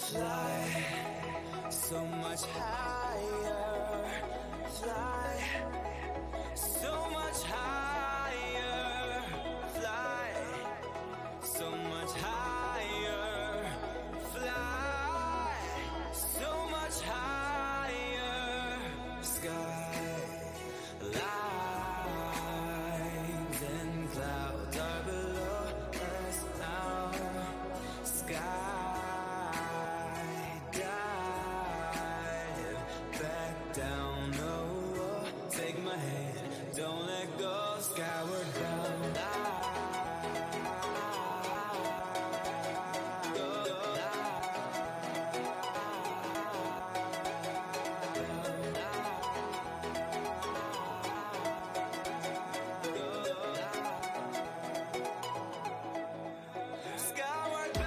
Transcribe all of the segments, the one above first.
Fly so much higher. Fly so much higher. Fly so much higher. Fly so much higher. Sky lines and clouds are below us now. Sky dive back down. Oh, take my hand, don't let go. Skyward bound. Skyward bound.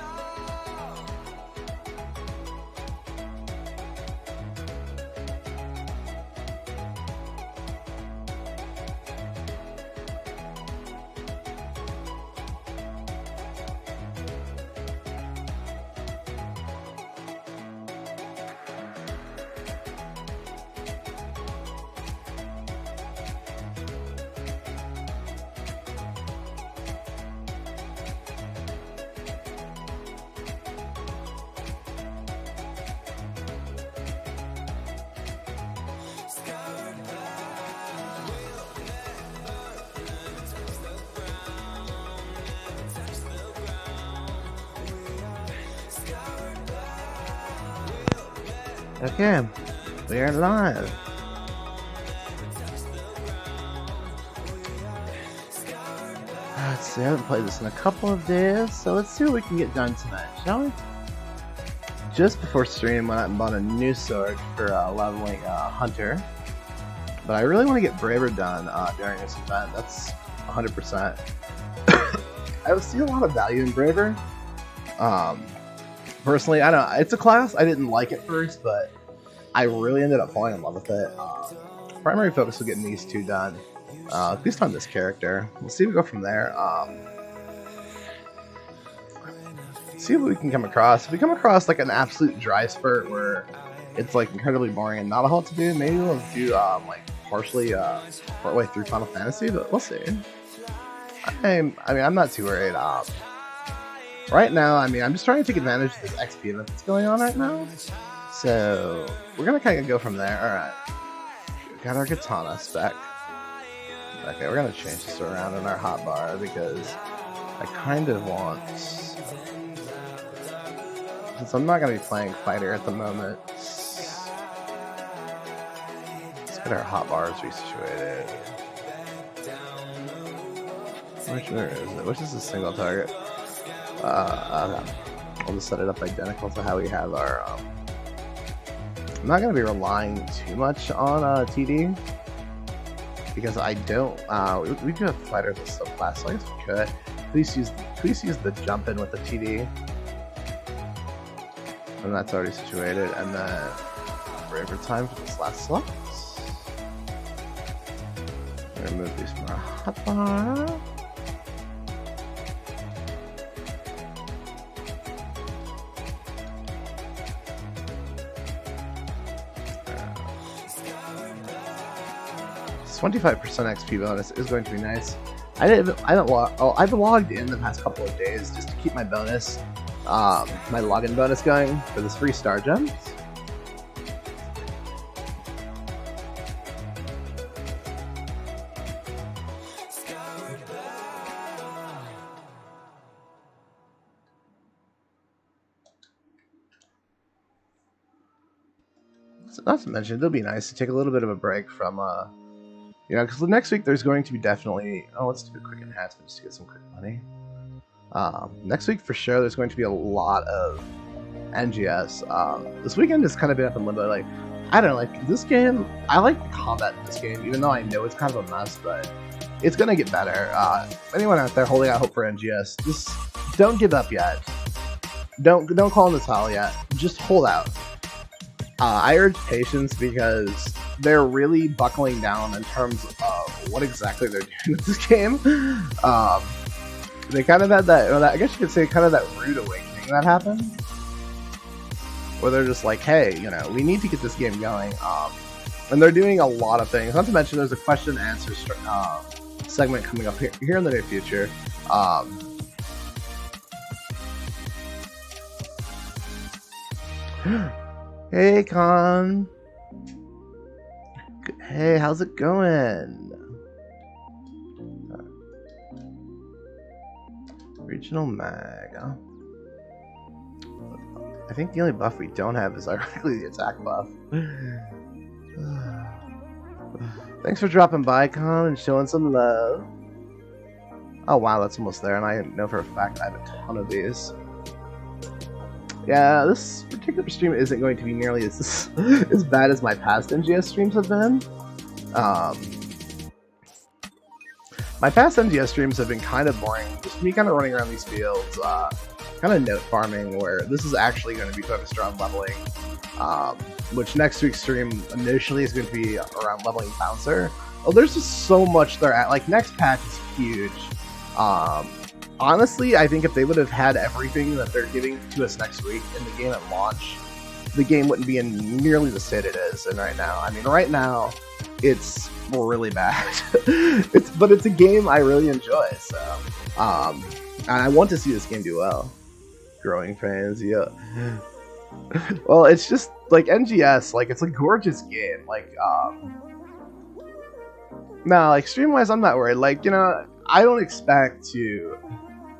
Okay, we are live. Let's see, I haven't played this in a couple of days, so let's see what we can get done tonight, shall we? Just before stream, went out and bought a new sword for leveling Hunter. But I really want to get Braver done during this event, that's 100%. I see a lot of value in Braver. Personally, I don't know, it's a class I didn't like at first, but I really ended up falling in love with it. Primary focus will getting these two done. At least on this character. We'll see if we go from there. See what we can come across. If we come across like an absolute dry spurt where it's like incredibly boring and not a whole to do, maybe we'll do like partially partway through Final Fantasy, but we'll see. I mean, I'm not too worried. Right now, I mean, I'm just trying to take advantage of this XP event that's going on right now. So, we're going to kind of go from there. Alright. Got our katana spec. Okay, we're going to change this around in our hotbar because I kind of want... Since I'm not going to be playing fighter at the moment, let's get our hotbars resituated. Where is it? Which is a single target? Okay. We'll just set it up identical to how we have our, I'm not going to be relying too much on TD, because I don't, we do have fighters with subclass, so I guess we could. Please use the jump in with the TD. And that's already situated, and then Braver time for this last slot. Remove these from our hotbar. This 25% XP bonus is going to be nice. I've logged in the past couple of days just to keep my bonus, my login bonus going for this free star gems. So not to mention, it'll be nice to take a little bit of a break from, you know, because next week there's going to be definitely, let's do a quick enhancement just to get some quick money. Next week for sure there's going to be a lot of NGS. This weekend has kind of been up in limbo. Like, I don't know, like this game, I like the combat in this game, even though I know it's kind of a mess, but it's gonna get better. Anyone out there holding out hope for NGS, just don't give up yet. Don't call in the towel yet. Just hold out. I urge patience because they're really buckling down in terms of what exactly they're doing with this game. They kind of had that, I guess you could say, kind of that rude awakening that happened. where they're just like, hey, you know, we need to get this game going. And they're doing a lot of things. Not to mention, there's a question and answer segment coming up here in the near future. Hey, Con. Hey, how's it going? Regional Mag. Huh? I think the only buff we don't have is ironically the attack buff. Thanks for dropping by, Con, and showing some love. Oh wow, that's almost there, and I know for a fact I have a ton of these. Yeah, this particular stream isn't going to be nearly as bad as my past NGS streams have been. My past NGS streams have been kind of boring, just me kind of running around these fields, kind of note farming, where this is actually going to be focused around leveling, which next week's stream initially is going to be around leveling Bouncer. Oh, there's just so much they're at. Like, next patch is huge. Honestly, I think if they would have had everything that they're giving to us next week in the game at launch, the game wouldn't be in nearly the state it is in right now. I mean, right now, it's really bad. But it's a game I really enjoy, so and I want to see this game do well. Growing fans, yeah. Well, it's just like NGS, like it's a gorgeous game. Like, no, like stream wise, I'm not worried. Like, you know, I don't expect to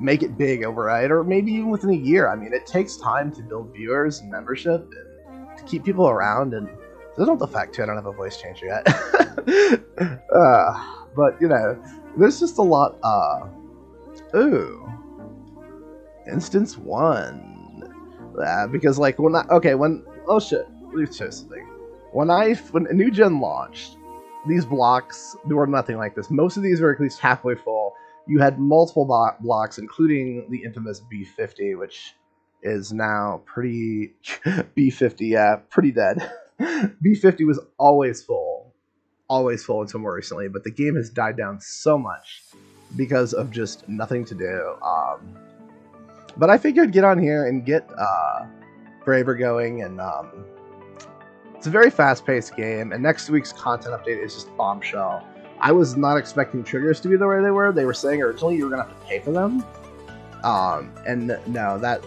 make it big overnight, or maybe even within a year. I mean, it takes time to build viewers and membership and to keep people around. And so don't the fact too, I don't have a voice changer yet. But you know, there's just a lot. Ooh, instance 1. Because like when oh shit, let me show something. When a new gen launched, these blocks were nothing like this. Most of these were at least halfway full. You had multiple blocks, including the infamous B50, which is now pretty B50, yeah, pretty dead. B50 was always full until more recently, but the game has died down so much because of just nothing to do. But I figured get on here and get Braver going, and it's a very fast-paced game, and next week's content update is just bombshell. I was not expecting triggers to be the way they were. They were saying originally you were going to have to pay for them. And no, that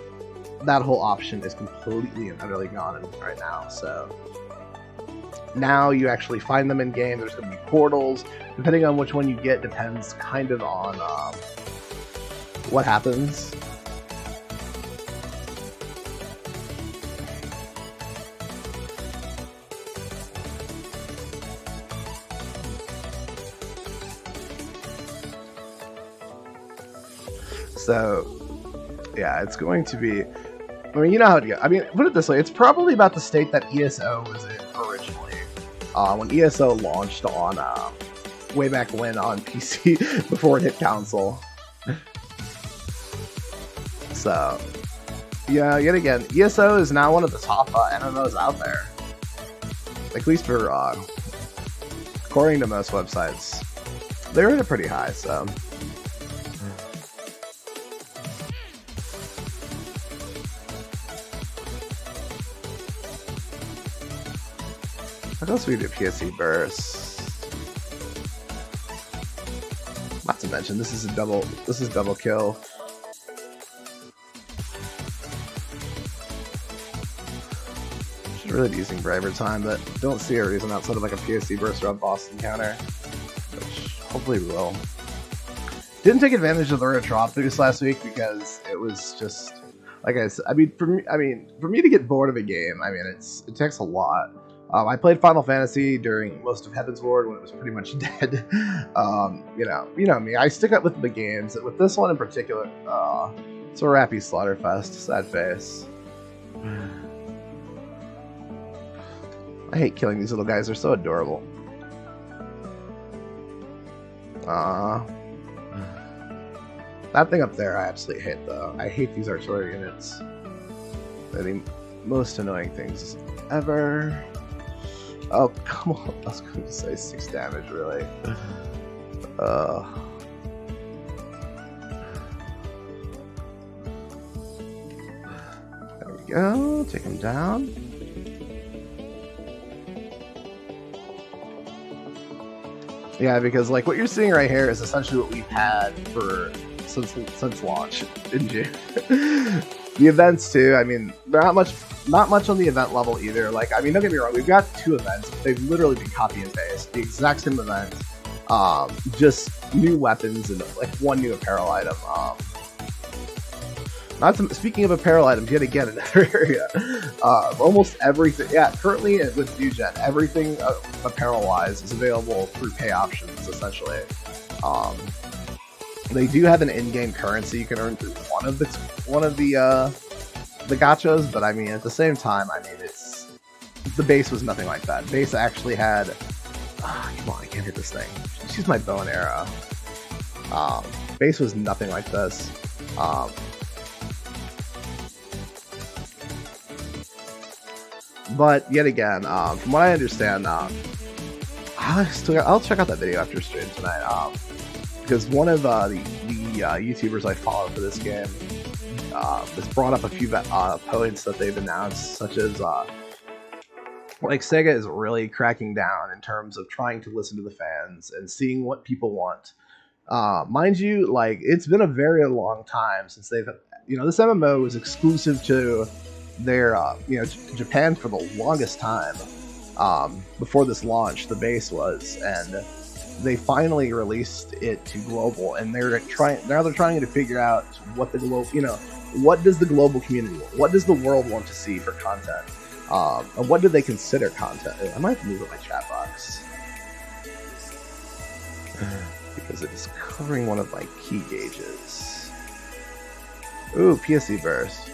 whole option is completely and utterly gone right now. So now you actually find them in game. There's going to be portals. Depending on which one you get depends kind of on what happens. So, yeah, it's going to be... I mean, you know how it goes. I mean, put it this way. It's probably about the state that ESO was in originally. When ESO launched on... way back when on PC, before it hit console. So, yeah, yet again, ESO is now one of the top MMOs out there. At least for... according to most websites. They're rated pretty high, so... What else we do? PSC burst. Not to mention, this is double kill. Should really be using Braver time, but don't see a reason outside of like a PSC burst or a boss encounter, which hopefully we will. Didn't take advantage of the rare drop boost last week because it was just like I said. For me to get bored of a game, I mean, it takes a lot. I played Final Fantasy during most of Heaven's Ward when it was pretty much dead. You know me. I stick up with the games. With this one in particular, it's a rappy slaughterfest. Sad face. I hate killing these little guys. They're so adorable. That thing up there I absolutely hate, though. I hate these artillery units. They're the most annoying things ever. Oh, come on. I was going to say 6 damage, really. There we go. Take him down. Yeah, because like what you're seeing right here is essentially what we've had for since launch in June. The events too. I mean, they're not much on the event level either. Like, I mean, don't get me wrong, we've got 2 events. But they've literally been copy and paste, the exact same event, just new weapons and like 1 new apparel item. Speaking of apparel items, yet again another area. Almost everything. Yeah, currently with Vgen, everything apparel-wise is available through pay options essentially. They do have an in-game currency you can earn through one of the gachas, but I mean at the same time, I mean the base was nothing like that. Base actually had. Come on, I can't hit this thing. Just use my bow and arrow. Base was nothing like this. But yet again, from what I understand, I'll check out that video after stream tonight. Because one of the YouTubers I follow for this game has brought up a few points that they've announced, such as like Sega is really cracking down in terms of trying to listen to the fans and seeing what people want. Mind you, like it's been a very long time since they've, this MMO was exclusive to their, Japan for the longest time. Before this launch, the base was, and they finally released it to global, and they're trying to figure out what the global, what does the global community want? What does the world want to see for content? And what do they consider content? I might have to move up my chat box because it is covering one of my key gauges. Ooh, PSE burst.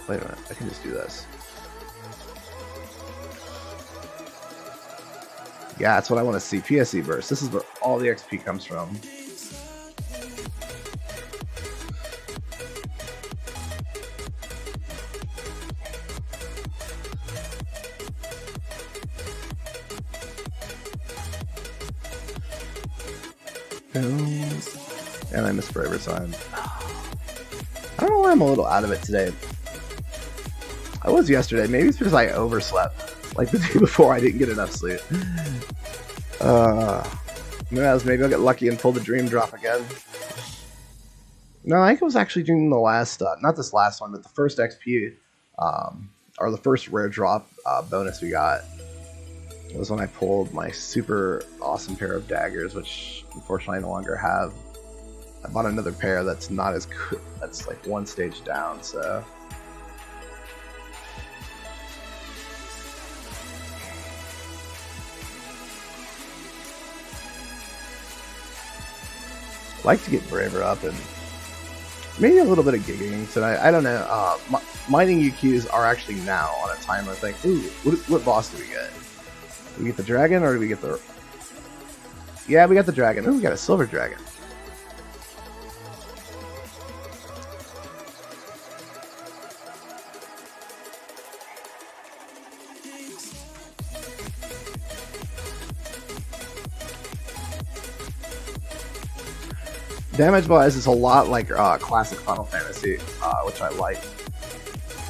Wait a minute, I can just do this. Yeah, that's what I want to see. PSE burst. This is where all the XP comes from. And I miss forever time. I don't know why I'm a little out of it today. I was yesterday. Maybe it's because I overslept. Like the day before, I didn't get enough sleep. Maybe I'll get lucky and pull the dream drop again. No, I think it was actually during the last, not this last one, but the first XP, or the first rare drop bonus we got. It was when I pulled my super awesome pair of daggers, which unfortunately I no longer have. I bought another pair that's not as good. That's like 1 stage down, so. Like to get Braver up and maybe a little bit of gigging tonight. I don't know. Mining UQs are actually now on a timer. Like, ooh, what boss do we get? Do we get the dragon or do we get the? Yeah, we got the dragon. Ooh, we got a silver dragon. Damage-wise, it's a lot like classic Final Fantasy, which I like.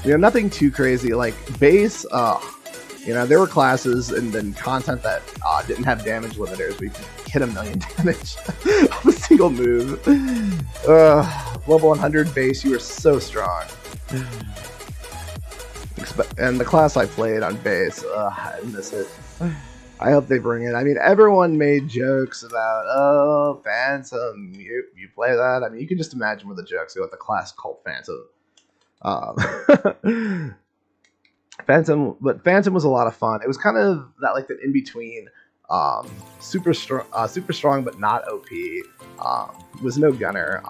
Nothing too crazy. Like base, there were classes and then content that didn't have damage limiters. We could hit 1,000,000 damage on a single move. Level 100 base, you were so strong. And the class I played on base, I miss it. I hope they bring it. I mean, everyone made jokes about, oh, Phantom, you play that? I mean, you can just imagine where the jokes go with the class called Phantom. Phantom was a lot of fun. It was kind of that like the in between, super strong but not OP. Was no Gunner,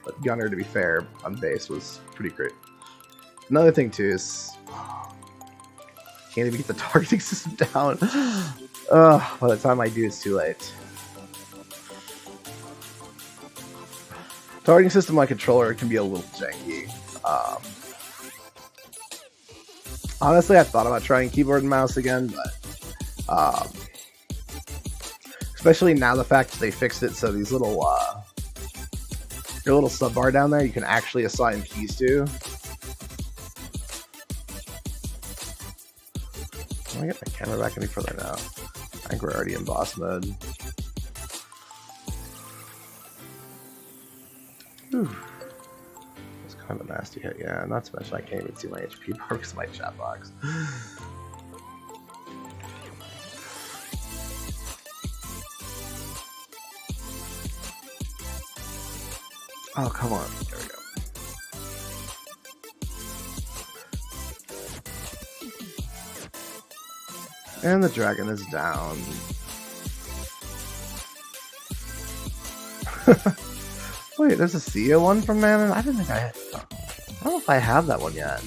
but Gunner, to be fair, on base was pretty great. Another thing too is. Can't even get the targeting system down. By the time I do, it's too late. Targeting system on controller can be a little janky. Honestly, I thought about trying keyboard and mouse again, but especially now the fact that they fixed it so these little your little sub bar down there, you can actually assign keys to. Can I get my camera back any further now? I think we're already in boss mode. Whew. That's kind of a nasty hit, yeah. Not to mention I can't even see my HP bar because of my chat box. Oh, come on. There we go. And the dragon is down. Wait, there's a Sia one from Manon? I don't know if I have that one yet.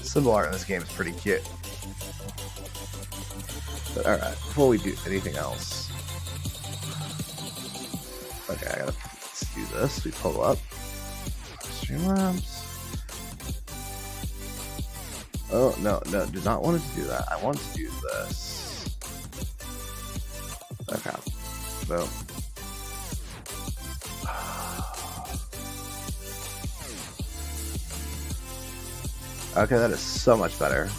Symbol art in this game is pretty cute. But alright, before we do anything else. Okay, let's do this. We pull up. Streamlabs. Oh, no, did not want to do that. I want to do this. Okay. So. Okay, that is so much better.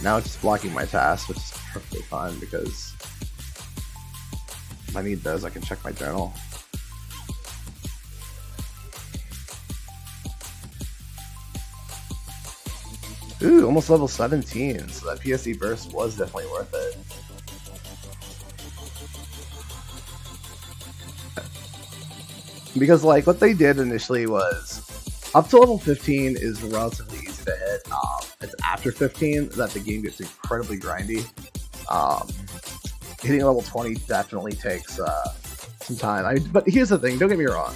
Now it's just blocking my tasks, which is perfectly fine because if I need those, I can check my journal. Ooh, almost level 17, so that PSE burst was definitely worth it. Because, like, what they did initially was, up to level 15 is relatively easy to hit. It's after 15 that the game gets incredibly grindy. Hitting level 20 definitely takes some time. But here's the thing, don't get me wrong.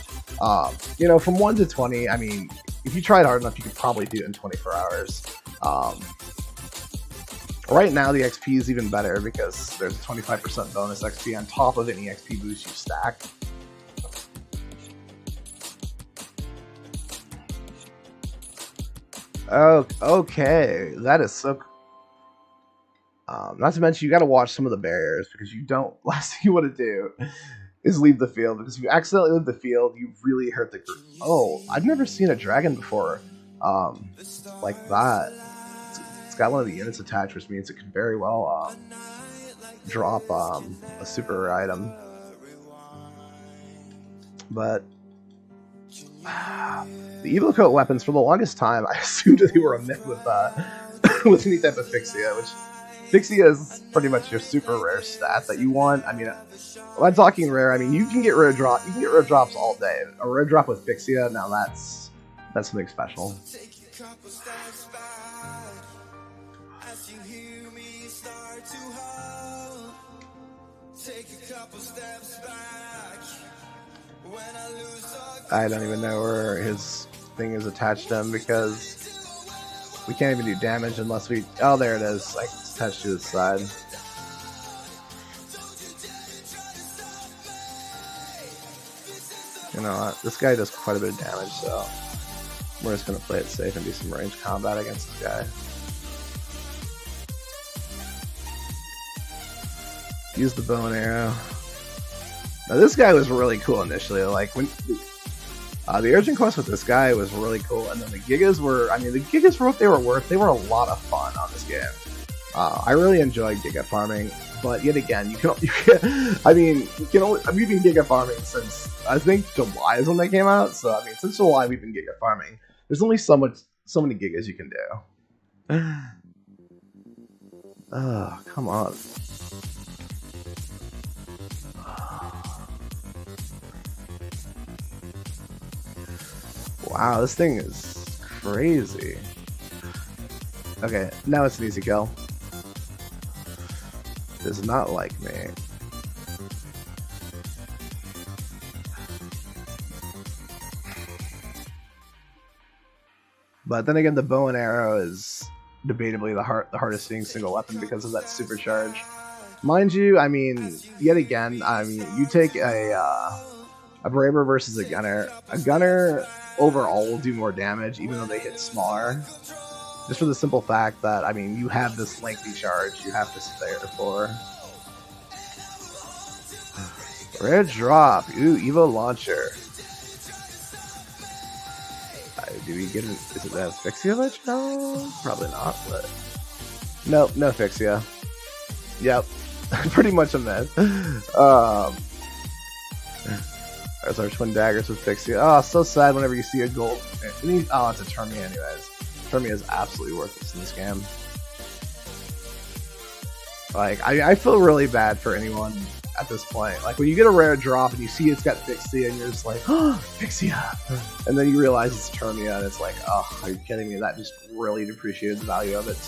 You know, from 1 to 20, I mean, if you tried hard enough, you could probably do it in 24 hours. Right now, the XP is even better because there's a 25% bonus XP on top of any XP boost you stack. Oh, okay, that is so. Not to mention, you got to watch some of the barriers because you don't. Last thing you want to do is leave the field because if you accidentally leave the field, you really hurt the group. Oh, I've never seen a dragon before, like that. It's got one of the units attached, which means it can very well drop a super item. But the evil coat weapons, for the longest time, I assumed they were a myth with with any type of Fixia, which Fixia is pretty much your super rare stat that you want. I mean, when I'm talking rare, I mean you can get rare drop. You can get rare drops all day. A rare drop with Fixia, now that's something special. I don't even know where his thing is attached to him because we can't even do damage unless we... Oh, there it is. Like, it's attached to his side. You know what? This guy does quite a bit of damage, so we're just going to play it safe and do some ranged combat against this guy. Use the bow and arrow. Now, this guy was really cool initially. Like, when... the urgent quest with this guy was really cool, and then the Gigas were, I mean, the Gigas for what they were worth, they were a lot of fun on this game. I really enjoyed Giga farming, but yet again, we've been Giga farming since, I think, July is when they came out, so, I mean, since July we've been Giga farming. There's only so many Gigas you can do. Oh, come on. Wow, this thing is crazy. Okay, now it's an easy kill. Does not like me. But then again, the bow and arrow is debatably the hardest hitting single weapon because of that supercharge. Mind you, I mean, yet again, I mean, you take a braver versus a gunner. A gunner overall will do more damage, even though they hit smaller. Just for the simple fact that, I mean, you have this lengthy charge you have to sit there for. Rare drop. Ooh, Evo launcher. Do we get it? Is it that Fixia glitch? No, probably not. But nope, no Fixia. Yep, pretty much a mess. There's our twin daggers with Fixia. Oh, so sad whenever you see a gold. Oh, it's a Termia anyways. Termia is absolutely worthless in this game. Like, I feel really bad for anyone at this point. Like, when you get a rare drop and you see it's got Fixia and you're just like, oh, Fixia! And then you realize it's Termia and it's like, oh, are you kidding me? That just really depreciated the value of it.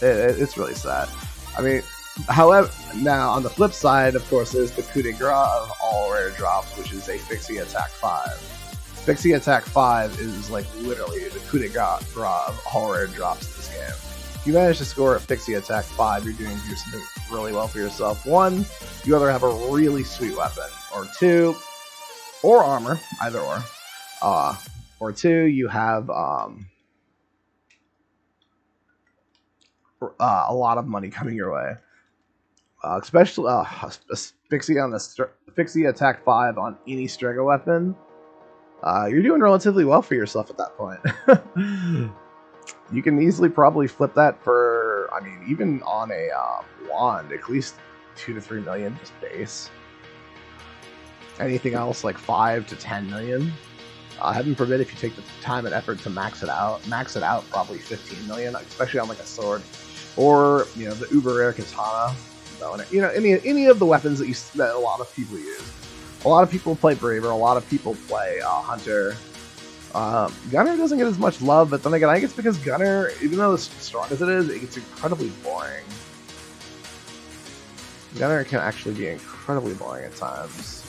It's really sad. I mean, however, now on the flip side, of course, there's the coup de grace of all rare drops, which is a Fixie Attack 5. Fixie Attack 5 is like literally the coup de grace of all rare drops in this game. If you manage to score a Fixie Attack 5, you're doing something really well for yourself. One, you either have a really sweet weapon, or two, or armor, either or two, you have a lot of money coming your way. Especially Fixie Attack 5 on any Strega weapon. You're doing relatively well for yourself at that point. You can easily probably flip that for, I mean, even on a wand, at least 2 to 3 million just base. Anything else like 5 to 10 million. Heaven forbid if you take the time and effort to max it out. Max it out probably 15 million, especially on like a sword, or you know, the uber rare katana. You know, any of the weapons that a lot of people use. A lot of people play Braver, a lot of people play Hunter. Gunner doesn't get as much love, but then again, I think it's because Gunner, even though as strong as it is, it gets incredibly boring. Gunner can actually be incredibly boring at times.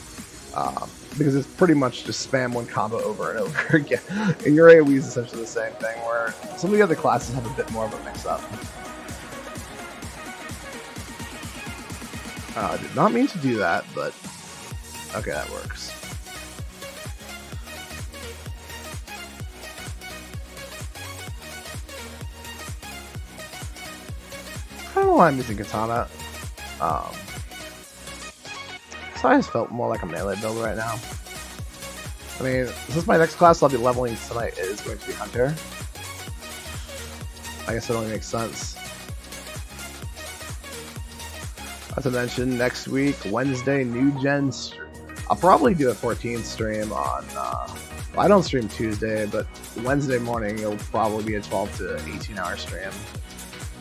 Because it's pretty much just spam one combo over and over again. And your AoE is essentially the same thing, where some of the other classes have a bit more of a mix-up. Did not mean to do that, but okay, that works. I don't know why I'm using Katana. So I just felt more like a melee build right now. I mean, since my next class I'll be leveling tonight is going to be Hunter. I guess it only makes sense. As I mentioned, next week, Wednesday, new gen stream. I'll probably do a 14 stream on, well, I don't stream Tuesday, but Wednesday morning it'll probably be a 12 to 18 hour stream.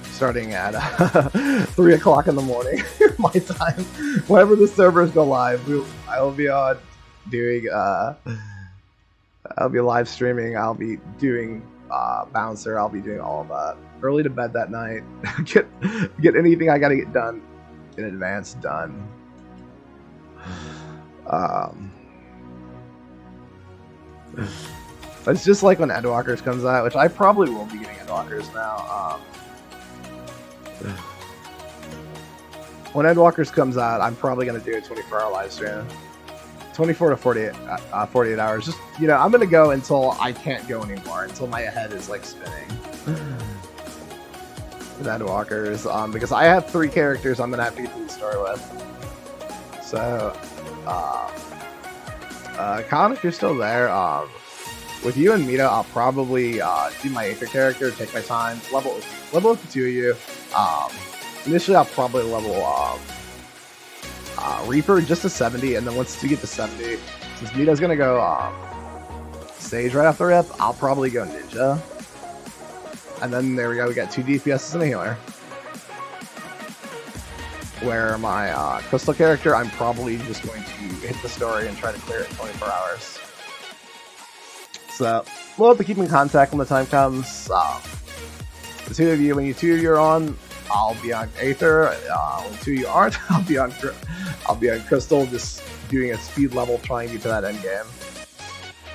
Starting at 3 o'clock in the morning, my time. Whenever the servers go live, I'll be on doing, I'll be live streaming, I'll be doing Bouncer, I'll be doing all of that. Early to bed that night, get anything I gotta get done in advance done. It's just like when Endwalkers comes out, which I probably will be getting Endwalkers now. When Endwalkers comes out, I'm probably going to do a 24-hour live stream. 24 to 48 hours. Just, you know, I'm going to go until I can't go anymore, until my head is like spinning. With Endwalkers, because I have 3 characters I'm going to have to get through the story with. So, Con, if you're still there, with you and Mita, I'll probably do my Aether character, take my time, level up the 2 of you. Initially, I'll probably level Reaper just to 70, and then once you get to 70, since Mita's gonna go Sage right off the rip, I'll probably go Ninja. And then there we go, we got 2 DPSs and a healer. Where my Crystal character, I'm probably just going to hit the story and try to clear it in 24 hours. So, we'll have to keep in contact when the time comes. The 2 of you, when you 2 of you are on, I'll be on Aether. When 2 of you aren't, I'll be on Crystal, just doing a speed level, trying to get to that end game.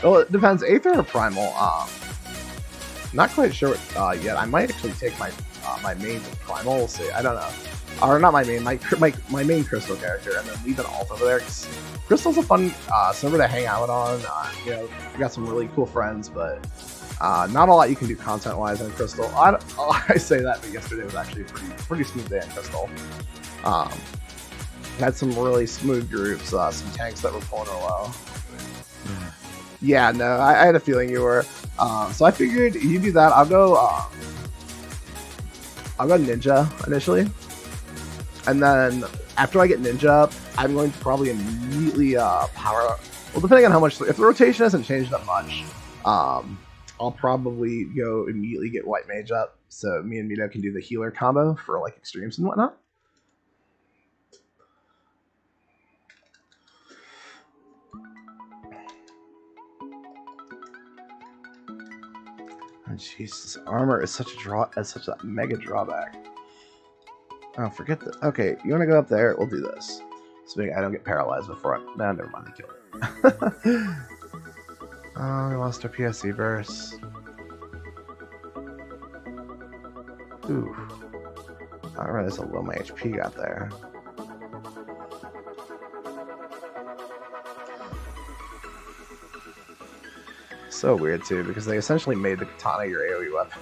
Well, it depends, Aether or Primal. Not quite sure yet. I might actually take my my main to Primal. We'll see. I don't know. Or not my main, my main Crystal character, and then leave an alt over there. Cause Crystal's a fun server to hang out on. You know, we got some really cool friends, but Not a lot you can do content-wise in Crystal. I say that, but yesterday was actually a pretty smooth day in Crystal. Had some really smooth groups, some tanks that were pulling her well. Yeah, no, I had a feeling you were. So I figured you do that. I'll go Ninja initially, and then after I get Ninja up, I'm going to probably immediately power. Well, depending on how much, if the rotation hasn't changed that much, I'll probably go immediately get White Mage up, so me and Mito can do the healer combo for like extremes and whatnot. Oh, Jesus, armor is such a mega drawback. Oh, forget that. Okay, you want to go up there? We'll do this. So I don't get paralyzed before I... No, never mind, I killed it. Oh, we lost our PSE burst. Ooh. I realize how low my HP got there. So weird, too, because they essentially made the katana your AoE weapon.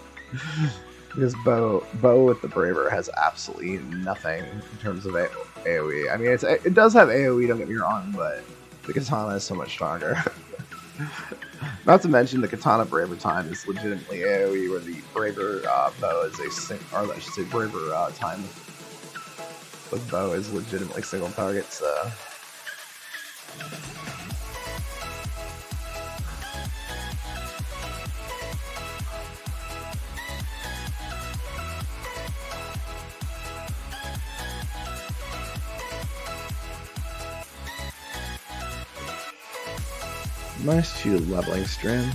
Because bow with the Braver has absolutely nothing in terms of AoE. I mean, it does have AoE, don't get me wrong, but the katana is so much stronger. Not to mention the katana Braver time is legitimately AoE, where the Braver bow is or I should say Braver time with bow is legitimately single target, so... Nice to leveling stream.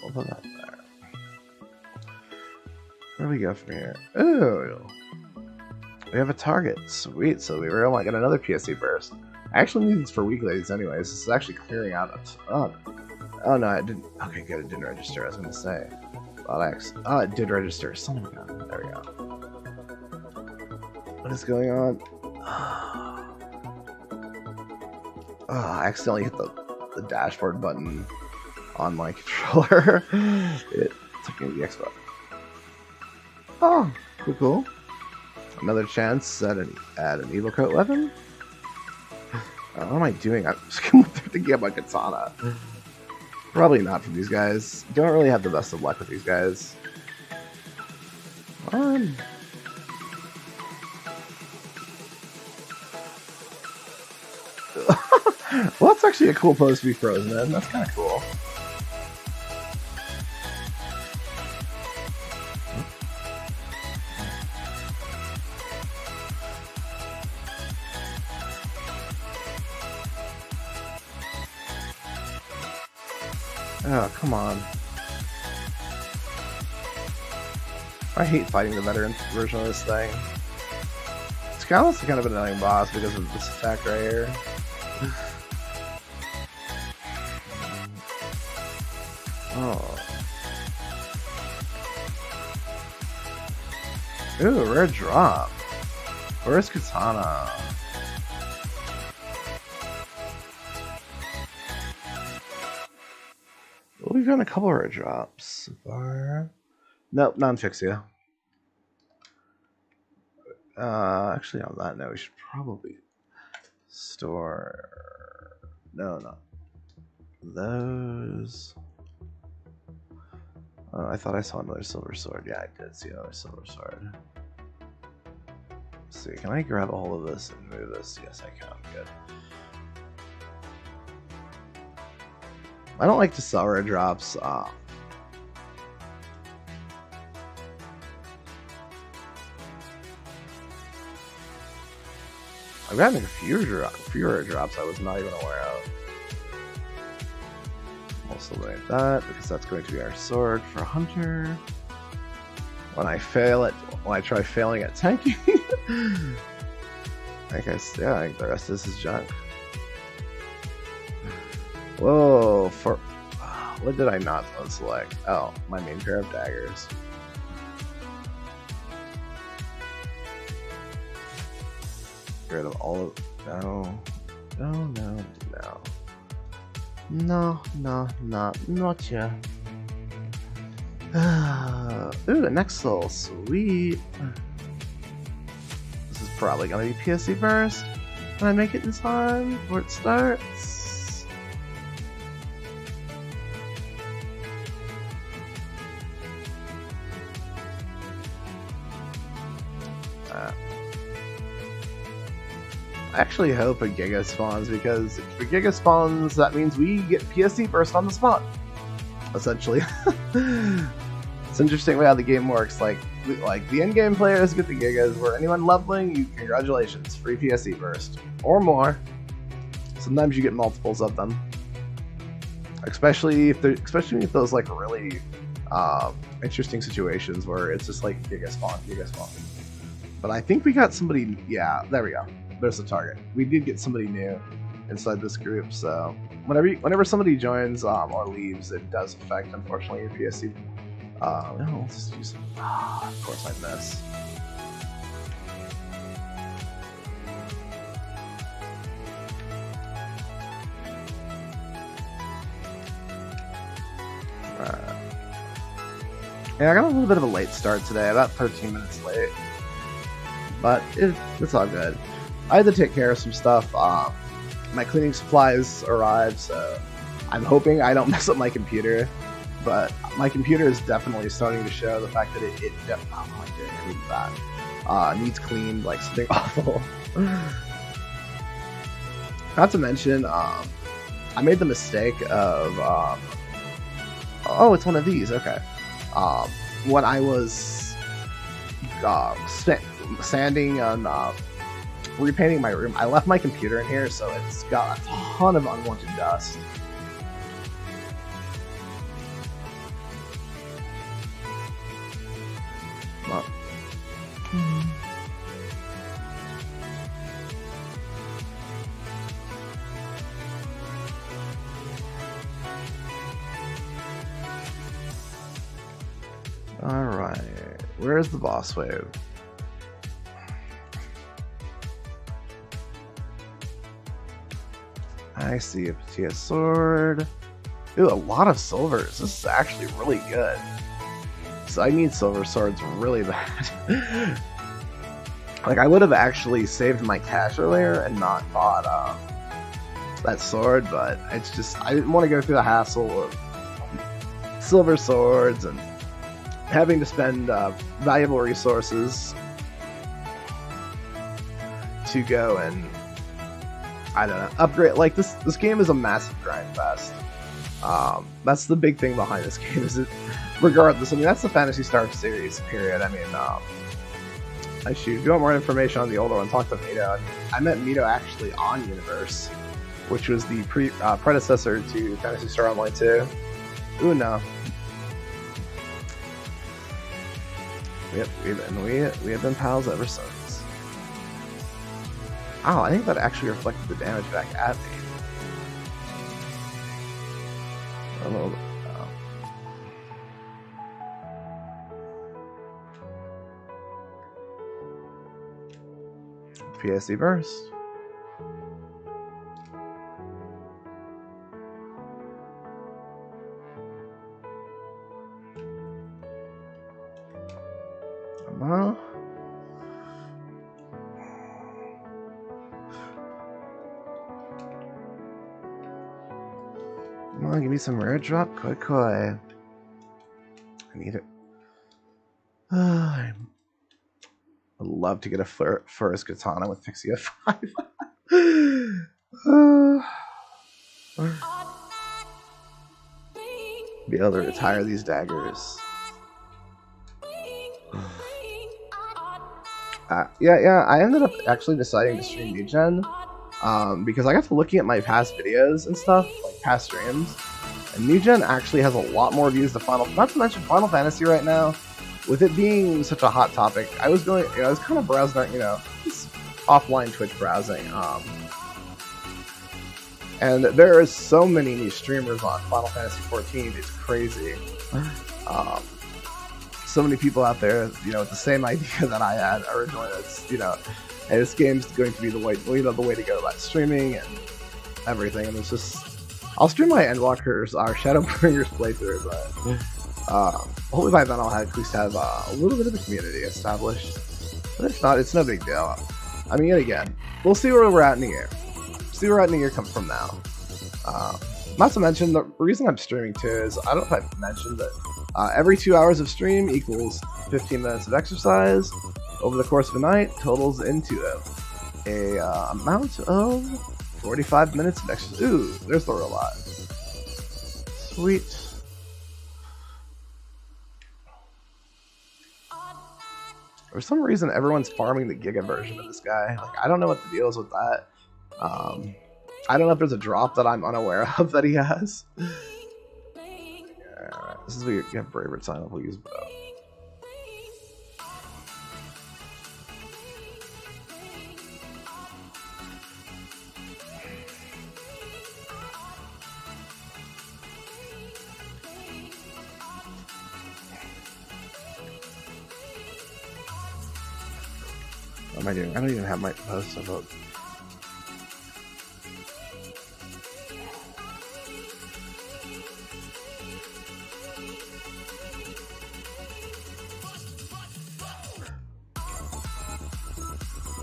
We'll put that there. Where do we go from here? Oh, we have a target. Sweet. So we were like get another PSE burst. I actually need this for weeklies anyways. This is actually clearing out a Oh no, it didn't. Okay, good. It didn't register. I was gonna say. X. Oh, it did register. Son of a gun. There we go. What is going on? Oh, I accidentally hit the dashboard button on my controller. It took me to the X button. Oh, cool. Another chance at an evil coat weapon. What am I doing? I'm just thinking about katana. Probably not from these guys. Don't really have the best of luck with these guys. Well, that's actually a cool pose to be frozen in. That's kind of cool. Oh, come on. I hate fighting the veteran version of this thing. It's kind of an annoying boss because of this attack right here. Oh. Ooh, rare drop. Where's Katana? Well, we've gotten a couple rare drops so far. Nope, non-fixia. Actually, on that note, we should probably store... No, not those. Oh, I thought I saw another silver sword. Yeah, I did see another silver sword. Let's see, can I grab a hold of this and move this? Yes, I can. Good. I don't like to sell rare drops. I've gotten a few rare drops I was not even aware of. Also like that, because that's going to be our sword for Hunter. When I try failing at tanking. I guess, yeah, I think the rest of this is junk. Whoa, What did I not unselect? Oh, my main pair of daggers. Get rid of all of... No. No, not yet. Ooh, a Nexel, sweet. This is probably gonna be PSC burst. Can I make it in time before it starts? I actually hope a Giga spawns, because if a Giga spawns, that means we get PSC burst on the spot. Essentially. It's interesting way how the game works. Like the end game players get the Gigas, where anyone leveling, you congratulations, free PSC burst or more. Sometimes you get multiples of them, especially if those like really interesting situations where it's just like Giga spawn. But I think we got somebody. Yeah, there we go. There's the target. We did get somebody new inside this group, so whenever somebody joins or leaves, it does affect, unfortunately, your PSC. No, let's just use. Of course I miss. Yeah, I got a little bit of a late start today, about 13 minutes late, but it's all good. I had to take care of some stuff. My cleaning supplies arrived, so I'm hoping I don't mess up my computer. But my computer is definitely starting to show the fact that it oh my god, I need that. Needs cleaned, like something awful. Not to mention, I made the mistake of oh, it's one of these. Okay. When I was sanding and repainting my room, I left my computer in here, so it's got a ton of unwanted dust. Well. Alright, where's the boss wave? I see a Patia sword. Ooh, a lot of silvers. This is actually really good. So I need silver swords really bad. Like, I would have actually saved my cash earlier and not bought that sword, but it's just, I didn't want to go through the hassle of silver swords and having to spend valuable resources to go and, I don't know, upgrade. Like, this game is a massive grind fest. That's the big thing behind this game, is it, regardless, I mean, that's the Phantasy Star series, period. I mean, if you want more information on the older one, talk to Mito. I met Mito actually on Universe, which was the predecessor to Phantasy Star Online 2. Ooh, no. Yep, we have been pals ever since. Oh, I think that actually reflected the damage back at me. A little bit. PSD burst. Come on. Come on, give me some rare drop, quick. I need it. I'd love to get a first katana with Pixie F5. Be able to retire these daggers. Yeah, I ended up actually deciding to stream New Gen because I got to looking at my past videos and stuff, like past streams, and New Gen actually has a lot more views than not to mention Final Fantasy right now. With it being such a hot topic, I was going, I was kind of browsing, just offline Twitch browsing, And there are so many new streamers on Final Fantasy 14. It's crazy. So many people out there, with the same idea that I had originally. That's, hey, this game's going to be the way to go about streaming and everything. And it's just, I'll stream my Endwalkers, our Shadowbringers playthrough, but hopefully by then I'll at least have a little bit of the community established. But if not, it's no big deal. I mean, yet again, we'll see where we're at in the year. See where we're at in the year from now. Not to mention, the reason I'm streaming too is, I don't know if I've mentioned that every 2 hours of stream equals 15 minutes of exercise over the course of a night, totals into a amount of 45 minutes of exercise. Ooh, there's the real lot. Sweet. For some reason, everyone's farming the Giga version of this guy. Like, I don't know what the deal is with that. I don't know if there's a drop that I'm unaware of that he has. Alright, this is where you have Braver sign up. We'll use bow. What am I doing? I don't even have my post about.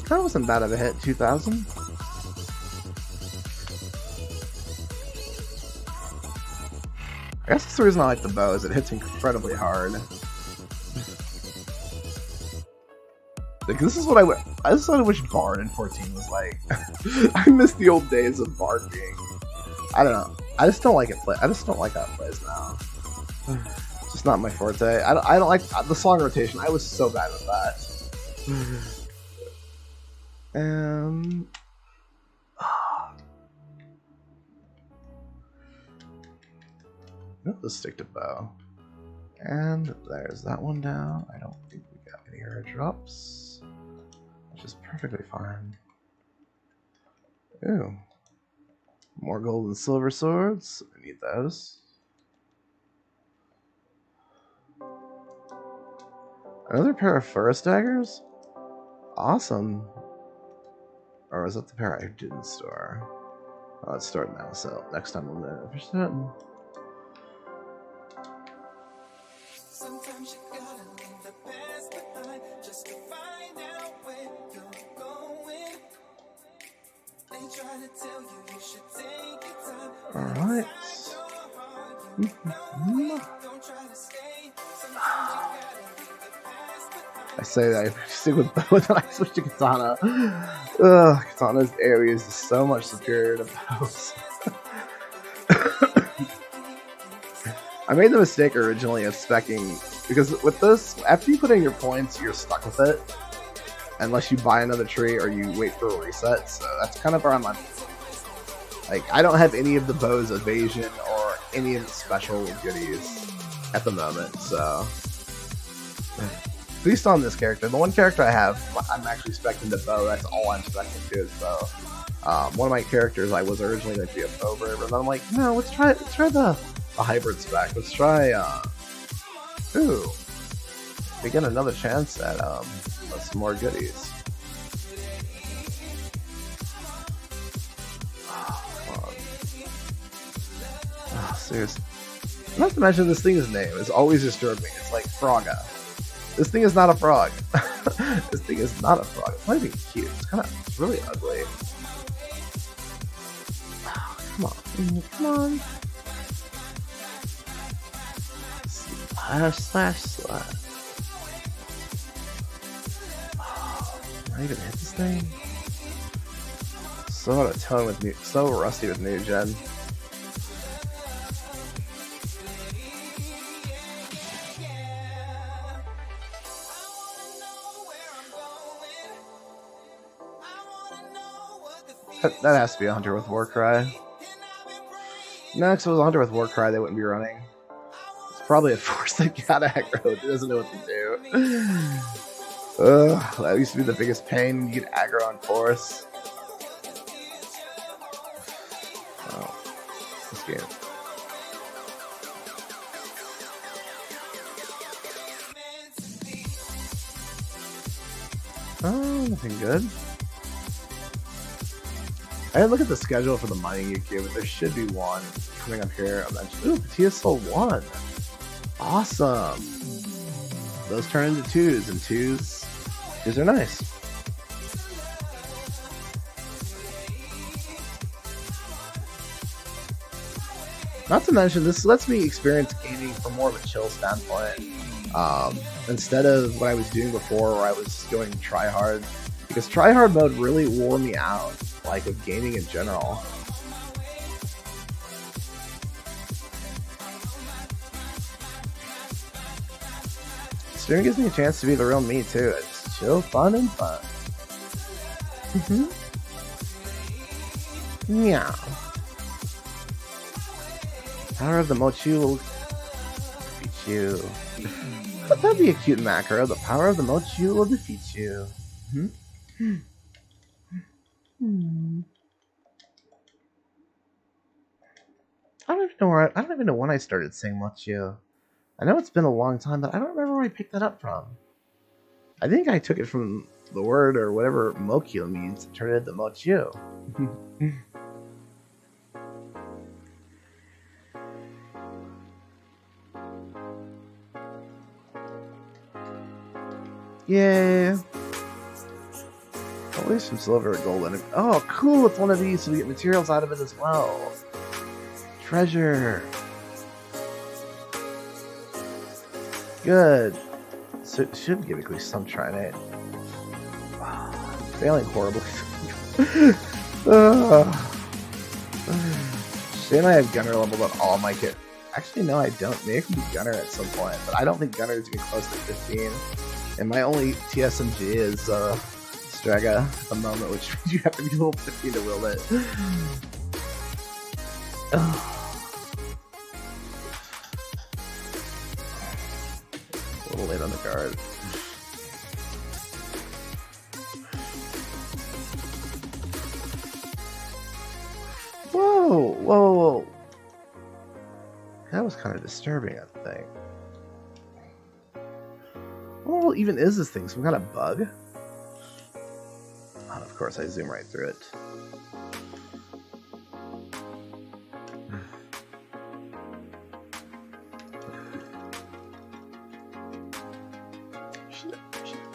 That wasn't bad of a hit, 2,000. I guess that's the reason I like the bow, is it hits incredibly hard. Like, this is what I wish Bard in 14 was like. I miss the old days of Bard being. I don't know. I just don't like it. I just don't like how it plays now. It's just not my forte. I don't like the song rotation. I was so bad with that. Let's stick to bow. And there's that one down. I don't think we got any airdrops, which is perfectly fine. Ooh. More gold and silver swords. I need those. Another pair of forest daggers? Awesome. Or was that the pair I didn't store? Oh, it's stored now, so next time we'll do it. Sometimes you gotta leave the past behind just to find out where you're going. They try to tell you should take your time. Alright. Don't try to stay. Sometimes you gotta leave the past behind. I say that I stick with bow, then I switch to katana. Ugh, katana's area is so much superior to bow's. I made the mistake originally of specking, because with this, after you put in your points, you're stuck with it. Unless you buy another tree or you wait for a reset, so that's kind of where I'm on. Like, I don't have any of the bow's evasion or any of the special goodies at the moment, so. At least on this character. The one character I have, I'm actually specking the bow, that's all I'm specking to is bow. One of my characters I was originally going to be a Vtuber, but then I'm like, no, let's try the hybrid spec. Let's try, ooh. We get another chance at, some more goodies. Oh, seriously. Not to mention this thing's name has always disturbed me. It's like Frogga. This thing is not a frog. This thing is not a frog. It's not even cute. It's really ugly. Oh, come on. Come on. Slash. Oh, am I even hit this thing? So out of tone with new, so rusty with new gen. That has to be a Hunter with Warcry. No, because if it was a Hunter with Warcry, they wouldn't be running. It's probably a force that got aggro. It doesn't know what to do. Ugh, that used to be the biggest pain. You get aggro on force. this game. Oh, nothing good. I didn't look at the schedule for the mining UQ, but there should be one coming up here eventually. Ooh, Patia sold 1. Awesome. Those turn into 2s, and 2s are nice. Not to mention, this lets me experience gaming from more of a chill standpoint. Instead of what I was doing before, where I was going try hard, because try hard mode really wore me out, like with gaming in general. Streaming gives me a chance to be the real me too. It's chill, fun, and fun. Meow. Power of the Mochu will defeat you. That'd be a cute macro. The power of the Mochu will defeat you. I don't even know when I started saying Mochu. I know it's been a long time, but I don't remember where I picked that up from. I think I took it from the word or whatever Mokyo means and turned it into Mochu. Yeah. At least some silver or gold. Oh, cool! It's one of these, so we get materials out of it as well. Treasure. Good. So it should give at least some trinite. Failing horribly. Shane and I have Gunner leveled up all my kit. Actually, no, I don't. Maybe I can be Gunner at some point, but I don't think Gunner is even close to 15. And my only TSMG is Straga at the moment, which means you have to be level 15 to wield it. A little late on the guard. Whoa, whoa, whoa. That was kind of disturbing, I think. What even is this thing? Some kind of bug? Oh, of course, I zoom right through it.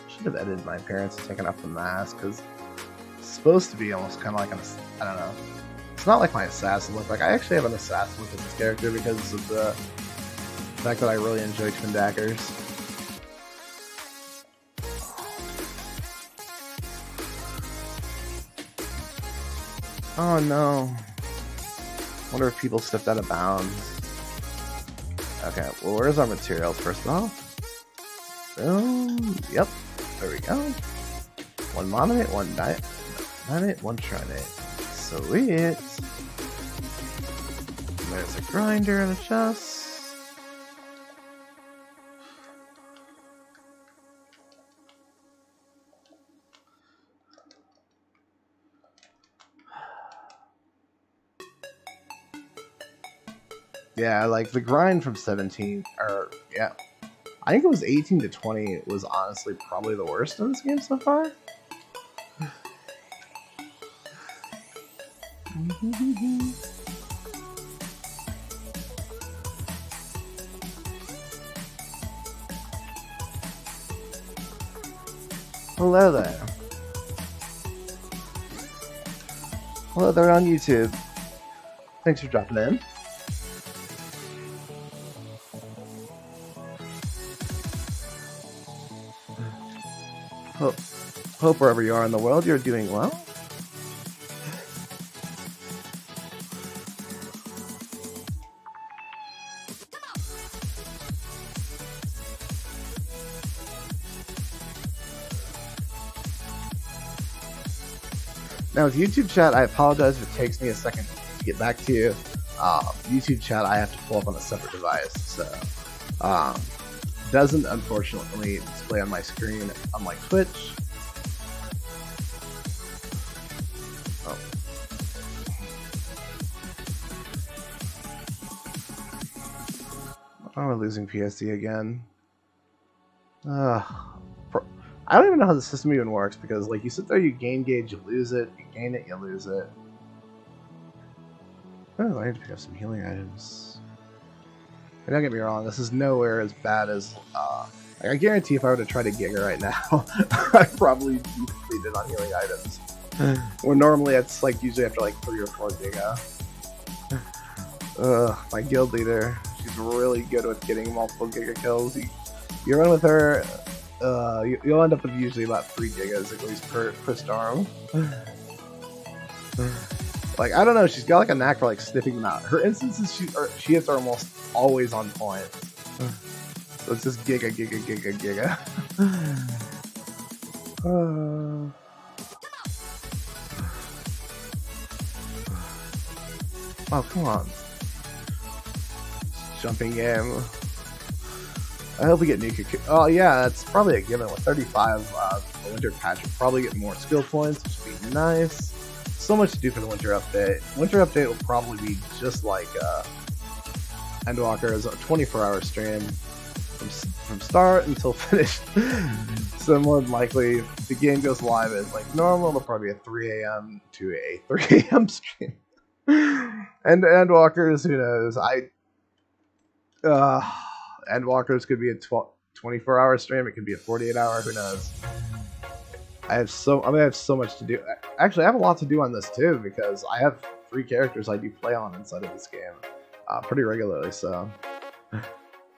Should have edited my appearance and taken off the mask, because it's supposed to be almost kind of like I don't know. It's not like my assassin look. Like, I actually have an assassin look in this character because of the fact that I really enjoy twin daggers. Oh no. Wonder if people stepped out of bounds. Okay, well, where's our materials first off? Boom. Yep. There we go. 1 monite, 1 diamond, 1 trinite. Sweet. There's a grinder and a chest. Yeah, like the grind from 17, or yeah, I think it was 18 to 20 was honestly probably the worst in this game so far. Hello there. Hello there on YouTube. Thanks for dropping in. Hope wherever you are in the world, you're doing well. Now with YouTube chat, I apologize if it takes me a second to get back to you. YouTube chat I have to pull up on a separate device, so doesn't unfortunately display on my screen unlike Twitch. Oh, we're losing PSD again. I don't even know how the system even works because, like, you sit there, you gain gauge, you lose it, you gain it, you lose it. Oh, I need to pick up some healing items. And don't get me wrong, this is nowhere as bad as, I guarantee if I were to try to Giga right now, I'd probably be completed on healing items. Where normally it's, like, usually after, like, 3 or 4 Giga. My guild leader, she's really good with getting multiple Giga kills. You run with her, you'll end up with usually about 3 Gigas at least per storm. Like, I don't know, she's got like a knack for like sniffing them out. Her instances she hits are almost always on point. So it's just Giga, Giga, Giga, Giga. Oh, come on. Jumping game. I hope we get Nika. Oh yeah, that's probably a given. With 35, the winter patch will probably get more skill points, which would be nice. So much to do for the winter update. Winter update will probably be just like Endwalker, is a 24-hour stream from start until finish. So more than likely, if the game goes live as like normal, it'll probably be a 3 a.m. to a 3 a.m. stream. And Endwalkers, who knows? Endwalkers could be a 24-hour stream. It could be a 48-hour. Who knows? I have so much to do. Actually, I have a lot to do on this too because I have 3 characters I do play on inside of this game pretty regularly. So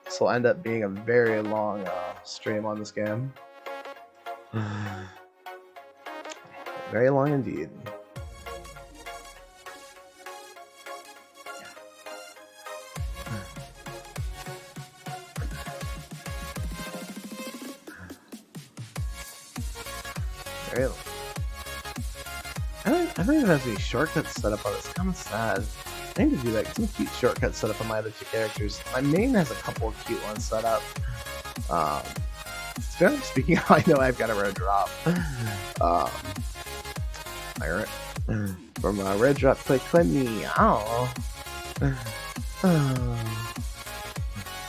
this will end up being a very long stream on this game. Very long indeed. Really? I don't even have any shortcuts set up on this. It's kind of sad. I need to do that. Get some cute shortcuts set up on my other 2 characters. My main has a couple of cute ones set up. Generally speaking, I know I've got a rare drop. From red drop, click me. Oh,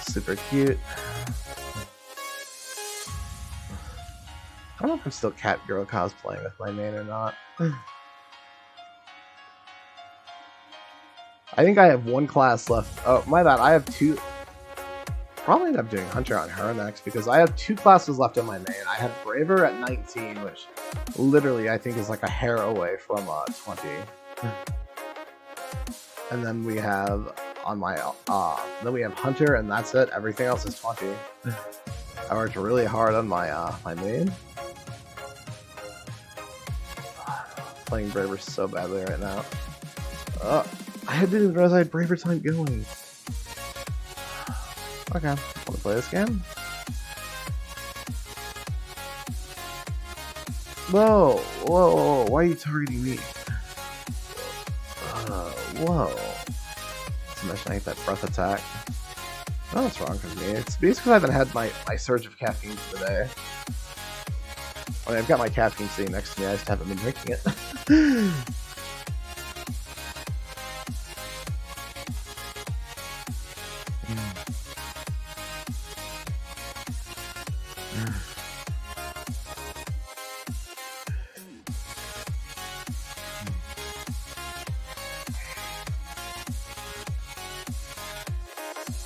super cute. I don't know if I'm still Cat Girl cosplaying with my main or not. I think I have 1 class left. Oh, my bad. I have 2. Probably end up doing Hunter on her next because I have 2 classes left on my main. I have Braver at 19, which literally I think is like a hair away from 20. And then we have on my then we have Hunter, and that's it. Everything else is 20. I worked really hard on my my main. Playing Braver so badly right now. I didn't even realize I had Braver time going. Okay, wanna play this game? Whoa, whoa, why are you targeting me? Whoa. Imagine I get that breath attack. Oh, what's wrong with me? It's because I haven't had my surge of caffeine for the day. I mean, I've got my caffeine sitting next to me, I just haven't been drinking it.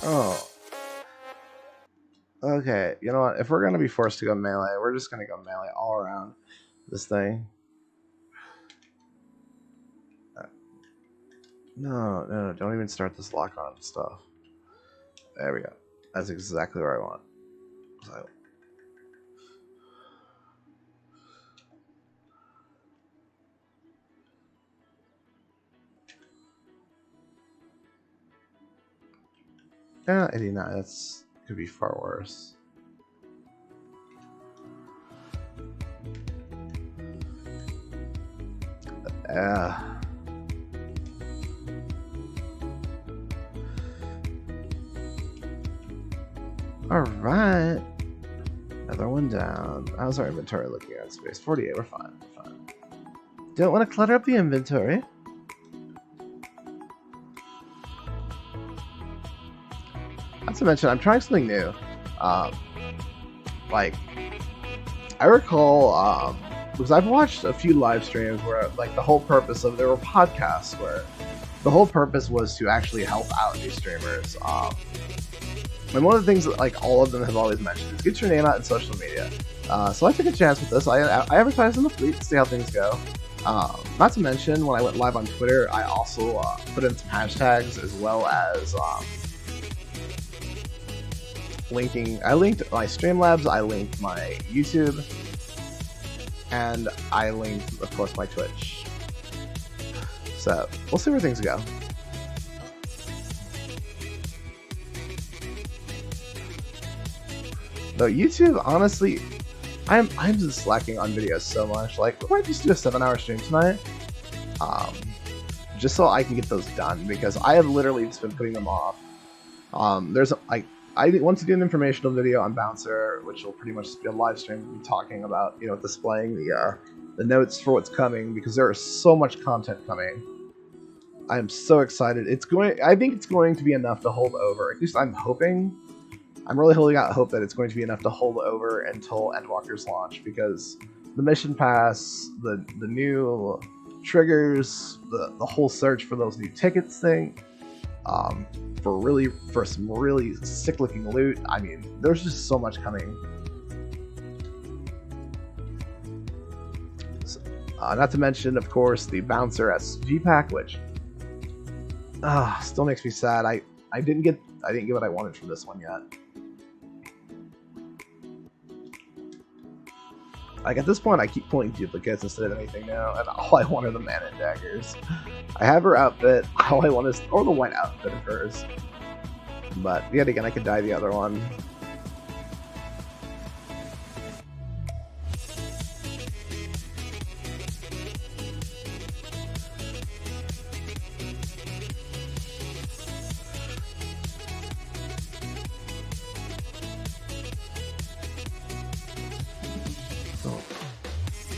Oh. Okay, you know what? If we're going to be forced to go melee, we're just going to go melee all around this thing. No, don't even start this lock-on stuff. There we go. That's exactly where I want. So. Yeah, 89. That's could be far worse. Alright. Another one down. How's our inventory looking at space? 48, we're fine. We're fine. Don't want to clutter up the inventory. Not to mention, I'm trying something new. Um, like, I recall, because I've watched a few live streams where, like, the whole purpose of there were podcasts where the whole purpose was to actually help out these streamers. And one of the things that, like, all of them have always mentioned is get your name out in social media. So I took a chance with this. I advertised in the fleet to see how things go. Not to mention, when I went live on Twitter, I also put in some hashtags as well as linking. I linked my Streamlabs, I linked my YouTube, and I linked, of course, my Twitch. So we'll see where things go. Though YouTube, honestly, I'm just slacking on videos so much. Like, we might just do a 7-hour stream tonight, just so I can get those done, because I have literally just been putting them off. There's like, I want to do an informational video on Bouncer, which will pretty much just be a live stream talking about, you know, displaying the notes for what's coming, because there is so much content coming. I am so excited. I think it's going to be enough to hold over. At least I'm hoping. I'm really holding out hope that it's going to be enough to hold over until Endwalker's launch, because the mission pass, the new triggers, the whole search for those new tickets thing, for some really sick looking loot. I mean, there's just so much coming. So, not to mention, of course, the Bouncer SG pack, which still makes me sad. I didn't get what I wanted from this one yet. Like, at this point, I keep pulling duplicates instead of anything now, and all I want are the mana daggers. I have her outfit, all I want is, or the white outfit of hers. But yet again, I could dye the other one.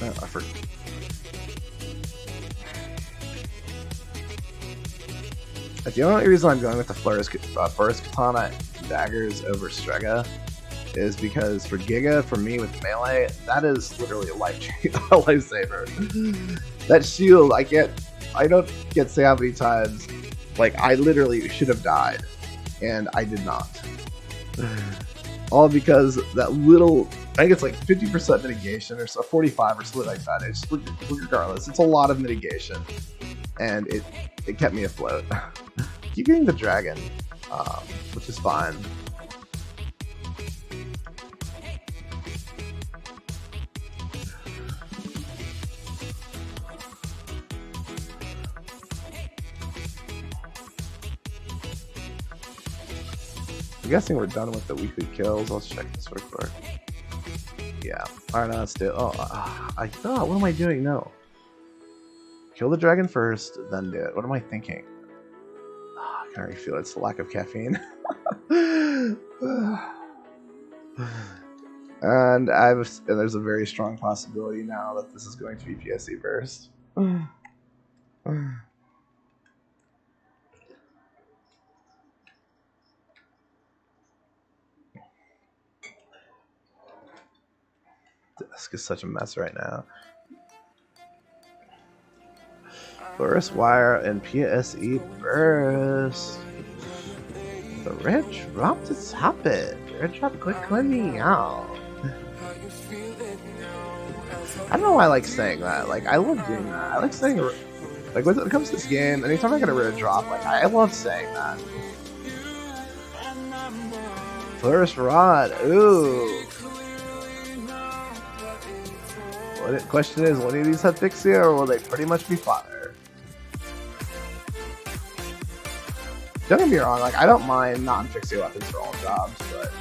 I forgot. The only reason I'm going with the Forest Katana daggers over Strega is because for Giga, for me with melee, that is literally a lifesaver. That shield, I don't get to say how many times, like, I literally should have died, and I did not. All because that little, I think it's like 50% mitigation or so, 45 or something like that. It's regardless, it's a lot of mitigation, and it kept me afloat. Keep getting the dragon, which is fine. I'm guessing we're done with the weekly kills. Let's check this real quick. Yeah. Alright, now let's do it. What am I doing? No. Kill the dragon first, then do it. What am I thinking? I can already feel it. It's the lack of caffeine. And there's a very strong possibility now that this is going to be PSE first. Desk is such a mess right now. Burst Wire and PSE burst. The red drop to top it. Red drop quickly out. I don't know why I like saying that. Like, I love doing that. I like saying, like, when it comes to this game, anytime I get a red drop, like, I love saying that. First Rod. Ooh. The question is, will any of these have Fixia, or will they pretty much be fodder? Don't get me wrong, like, I don't mind non-Fixia weapons for all jobs, but...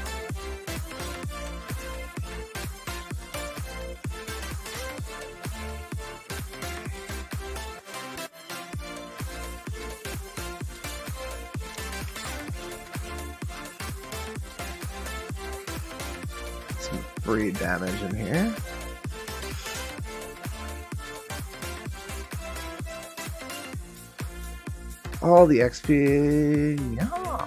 some free damage in here. All the XP, yeah.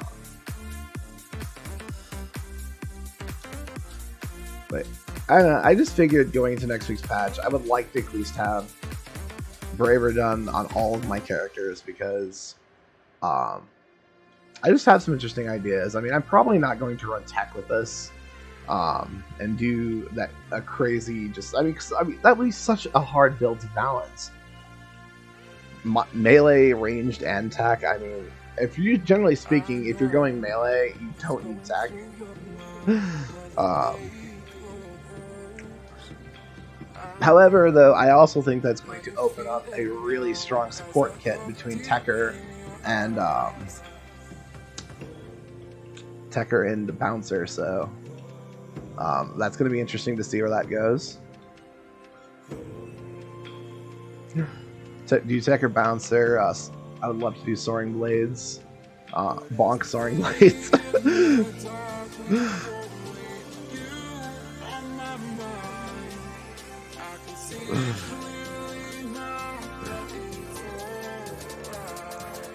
But I don't know, I just figured going into next week's patch, I would like to at least have Braver done on all of my characters because I just have some interesting ideas. I mean, I'm probably not going to run tech with this and do that a crazy I mean, that would be such a hard build to balance. Melee, ranged, and tech. I mean, if you generally speaking, if you're going melee, you don't need tech. However, though, I also think that's going to open up a really strong support kit between Tekker and Bouncer. So that's going to be interesting to see where that goes. Do Tekker Bouncer? I would love to do Soaring Blades. Bonk Soaring Blades.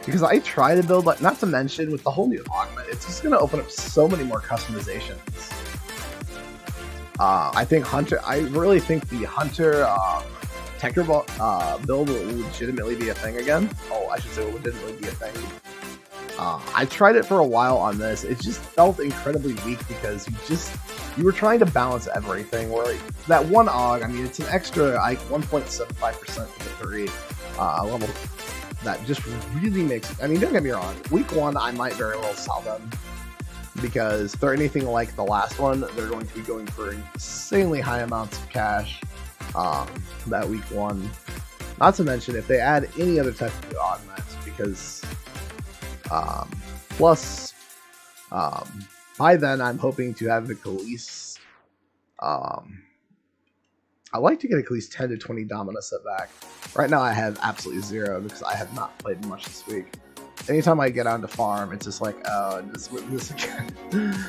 Because I try to build, like, not to mention with the whole new augment, it's just going to open up so many more customizations. I really think the Hunter Tekker build will legitimately be a thing again. Oh, I should say will legitimately be a thing. I tried it for a while on this. It just felt incredibly weak because you were trying to balance everything. Where that one aug, I mean, it's an extra 1.75% for the 3 level. That just really makes. I mean, don't get me wrong. Week 1, I might very well sell them because if they're anything like the last one, they're going to be going for insanely high amounts of cash that week 1. Not to mention if they add any other type of augments, because plus by then I'm hoping to have at least I like to get at least 10 to 20 Domina set back. Right now I have absolutely 0 because I have not played much this week. Anytime I get on to farm, it's just like, oh, this again.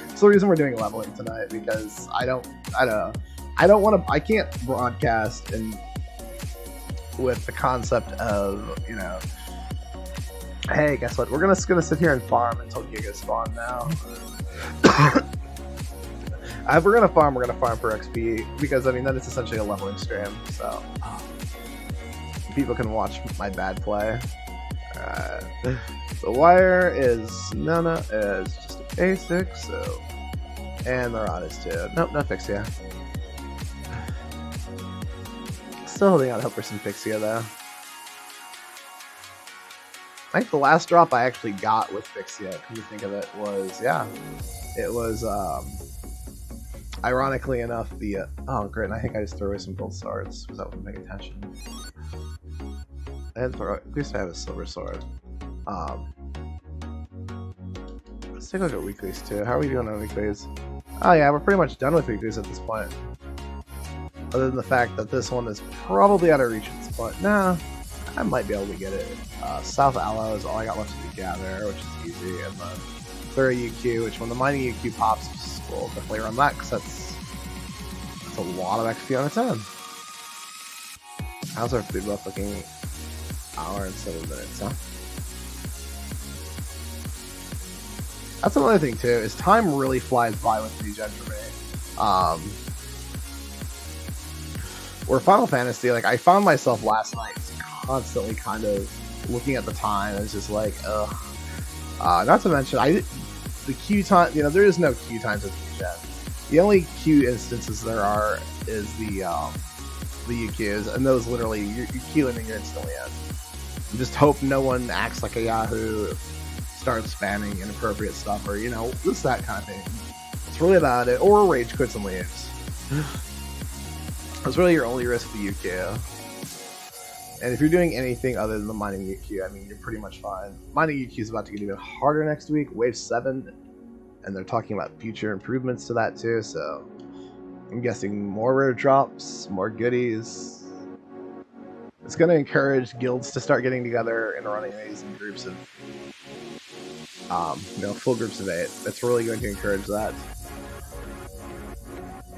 It's the reason we're doing leveling tonight, because I can't broadcast and with the concept of, you know, hey, guess what? We're gonna sit here and farm until Giga spawn now. If we're gonna farm for XP, because I mean that is essentially a leveling stream, so people can watch my bad play. The wire is Nana is just a basic, so, and the rod is too. Nope, no Fixia. Still holding out hope for some Fixia though. I think the last drop I actually got with Fixia, come to think of it, was, yeah, it was, ironically enough, the, oh great, and I think I just threw away some gold swords, because I wasn't paying attention. And at least I have a silver sword. Let's take a look at weeklies too. How are we doing on weeklies? Oh yeah, we're pretty much done with weeklies at this point. Other than the fact that this one is probably out of reach at this point. Nah, I might be able to get it. South Aloe is all I got left to gather, which is easy, and then Thura UQ, which when the mining UQ pops, we'll definitely run that, because that's a lot of XP on its own. How's our food buff looking? Hour and 7 minutes, huh? That's another thing too, is time really flies by with regen for me. Where Final Fantasy, like, I found myself last night constantly kind of looking at the time. It's just like, ugh. Not to mention, the queue time, you know, there is no queue times with regen. The only queue instances there are is the UQs, and those literally, you queue in and you're instantly in. Just hope no one acts like a Yahoo, starts spamming inappropriate stuff, or, you know, just that kind of thing. It's really about it. Or rage quits and leaves. That's really your only risk with the UQ. And if you're doing anything other than the mining UQ, I mean, you're pretty much fine. Mining UQ is about to get even harder next week, Wave 7, and they're talking about future improvements to that too, so I'm guessing more rare drops, more goodies. It's going to encourage guilds to start getting together and running these in groups of, you know, full groups of 8. It's really going to encourage that,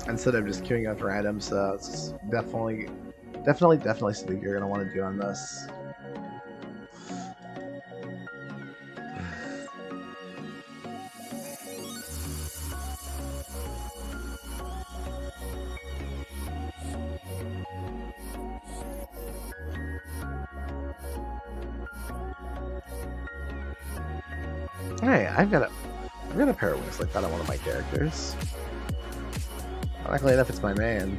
instead of just queuing up random. So it's definitely something you're going to want to do on this. Hey, I've got a pair of wings like that on one of my characters. Luckily enough, it's my main.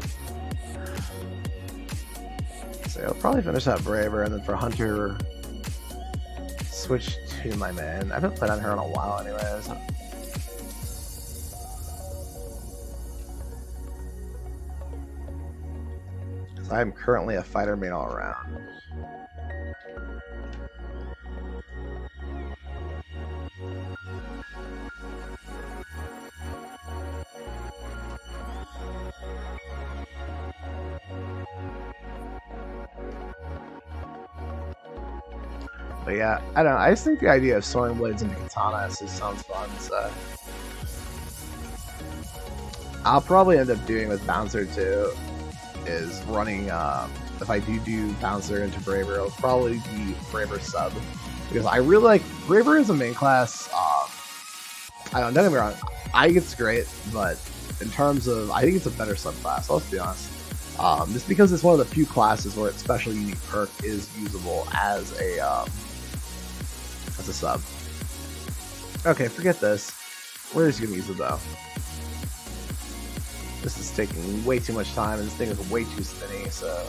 So I'll probably finish that Braver, and then for Hunter, switch to my main. I haven't played on her in a while anyways. So I'm currently a fighter main all around. But yeah, I don't know. I just think the idea of sewing blades into katanas just sounds fun. So I'll probably end up doing with Bouncer too. Is running. If I do Bouncer into Braver, it'll probably be Braver sub because I really like Braver as a main class. I don't get me wrong. I think it's great, but in terms of, I think it's a better subclass. Let's be honest. Just because it's one of the few classes where its special unique perk is usable as a sub. Okay, forget this. We're just gonna use it though. This is taking way too much time, and this thing is way too spinny. So,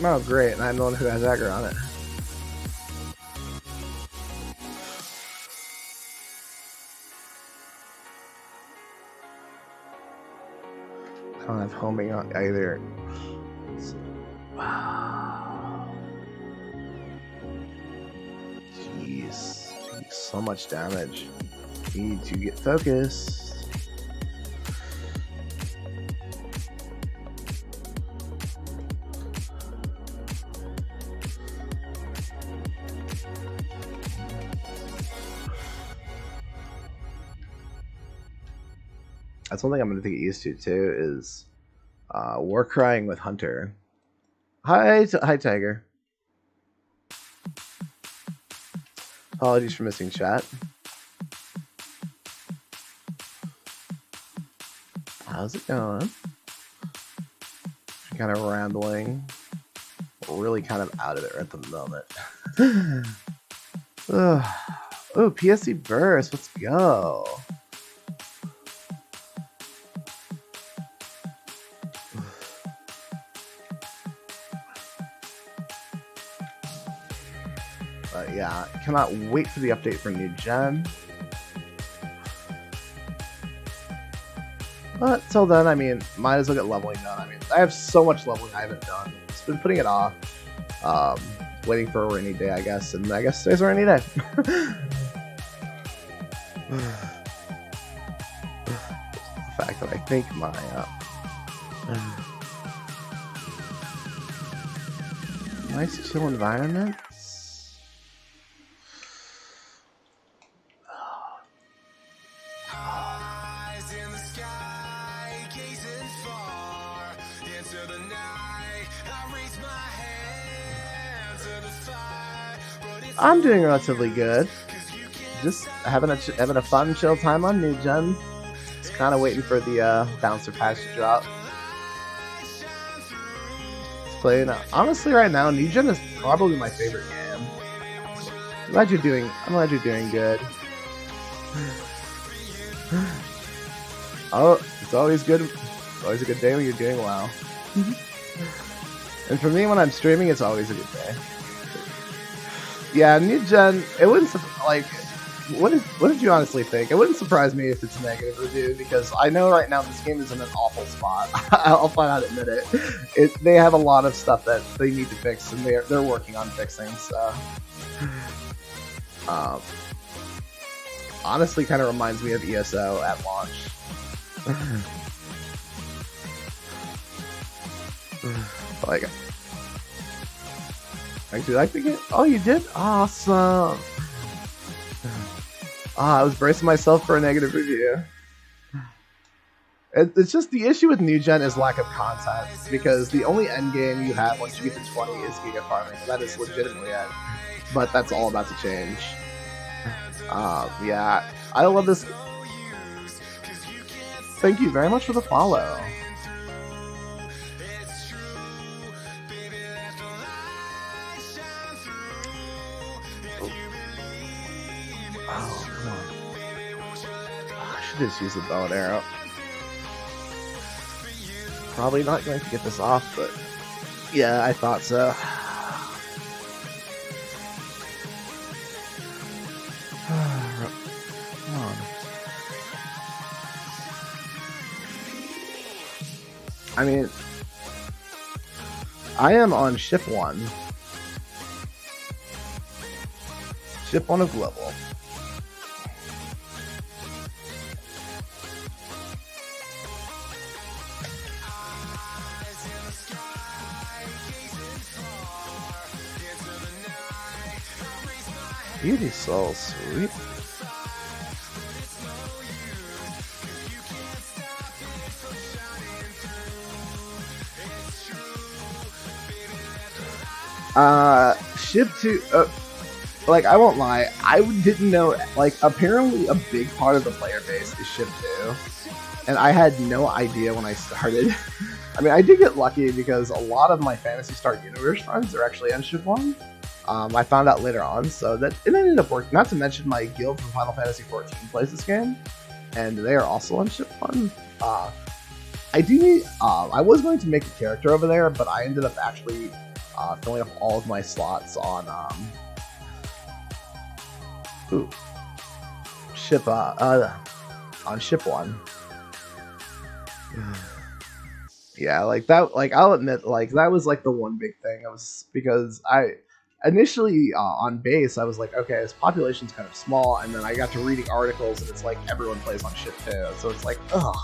oh great, and I'm the one who has aggro on it. I don't have homing on either. Jeez, so much damage. Need to get focused. That's one thing I'm going to get used to too is war crying with Hunter. Hi Tiger. Apologies for missing chat. How's it going? Kind of rambling. Really kind of out of it at the moment. Oh, PSC burst. Let's go. Yeah, cannot wait for the update for new gen. But till then, I mean, might as well get leveling done. I mean, I have so much leveling I haven't done. Just been putting it off. Waiting for a rainy day, I guess. And I guess today's a rainy day. The fact that I think my... nice chill environment. I'm doing relatively good. Just having a fun, chill time on new gen. Just kind of waiting for the bouncer patch to drop. Just playing. Honestly, right now, new gen is probably my favorite game. I'm glad you're doing good. Oh, it's always good. It's always a good day when you're doing well. And for me, when I'm streaming, it's always a good day. Yeah, new gen. It wouldn't like. What did you honestly think? It wouldn't surprise me if it's a negative review because I know right now this game is in an awful spot. I'll flat out admit it. They have a lot of stuff that they need to fix, and they're working on fixing. So, honestly, kind of reminds me of ESO at launch. Like. Actually, I think it. Oh, you did? Awesome. I was bracing myself for a negative review. It's just the issue with new gen is lack of content because the only end game you have once you get to 20 is giga farming. That is legitimately it. But that's all about to change. Yeah, I love this. Thank you very much for the follow. Oh, come on. I should just use the bow and arrow. Probably not going to get this off, but yeah, I thought so. Come on. I mean, I am on ship 1. Ship 1 of global. Beauty Soul, sweet. Ship 2, like, I won't lie, I didn't know, like, apparently a big part of the player base is ship 2, and I had no idea when I started. I mean, I did get lucky because a lot of my Phantasy Star Universe friends are actually on ship 1. I found out later on, so that it ended up working. Not to mention my guild from Final Fantasy XIV plays this game, and they are also on ship 1. I do need, I was going to make a character over there, but I ended up actually filling up all of my slots on ship on ship 1. Yeah, like that. Like, I'll admit, like, that was like the one big thing. I was, because I initially on base I was like, okay, this population's kind of small, and then I got to reading articles, and it's like everyone plays on ship 2, so it's like, ugh.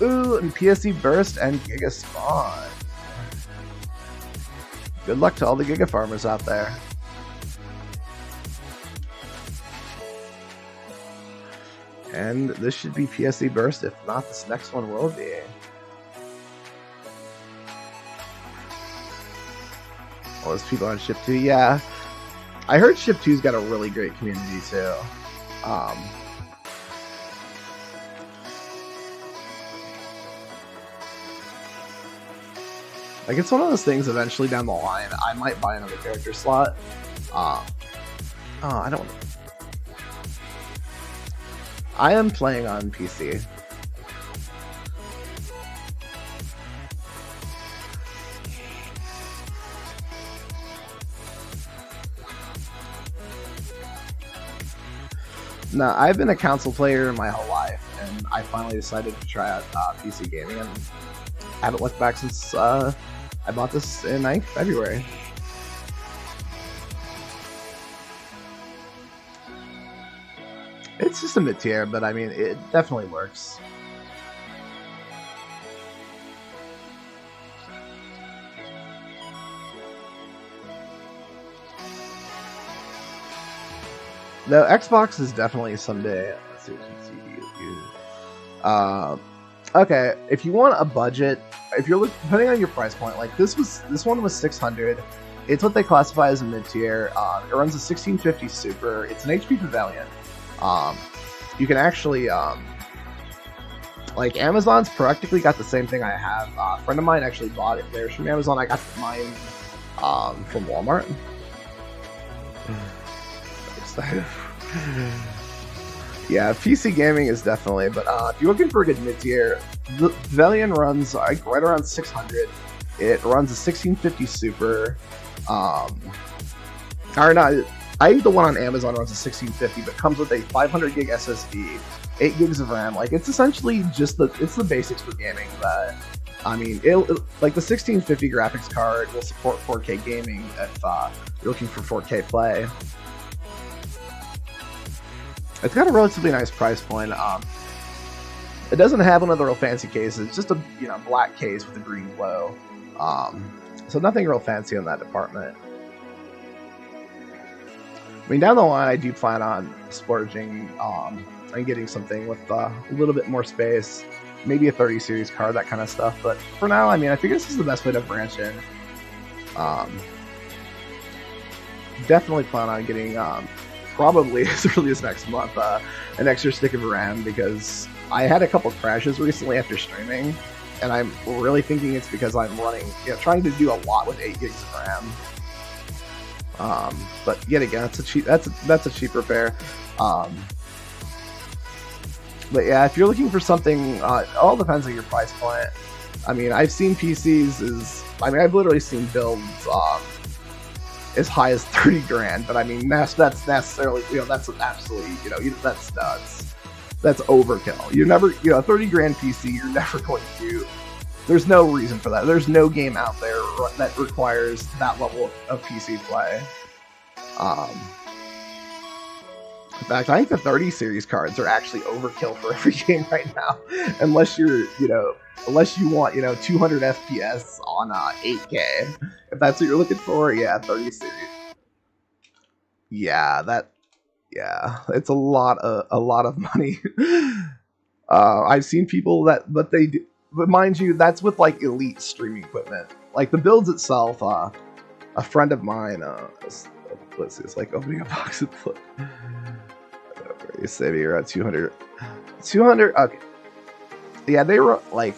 Ooh, and PSE burst and Giga spawn. Good luck to all the Giga farmers out there. And this should be PSE burst. If not, this next one will be. Oh, there's people on ship 2. Yeah, I heard ship 2's got a really great community too. Like, it's one of those things eventually down the line, I might buy another character slot. Oh, I don't... I am playing on PC. No, I've been a console player my whole life, and I finally decided to try out PC gaming, and I haven't looked back since I bought this in February. It's just a mid-tier, but I mean, it definitely works. No, Xbox is definitely someday. Let's see what you see. Okay, if you want a budget, if you're depending on your price point, like this one was 600. It's what they classify as a mid-tier. It runs a 1650 Super. It's an HP Pavilion. You can actually, like, Amazon's practically got the same thing I have. A friend of mine actually bought it theirs from Amazon. I got mine from Walmart. Yeah, PC gaming is definitely, but if you're looking for a good mid-tier, the Pavilion runs like right around 600. It runs a 1650 Super. Or not, I think the one on Amazon runs a 1650, but comes with a 500 gig SSD, 8 gigs of RAM. Like, it's essentially just the basics for gaming. But I mean, like the 1650 graphics card will support 4K gaming if you're looking for 4K play. It's got a relatively nice price point. It doesn't have one of the real fancy cases. It's just a black case with a green glow. So nothing real fancy in that department. I mean, down the line, I do plan on splurging and getting something with a little bit more space, maybe a 30 series card, that kind of stuff. But for now, I mean, I figure this is the best way to branch in. Definitely plan on getting probably as early as next month an extra stick of RAM, because I had a couple crashes recently after streaming, and I'm really thinking it's because I'm running, trying to do a lot with 8 gigs of RAM. But yet again, that's a cheap repair. But yeah, if you're looking for something, it all depends on your price point. I mean, I've seen PCs I've literally seen builds as high as 30 grand, but I mean, that's necessarily, that's absolutely, that's nuts. That's overkill. You're never, 30 grand PC, you're never going to, there's no reason for that. There's no game out there that requires that level of PC play. In fact, I think the 30 series cards are actually overkill for every game right now, unless you're, unless you want, 200 FPS on 8K. If that's what you're looking for, yeah, 30 series. Yeah, it's a lot of money. I've seen people but mind you, that's with like elite streaming equipment. Like the builds itself, a friend of mine, let's see, it's like opening a box of you say you're at 200, okay. Yeah, they were like,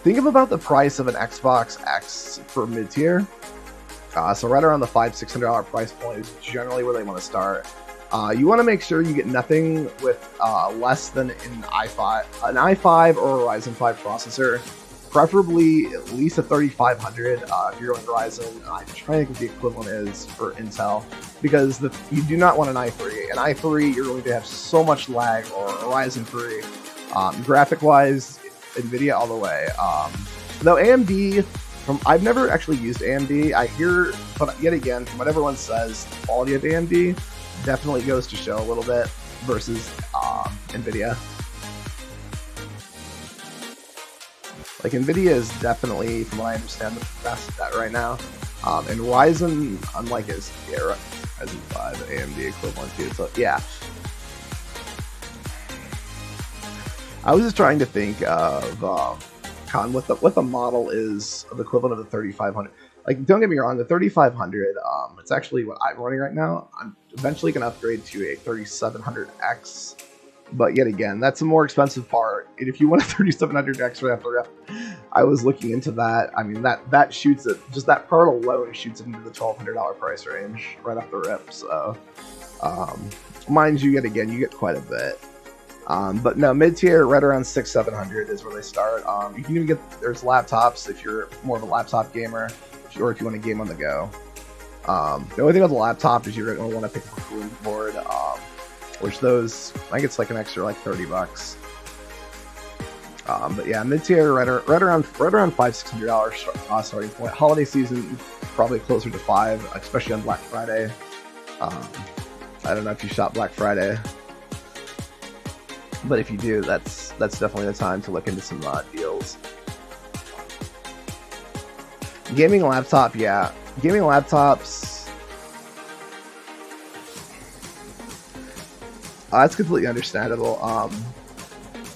think of about the price of an Xbox X for mid-tier. So right around the $500-600 price point is generally where they want to start. You want to make sure you get nothing with less than an i5 or a Ryzen 5 processor, preferably at least a 3500 if you're going Ryzen. I'm trying to think what the equivalent is for Intel, because you do not want an i3. An i3, you're going to have so much lag, or a Ryzen 3. Graphic-wise, NVIDIA all the way. Though AMD, I've never actually used AMD. I hear, but yet again, from what everyone says, the quality of AMD definitely goes to show a little bit versus NVIDIA. Like, NVIDIA is definitely, from what I understand, the best at that right now. And Ryzen, unlike Ryzen 5, AMD equivalent to it. So, yeah. I was just trying to think of what the model is the equivalent of the 3500. Like, don't get me wrong, the 3500, it's actually what I'm running right now. I'm eventually going to upgrade to a 3700X. But yet again, that's a more expensive part. And if you want a 3700X right after rep, I was looking into that. I mean, that shoots it, just that part alone shoots it into the $1,200 price range right off the rip. So, mind you, yet again, you get quite a bit. But no, mid-tier, right around 600-700 is where they start. You can even there's laptops if you're more of a laptop gamer, or if you want to game on the go. The only thing with the laptop is you're going to want to pick up a cooling board, which those, I think it's like an extra like $30. But yeah, mid-tier, right around $500-600 starting point. Holiday season, probably closer to $5, especially on Black Friday. I don't know if you shop Black Friday, but if you do, that's definitely the time to look into some deals. Gaming laptop, yeah. Gaming laptops, that's completely understandable.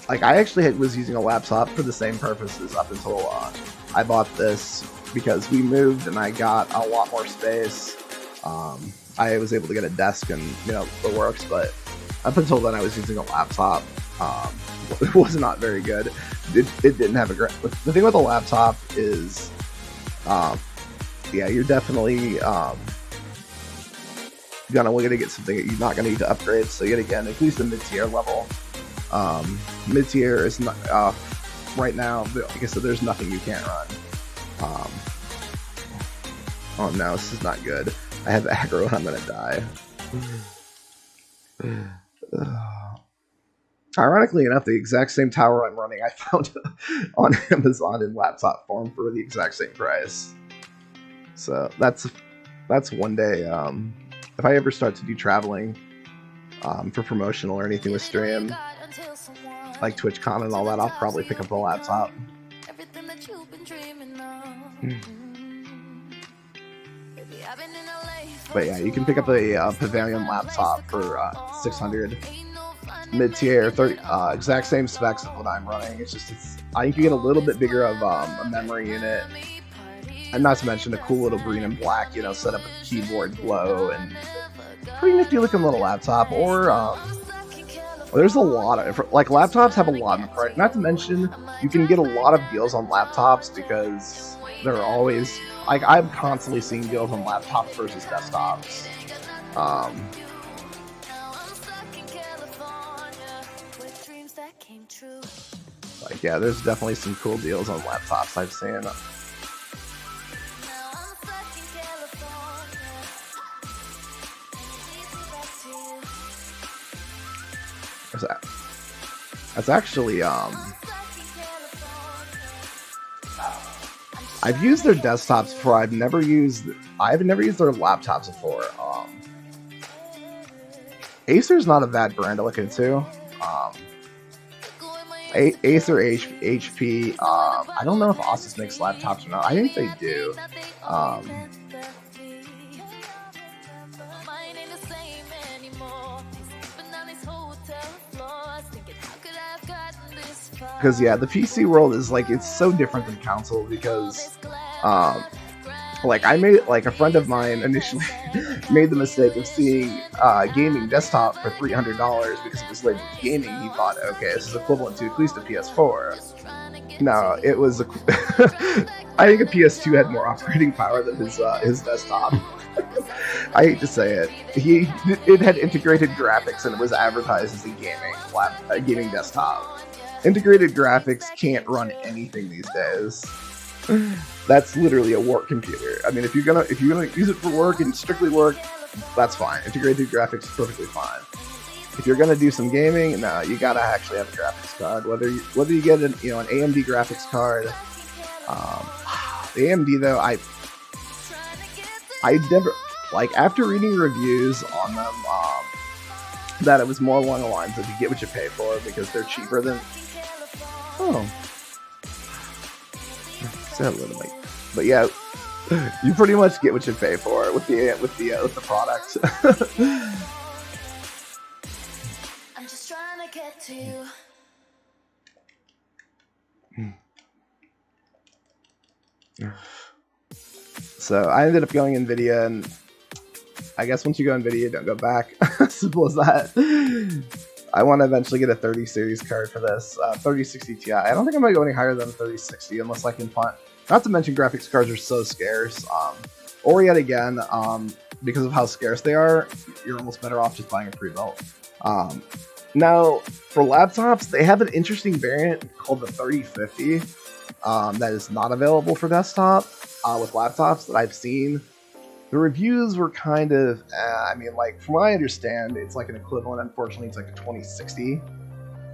Like, I actually was using a laptop for the same purposes up until I bought this, because we moved and I got a lot more space. I was able to get a desk and, the works, but up until then I was using a laptop. It was not very good. It didn't have a great... The thing with a laptop is, yeah, you're definitely gonna get something that you're not gonna need to upgrade. So yet again, at least the mid-tier level, mid-tier is not right now. Like I said, there's nothing you can't run. Oh no, this is not good. I have aggro and I'm gonna die. Ironically enough, the exact same tower I'm running, I found on Amazon in laptop form for the exact same price. So that's one day. If I ever start to do traveling for promotional or anything with stream, like TwitchCon and all that, I'll probably pick up a laptop. But yeah, you can pick up a Pavilion laptop for 600. Mid-tier, 30, exact same specs as what I'm running. I think you get a little bit bigger of a memory unit, and not to mention a cool little green and black, set up with keyboard glow, and pretty nifty looking little laptop. Or there's a lot of laptops have a lot of price. Not to mention, you can get a lot of deals on laptops because they're always like I'm constantly seeing deals on laptops versus desktops. Like yeah, there's definitely some cool deals on laptops I've seen. What's that? That's actually I've used their desktops before. I've never used their laptops before. Acer's not a bad brand to look into. Acer, HP. I don't know if Asus makes laptops or not. I think they do. Because yeah, the PC world is like, it's so different than console because like I made, like a friend of mine initially made the mistake of seeing gaming desktop for $300 because it was labeled gaming. He thought, okay, this is equivalent to at least a PS4. No, it was I think a PS2 had more operating power than his desktop. I hate to say it. It had integrated graphics and it was advertised as a gaming desktop. Integrated graphics can't run anything these days. That's literally a work computer. I mean, if you're gonna use it for work and strictly work, that's fine. Integrated graphics is perfectly fine. If you're gonna do some gaming, no, you gotta actually have a graphics card. Whether you get an AMD graphics card. AMD though, I never, like, after reading reviews on them, that it was more along the lines of you get what you pay for because they're cheaper than. Oh. Said a little bit. But yeah, you pretty much get what you pay for with the product. I'm just trying to get to you. So I ended up going NVIDIA, and I guess once you go NVIDIA, don't go back. Simple as that. I want to eventually get a 30 series card for this, 3060 Ti. I don't think I'm going to go any higher than 3060 unless I can find... Not to mention graphics cards are so scarce. Or yet again, because of how scarce they are, you're almost better off just buying a pre-built. Now, for laptops, they have an interesting variant called the 3050 that is not available for desktop with laptops that I've seen. The reviews were kind of, I mean, like, from what I understand, it's like an equivalent. Unfortunately, it's like a 2060,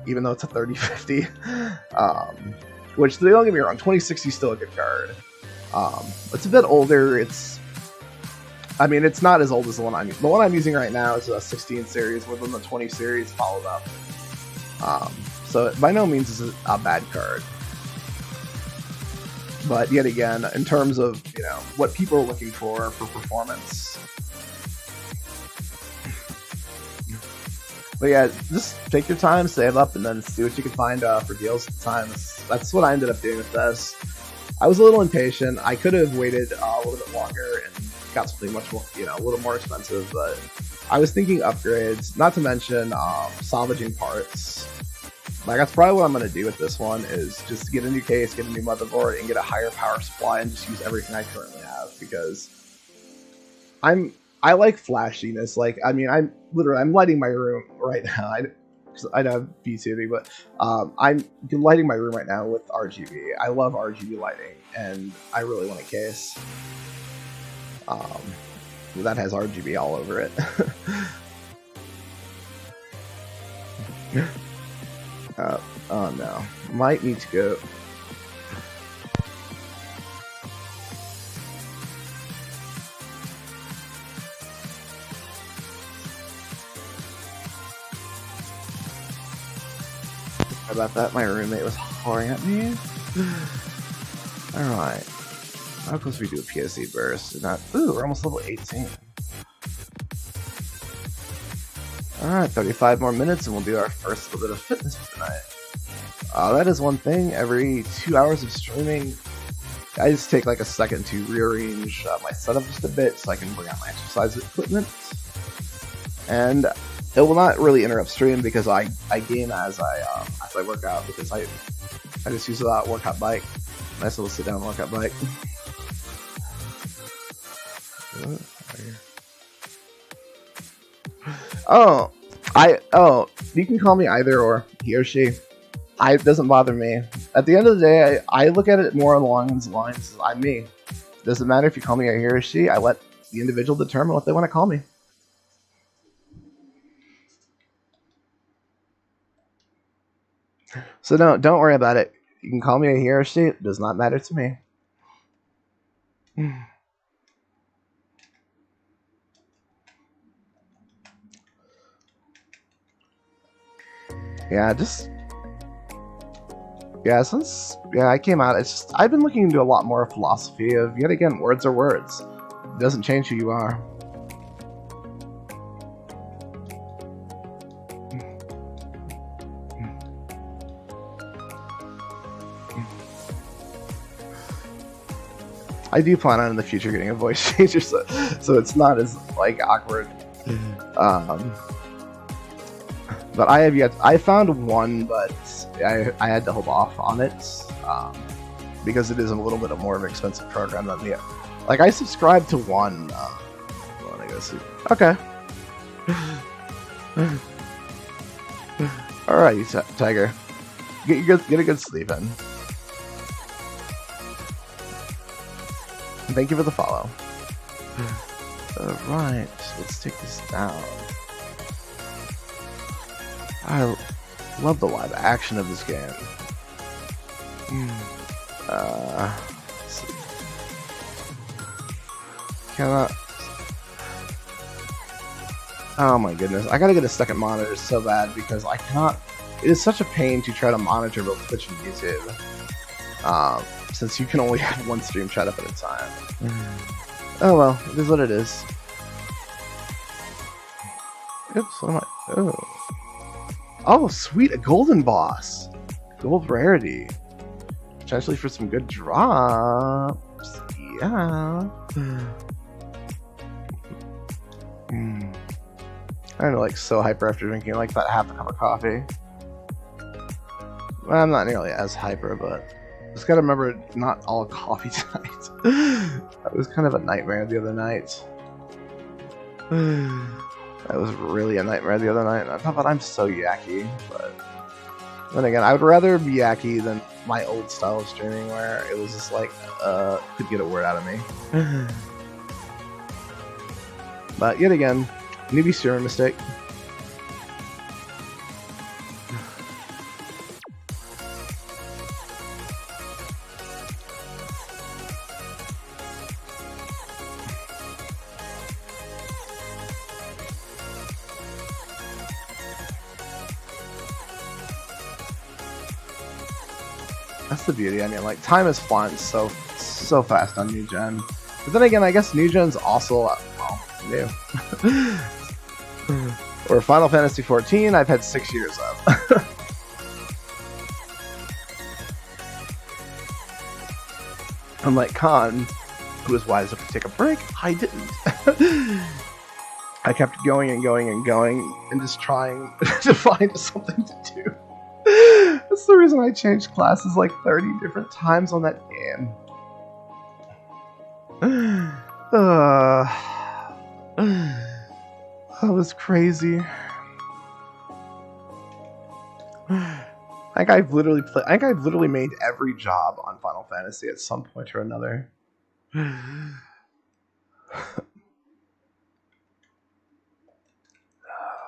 even though it's a 3050. Which, don't get me wrong, 2060 is still a good card. It's a bit older. I mean, it's not as old as the one I'm using. The one I'm using right now is a 16 series, where then the 20 series followed up. So by no means is it a bad card. But yet again, in terms of, what people are looking for performance. But yeah, just take your time, save up, and then see what you can find for deals at the time. That's what I ended up doing with this. I was a little impatient. I could have waited a little bit longer and got something much more, a little more expensive, but I was thinking upgrades, not to mention salvaging parts. Like, that's probably what I'm going to do with this one, is just get a new case, get a new motherboard, and get a higher power supply, and just use everything I currently have, because I like flashiness. Like, I mean, I'm lighting my room right now. I don't have Vtuber, but I'm lighting my room right now with RGB. I love RGB lighting, and I really want a case that has RGB all over it. Oh no, might need to go. Sorry about that, my roommate was hollering at me. Alright, how close we do a PSE burst? Not. Ooh, we're almost level 18. Alright, 35 more minutes and we'll do our first little bit of fitness for tonight. That is one thing. Every 2 hours of streaming, I just take like a second to rearrange my setup just a bit so I can bring out my exercise equipment. And it will not really interrupt stream because I game as I work out, because I just use a workout bike. Nice little sit down workout bike. You can call me either or, he or she. It doesn't bother me. At the end of the day, I look at it more along these lines as I'm me. It doesn't matter if you call me a he or she. I let the individual determine what they want to call me. So don't worry about it. You can call me a he or she. It does not matter to me. Since I came out, it's just I've been looking into a lot more philosophy of, yet again, words are words. It doesn't change who you are. I do plan on in the future getting a voice changer, so it's not as like awkward. But I found one, but I had to hold off on it because it is a little bit more of an expensive program than the. Like I subscribed to one. Well, I guess. Okay. All right, you Tiger. Get a good sleep in. Thank you for the follow. Alright, let's take this down. I love the live action of this game. Let's see. Cannot. Oh my goodness. I gotta get a second monitor so bad because I cannot. It is such a pain to try to monitor both Twitch and YouTube. Since you can only have one stream shut up at a time. Oh well, it is what it is. Oops, what am I? Oh, sweet, a golden boss. Gold rarity. Potentially for some good drops. Yeah. I'm like so hyper after drinking like about half a cup of coffee. Well, I'm not nearly as hyper, but just gotta remember not all coffee tonight. That was kind of a nightmare the other night. That was really a nightmare the other night. I thought I'm so yucky, but then again, I would rather be yucky than my old style of streaming where it was just like, could get a word out of me. But yet again, newbie streamer mistake. That's the beauty. I mean, like, time has flown so fast on New Gen. But then again, I guess New Gen's also, well, new. Or Final Fantasy XIV, I've had 6 years of. Unlike Khan, who was wise enough to take a break, I didn't. I kept going and going and going, and just trying to find something to do. That's the reason I changed classes like 30 different times on that game. That was crazy. I think I've literally made every job on Final Fantasy at some point or another.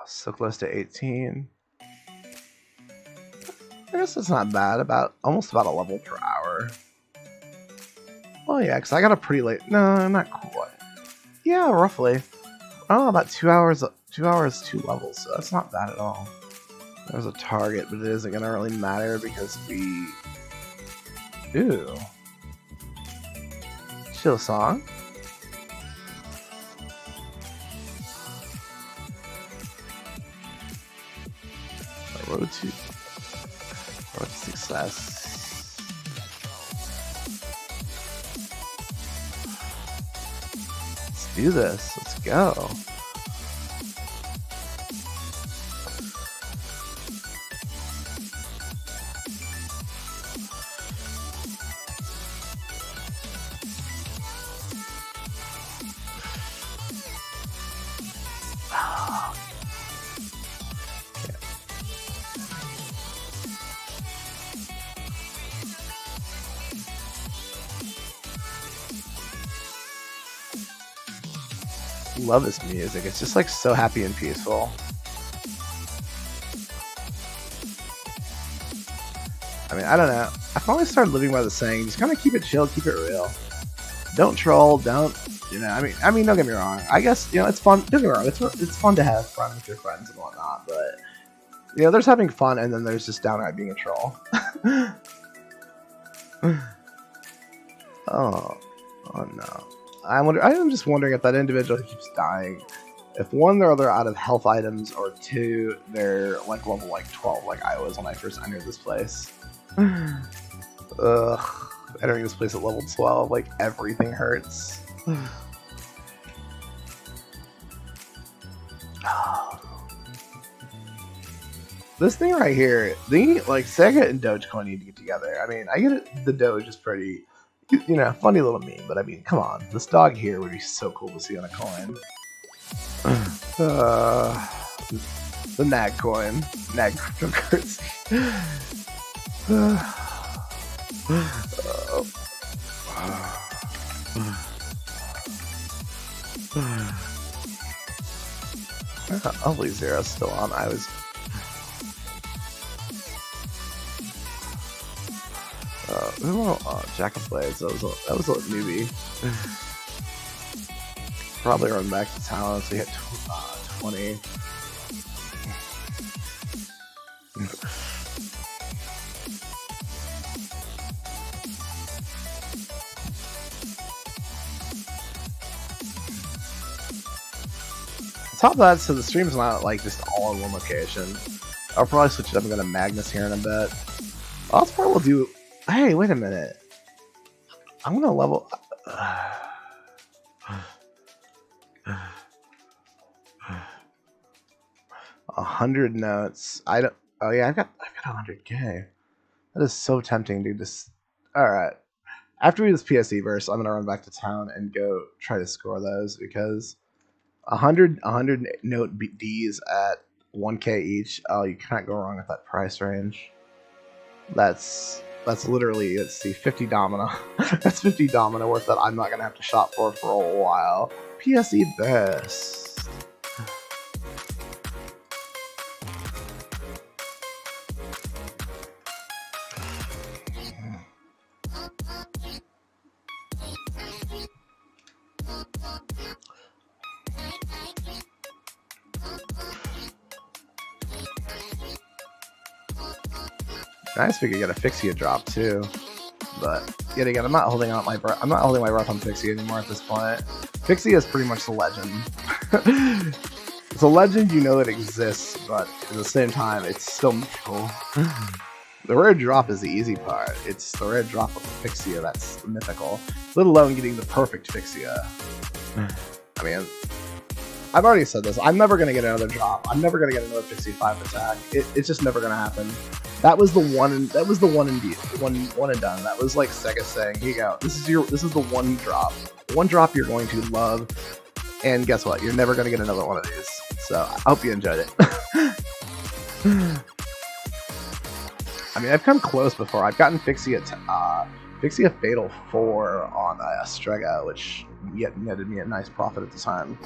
So close to 18. I guess it's not bad. Almost about a level per hour. Oh yeah, because I got a pretty late. No, not quite. Yeah, roughly. Oh, about 2 hours. 2 hours, 2 levels. So that's not bad at all. There's a target, but it isn't gonna really matter because we. Ooh. Chill song. Road to success. Let's do this. Let's go. Love this music. It's just like so happy and peaceful. I mean, I don't know. I finally started living by the saying, just kind of keep it chill, keep it real. Don't troll, don't, you know, I mean, don't get me wrong. I guess, you know, it's fun. Don't get me wrong. It's fun to have fun with your friends and whatnot, but, you know, there's having fun and then there's just downright being a troll. Oh no. I'm just wondering if that individual who keeps dying, if one, they're out of health items, or two, they're like level like 12 like I was when I first entered this place. Ugh. Entering this place at level 12, like everything hurts. This thing right here, like Sega and Dogecoin need to get together. I mean, I get it, the Doge is pretty, you know, funny little meme, but I mean, come on, this dog here would be so cool to see on a coin. The Nag coin, Nag cryptocurrency. Hopefully Zero's still on. I was. Jack of Blades. That was a newbie. Probably run back to town so we hit 20. Top of that, so the stream's not like just all in one location. I'll probably switch it up and go to Magnus here in a bit. I'll probably do. Hey, wait a minute. I'm gonna level. 100 notes. I don't. Oh yeah, I've got 100k. That is so tempting, dude. Just all right. After we do this PSE verse, I'm gonna run back to town and go try to score those because 100 note Ds at 1k each. Oh, you can't go wrong with that price range. That's literally, let's see, 50 domino. That's 50 domino worth that I'm not gonna have to shop for a while. PSE best. Nice, we could get a Fixia drop too, but yet again, I'm not holding my breath on Fixia anymore at this point. Fixia is pretty much the legend. It's a legend, you know it exists, but at the same time, it's still mythical. The rare drop is the easy part. It's the rare drop of the Fixia that's mythical, let alone getting the perfect Fixia. I mean, I've already said this. I'm never gonna get another drop. I'm never gonna get another Fixie 5 attack. It's just never gonna happen. That was the one and done. That was like Sega saying, "Here you go. This is the one drop. One drop you're going to love." And guess what? You're never gonna get another one of these. So I hope you enjoyed it. I mean, I've come close before. I've gotten Fixia Fatal 4 on Strega, which netted me a nice profit at the time.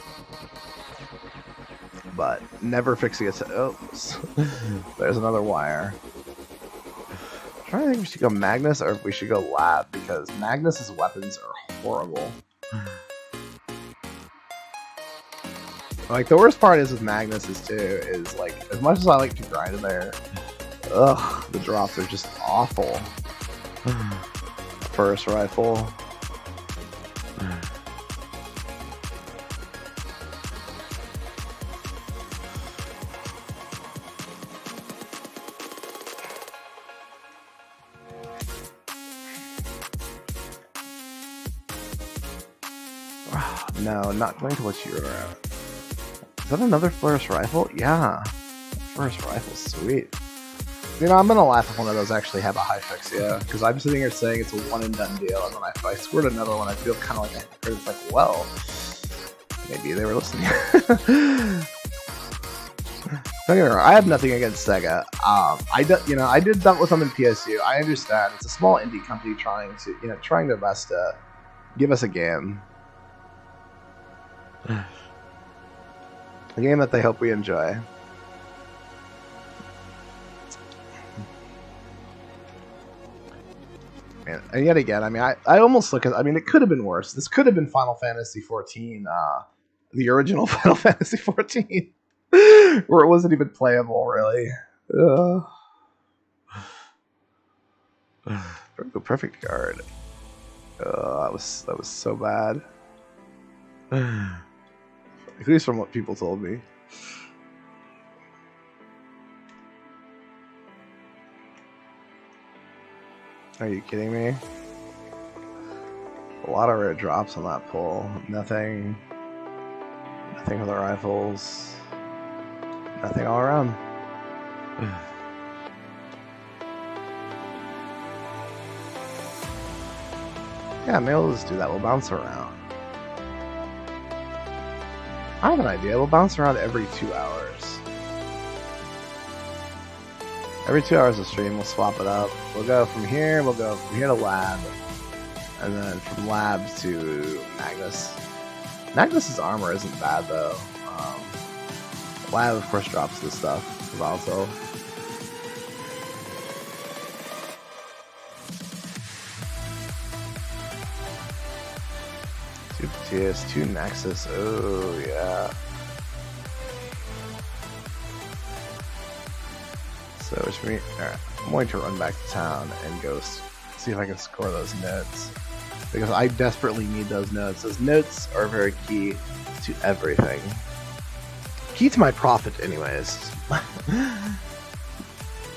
But never Fixia. Oops. There's another wire. I'm trying to think if we should go Magnus or if we should go Lab, because Magnus's weapons are horrible. Like, the worst part is with Magnus's too, is like, as much as I like to grind in there, ugh, the drops are just awful. First rifle. No, not going to what you were at. Is that another Flourish rifle? Yeah. Flourish rifle, sweet. You know, I'm gonna laugh if one of those actually have a high Fixia, because I'm sitting here saying it's a one and done deal, and then if I scored another one, I feel kind of like it's like, well, maybe they were listening. Don't get me wrong, I have nothing against Sega. I did that with them in PSU. I understand it's a small indie company trying trying their best to give us a game. A game that they hope we enjoy. And yet again, I mean, I almost look at, I mean, it could have been worse. This could have been Final Fantasy XIV, the original Final Fantasy XIV, where it wasn't even playable, really. Perfect guard. That was so bad. At least from what people told me. Are you kidding me? A lot of rare drops on that pull. Nothing with the rifles. Nothing all around. Yeah, maybe we'll just do that. We'll bounce around. I have an idea. We'll bounce around every 2 hours. Every 2 hours of stream, we'll swap it up. We'll go from here to lab. And then from lab to Magnus. Magnus's armor isn't bad, though. Lab, of course, drops this stuff. Volatile. TS2 Nexus. Oh, yeah. So, which means, alright, I'm going to run back to town and go see if I can score those notes. Because I desperately need those notes. Those notes are very key to everything. Key to my profit, anyways.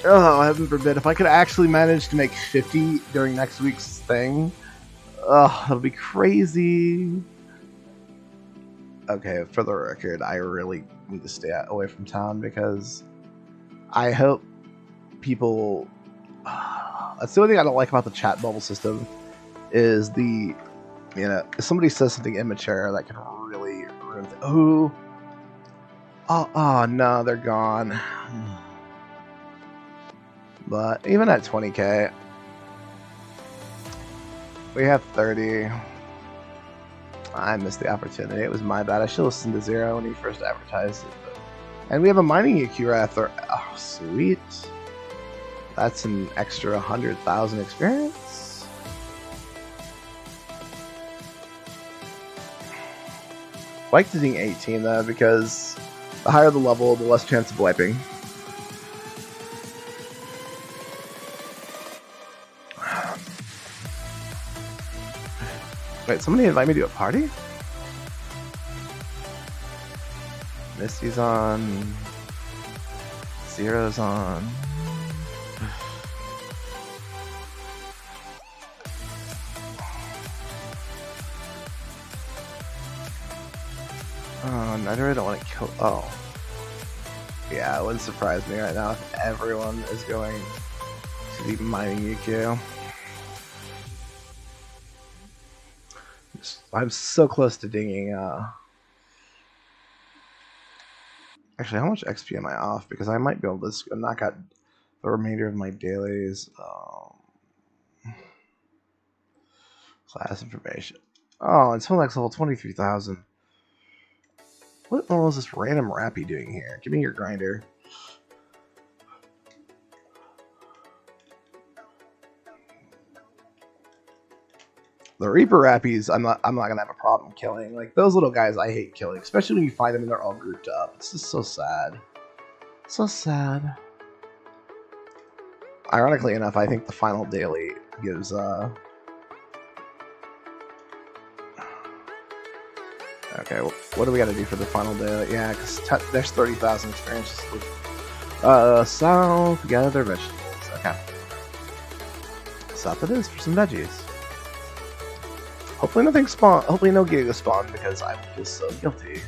Oh, heaven forbid. If I could actually manage to make 50 during next week's thing, oh, that'll be crazy. Okay, for the record, I really need to stay away from town because I hope people... That's the only thing I don't like about the chat bubble system is the, you know, if somebody says something immature, that can really ruin things. Oh, no, they're gone. But even at 20k, we have 30. I missed the opportunity. It was my bad. I should listen to Zero when he first advertised it. And we have a mining EQ right after. Oh, sweet. That's an extra 100,000 experience. I like doing 18 though, because the higher the level, the less chance of wiping. Wait, somebody invite me to a party? Misty's on. Zero's on. Oh, I really don't want to kill. Oh. Yeah, it wouldn't surprise me right now if everyone is going to be mining UQ. I'm so close to dinging. Actually, how much XP am I off? Because I might be able to knock out the remainder of my dailies. Class information. Oh, it's like level 23,000. What the hell is this random Rappy doing here? Give me your grinder. The Reaper Rappies, I'm not gonna have a problem killing. Like those little guys, I hate killing, especially when you find them and they're all grouped up. It's just so sad. So sad. Ironically enough, I think the final daily gives Okay, well, what do we gotta do for the final daily? Yeah, because there's 30,000 experiences. South, gather vegetables. Okay. South it is for some veggies. Hopefully nothing spawn. Hopefully no Giga spawn because I feel so guilty.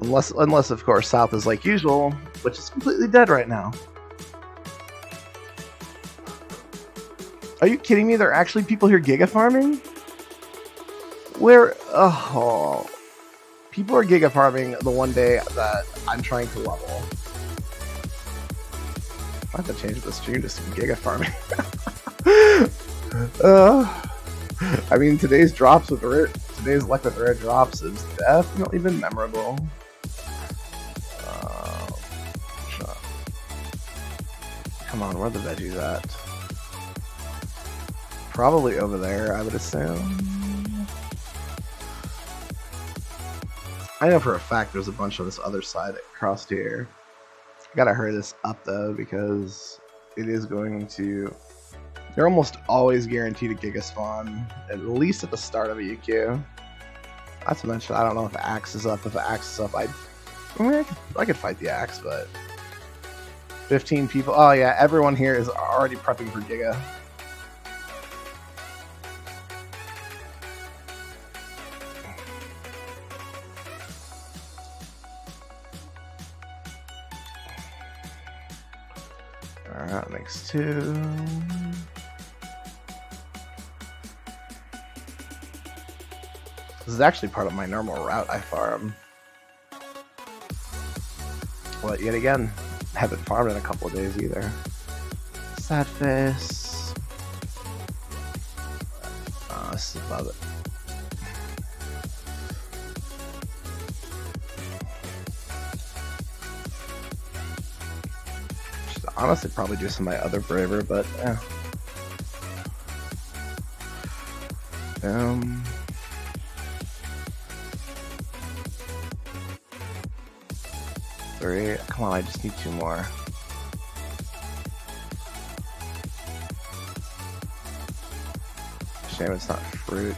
Unless of course South is like usual, which is completely dead right now. Are you kidding me? There are actually people here Giga farming? Where? Oh, people are Giga farming the one day that I'm trying to level. I have to change the stream just to be Giga farming. I mean, today's luck with rare drops has definitely been memorable. Come on, where are the veggies at? Probably over there, I would assume. I know for a fact there's a bunch on this other side across here. I gotta hurry this up though, because it is going to... They're almost always guaranteed a Giga Spawn, at least at the start of a UQ. Not to mention, I don't know if the axe is up. If the axe is up, I could fight the axe, but... 15 people. Oh yeah, everyone here is already prepping for Giga. Alright, makes 2. This is actually part of my normal route I farm. But yet again, I haven't farmed in a couple of days either. Sad face. Oh, this is above it. Should honestly probably do some of my other braver, but yeah. 3. Come on, I just need 2 more. Shame it's not fruit.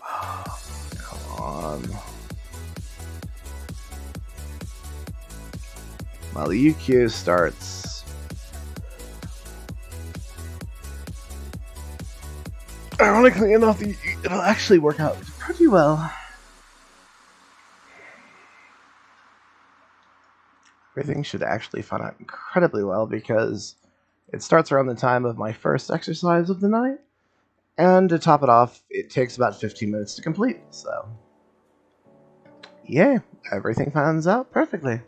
Oh, come on. Well, the UQ starts. Ironically enough, it'll actually work out pretty well. Everything should actually find out incredibly well because it starts around the time of my first exercise of the night, and to top it off, it takes about 15 minutes to complete, so yeah, everything finds out perfectly.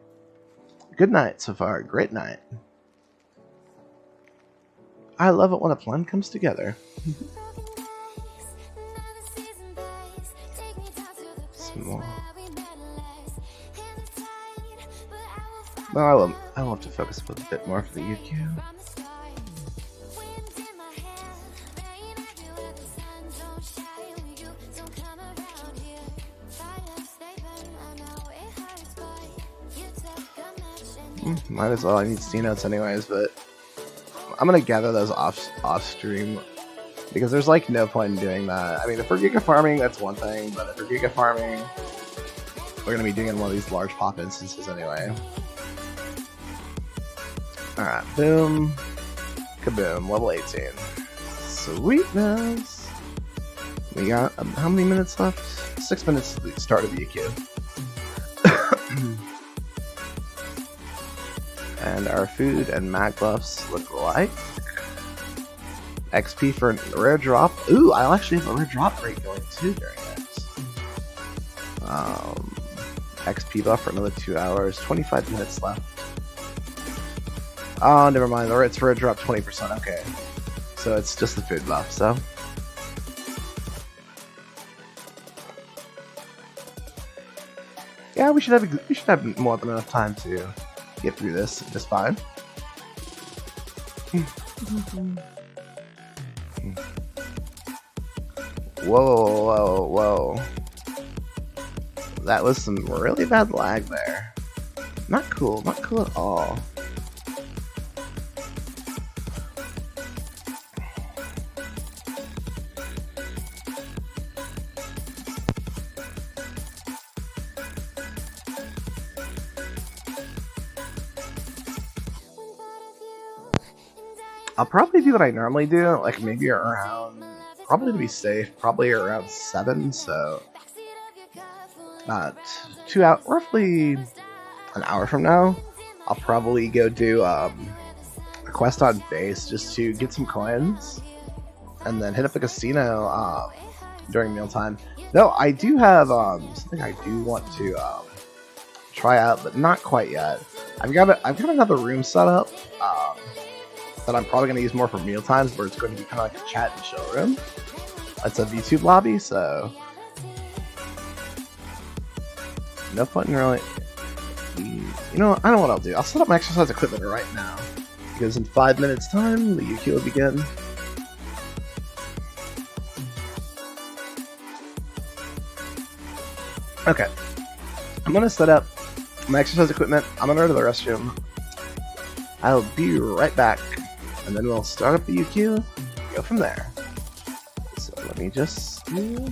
Good night so far, great night. I love it when a plan comes together. Some more. No, I want to focus a bit more for the UQ. Might as well. I need C notes anyways, but I'm gonna gather those off stream because there's like no point in doing that. I mean, if we're Giga farming, that's one thing, but if we're Giga farming, we're gonna be doing it in one of these large pop instances anyway. Alright, boom, kaboom, level 18. Sweetness! We got, how many minutes left? 6 minutes to the start of the EQ. And our food and mag buffs look like XP for a rare drop. Ooh, I'll actually have a rare drop rate going too during this. XP buff for another 2 hours, 25 minutes left. Oh, never mind. It's for a drop 20%. Okay, so it's just the food buff. So yeah, we should have more than enough time to get through this just fine. Whoa, whoa, whoa! That was some really bad lag there. Not cool. Not cool at all. I'll probably do what I normally do, like maybe around, probably to be safe, probably around 7, so not 2 hours, roughly an hour from now, I'll probably go do a quest on base just to get some coins, and then hit up the casino during mealtime. Though I do have something I do want to try out, but not quite yet. I've got another room set up. That I'm probably going to use more for meal times, where it's going to be kind of like a chat and chill room. It's a VTube lobby, so no point in You know, I know what I'll do. I'll set up my exercise equipment right now, because in 5 minutes' time, the UQ will begin. Okay, I'm gonna set up my exercise equipment. I'm gonna go to the restroom. I'll be right back, and then we'll start up the UQ, go from there. So let me just do...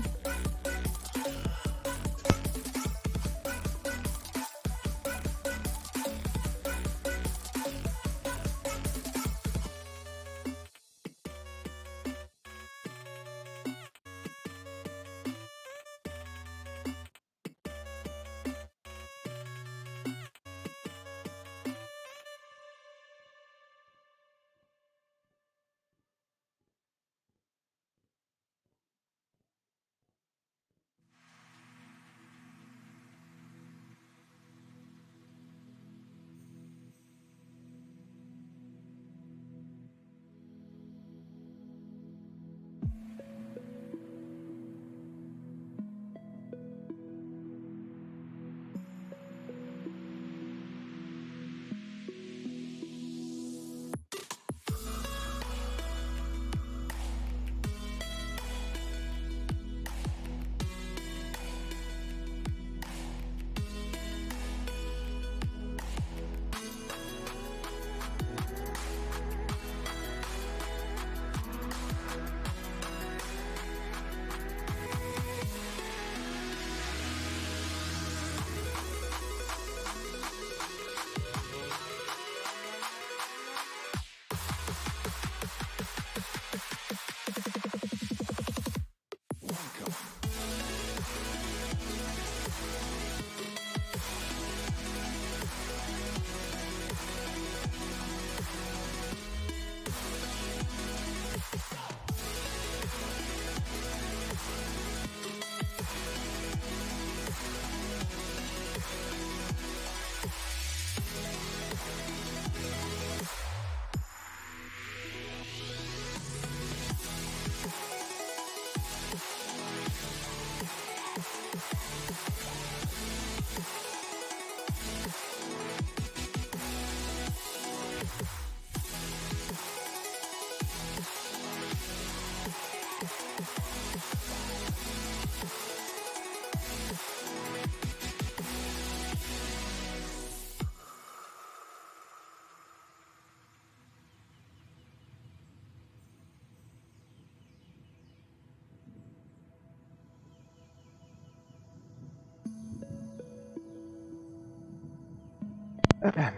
Okay.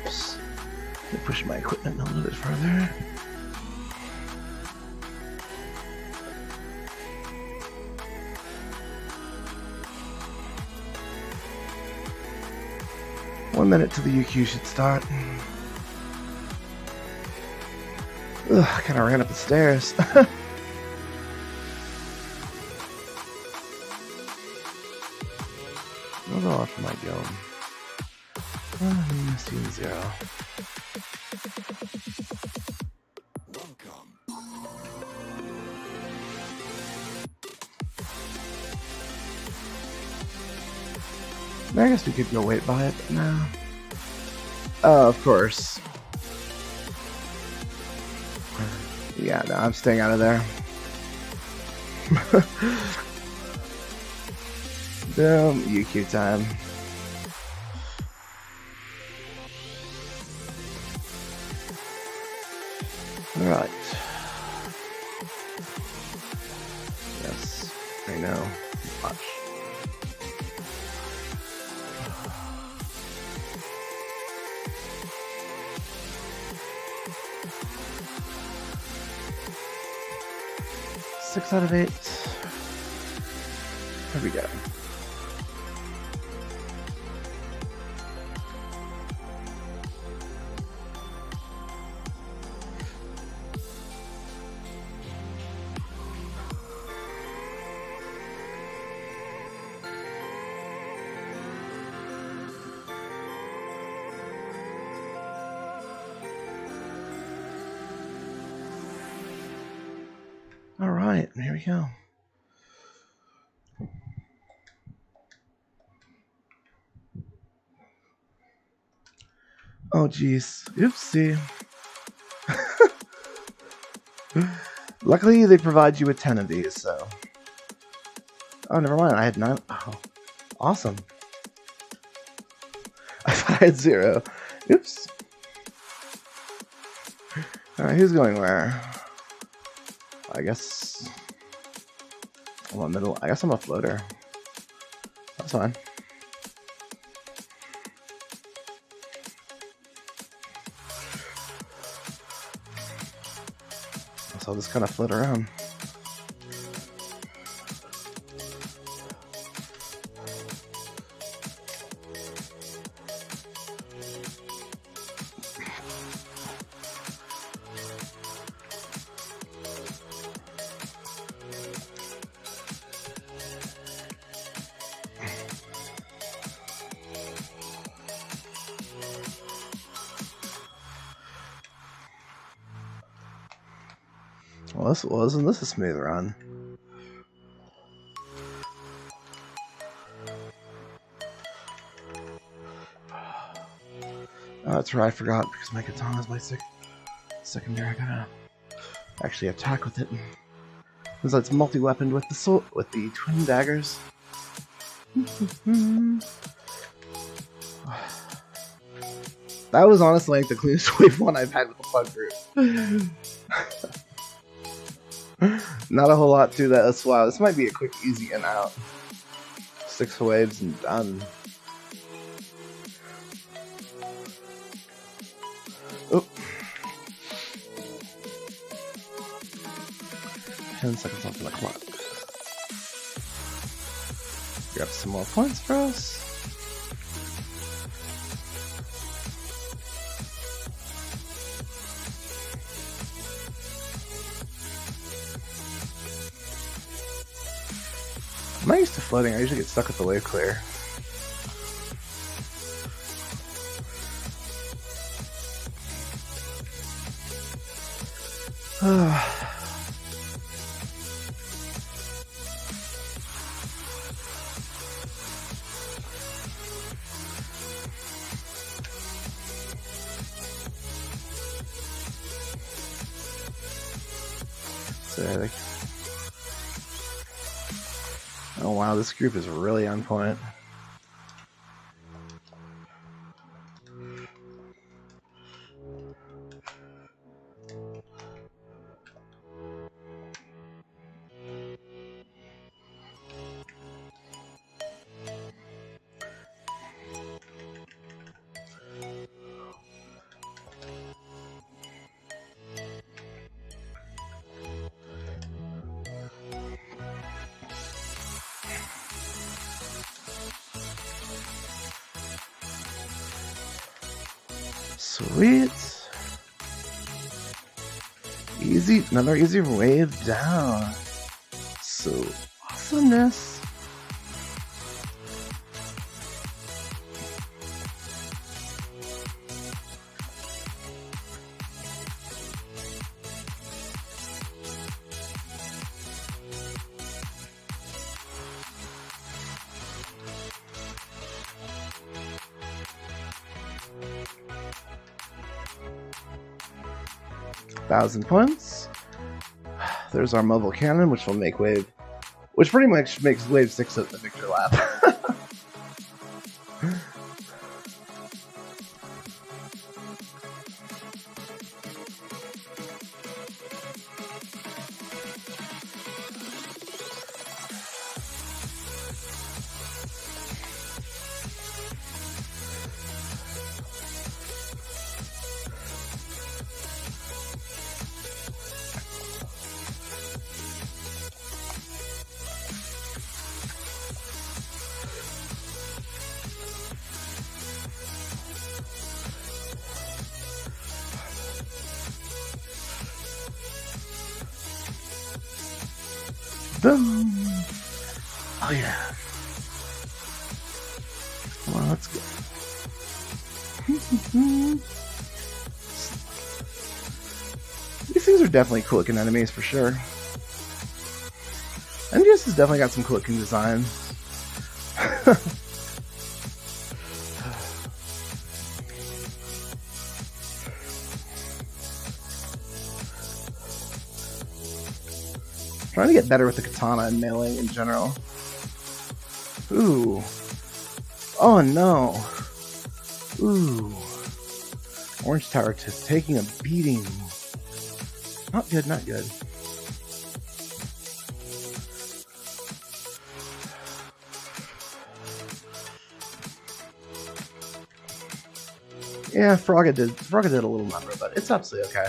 Oops. Let me push my equipment a little bit further. One minute till the UQ should start. Ugh, I kind of ran up the stairs. How off am I going? Student 0. I guess we could go wait by it, but no. Oh, of course. Yeah, no, I'm staying out of there. Boom, UQ time. Alright. Yes, I know. Watch. Six out of 8. Here we go. Alright, here we go. Oh, jeez. Oopsie. Luckily, they provide you with 10 of these, so... Oh, never mind. I had 9. Oh, awesome. I thought I had 0. Oops. Alright, who's going where? I guess... I'm a middle. I guess I'm a floater. That's fine. So I'll just kind of float around. Well, wasn't this a smooth run? Oh, that's right, I forgot, because my katana is my secondary. I gotta actually attack with it. Because it's multi-weaponed with the twin daggers. That was honestly like the cleanest wave one I've had with the Pug group. Not a whole lot to that. Wow, this might be a quick, easy in out. 6 waves and done. Oh. 10 seconds left on the clock. Grab some more points for us. I'm not used to floating. I usually get stuck with the wave clear. So, oh wow, this group is really on point. Sweet. Easy, another easy wave down. So awesomeness. Thousand points. There's our mobile cannon, which will make wave, which pretty much makes wave 6 at the victor lap. 'Dun. Oh yeah. Come on, let's go. These things are definitely cool looking enemies for sure. has definitely got some cool looking design. Trying to get better with the katana and melee in general. Ooh. Oh no. Ooh. Orange Tower is taking a beating. Not good, not good. Yeah, Frogga did a little number, but it's absolutely okay.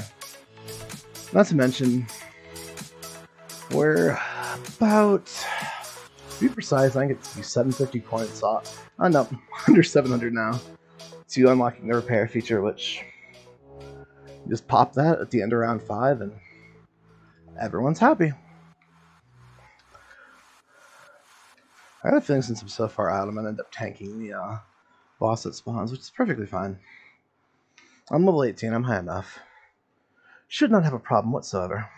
Not to mention, we're about, to be precise, I think it's 750 points off. Oh no, under 700 now. To unlocking the repair feature, which you just pop that at the end of round 5 and everyone's happy. I have a feeling since I'm so far out, I'm going to end up tanking the boss that spawns, which is perfectly fine. I'm level 18, I'm high enough. Should not have a problem whatsoever.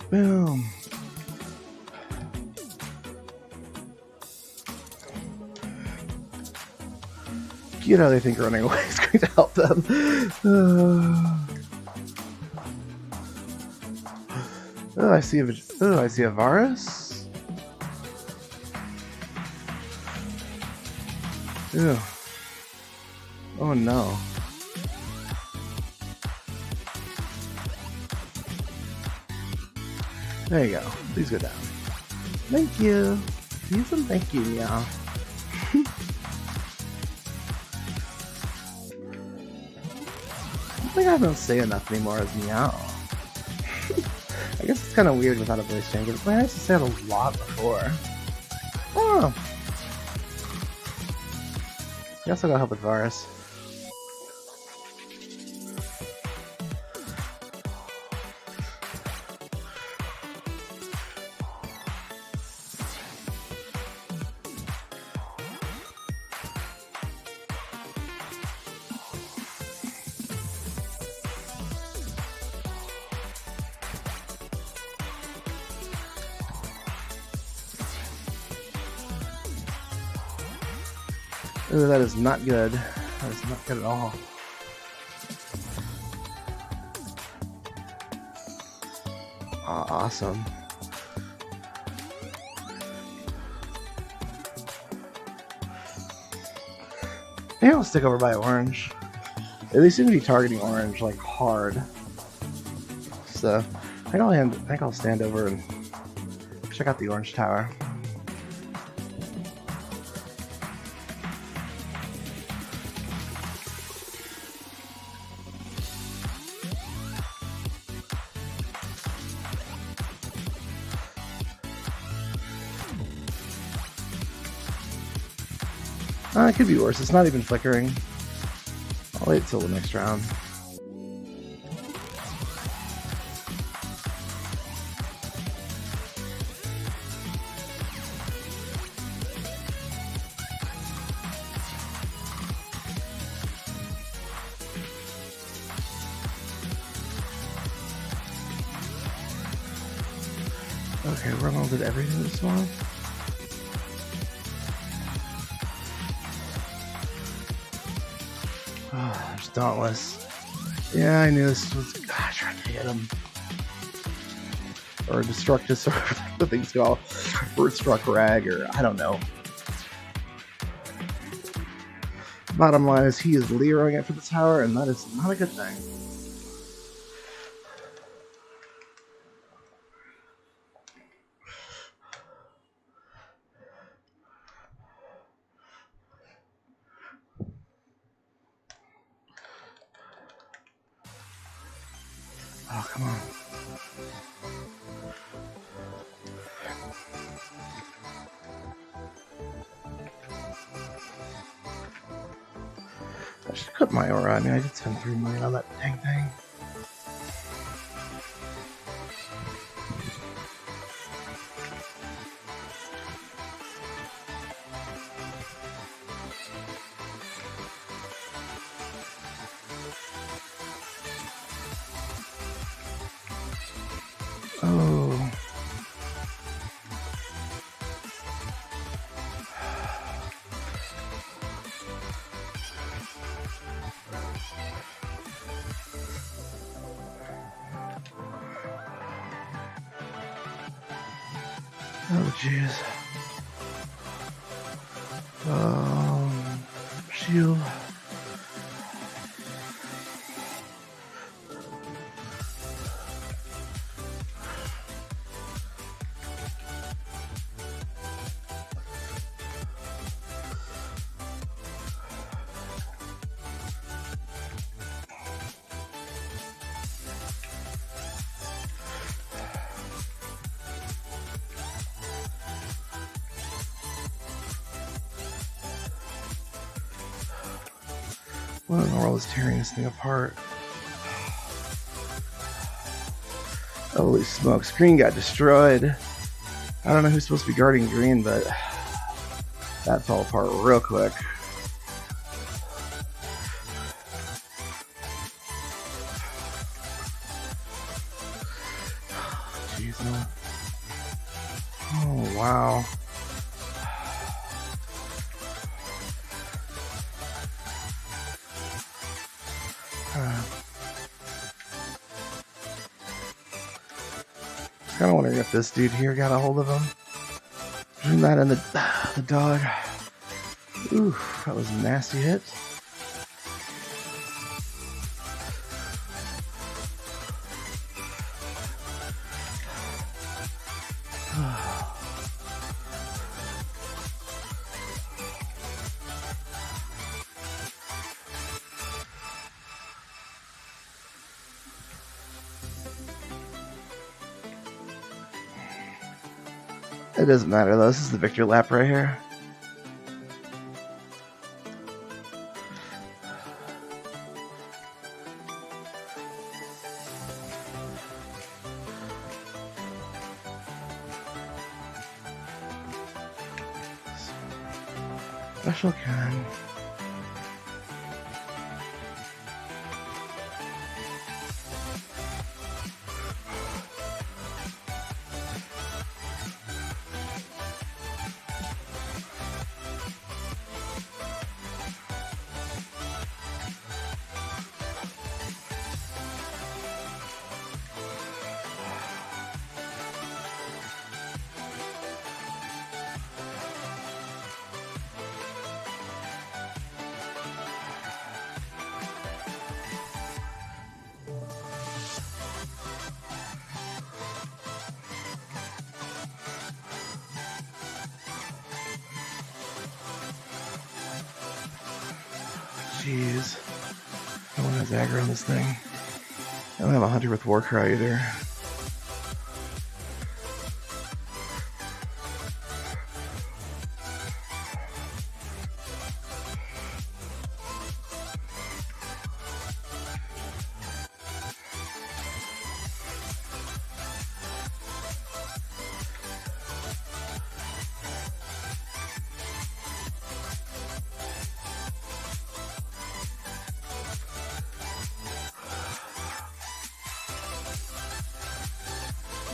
Boom. You know they think running away is going to help them. Oh, I see a Varus. Ew. Oh no. There you go. Please go down. Thank you. Please and thank you, yeah. I think I don't say enough anymore as meow. I guess it's kind of weird without a voice change, but I used to say it a lot before. Oh. I guess I'll go help with Varus. Ooh, that is not good. That is not good at all. Awesome. Maybe I'll stick over by orange. They seem to be targeting orange like hard. So I think I'll stand over and check out the orange tower. It could be worse. It's not even flickering. I'll wait till the next round. Okay, Ronald did everything this one. Oh, there's Dauntless. Yeah, I knew this was. God, I tried to hit him. Or Destructus, or whatever the thing's called. Bird Struck Rag, or I don't know. Bottom line is he is leeroing it for the tower, and that is not a good thing. Oh, come on. I should cut my aura. I mean, I did spend 3 million on that dang thing. Oh, jeez. Shield. What in the world is tearing this thing apart? Holy smokes, green got destroyed. I don't know who's supposed to be guarding green, but that fell apart real quick. Jeez, man. Oh, wow. Kind of wondering if this dude here got a hold of him. Between that and the dog. Ooh, that was a nasty hit. It doesn't matter though, this is the victory lap right here. Special can. Jeez. No one has aggro on this thing. I don't have a hunter with Warcry either.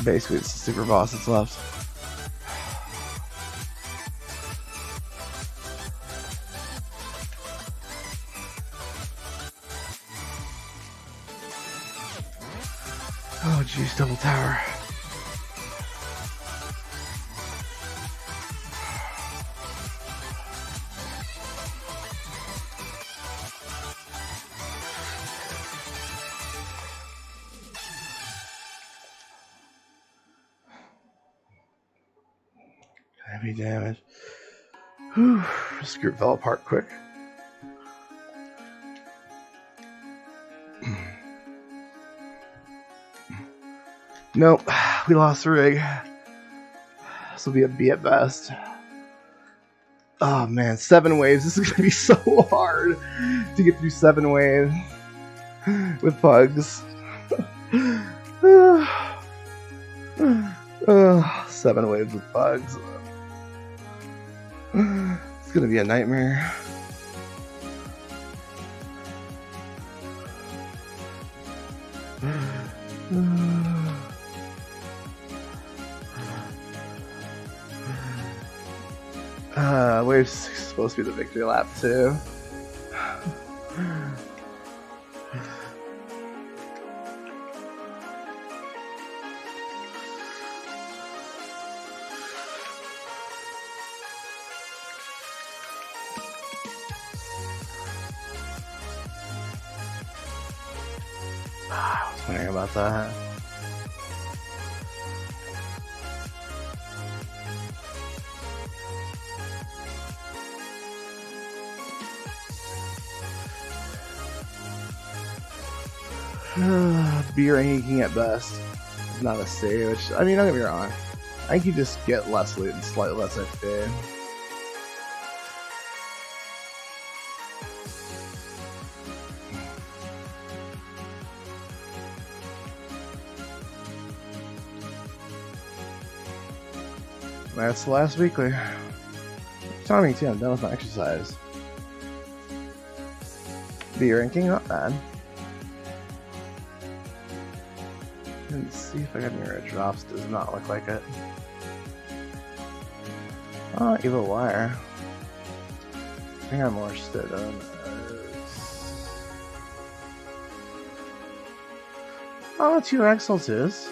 Basically, it's the super boss that's left. Oh, geez, double tower. Heavy damage. Whew. Screw fell apart quick. Nope, we lost the rig. This will be a B at best. Oh man, 7 waves. This is gonna be so hard to get through 7 waves with pugs. 7 waves with bugs. It's gonna be a nightmare. Wave 6 is supposed to be the victory lap too. wondering about that. Beer ranking at best. Not a C, which, I mean, don't get me wrong. I think you just get less loot and slightly less XP. That's the last weekly. Timing too, I'm done with my exercise. Beer ranking, not bad. Let's see if I got any red drops. Does not look like it. Oh, Evil Wire. I think I'm more interested in this. Oh, 2 Exaltus.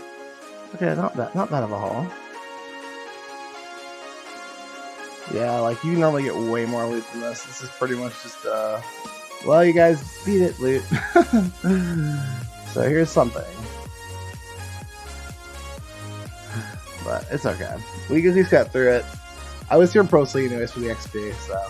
Okay, not bad of a haul. Yeah, like you normally get way more loot than this. This is pretty much just well, you guys beat it loot. So here's something. But it's okay. We at least got through it. I was here mostly anyways for the XP, so.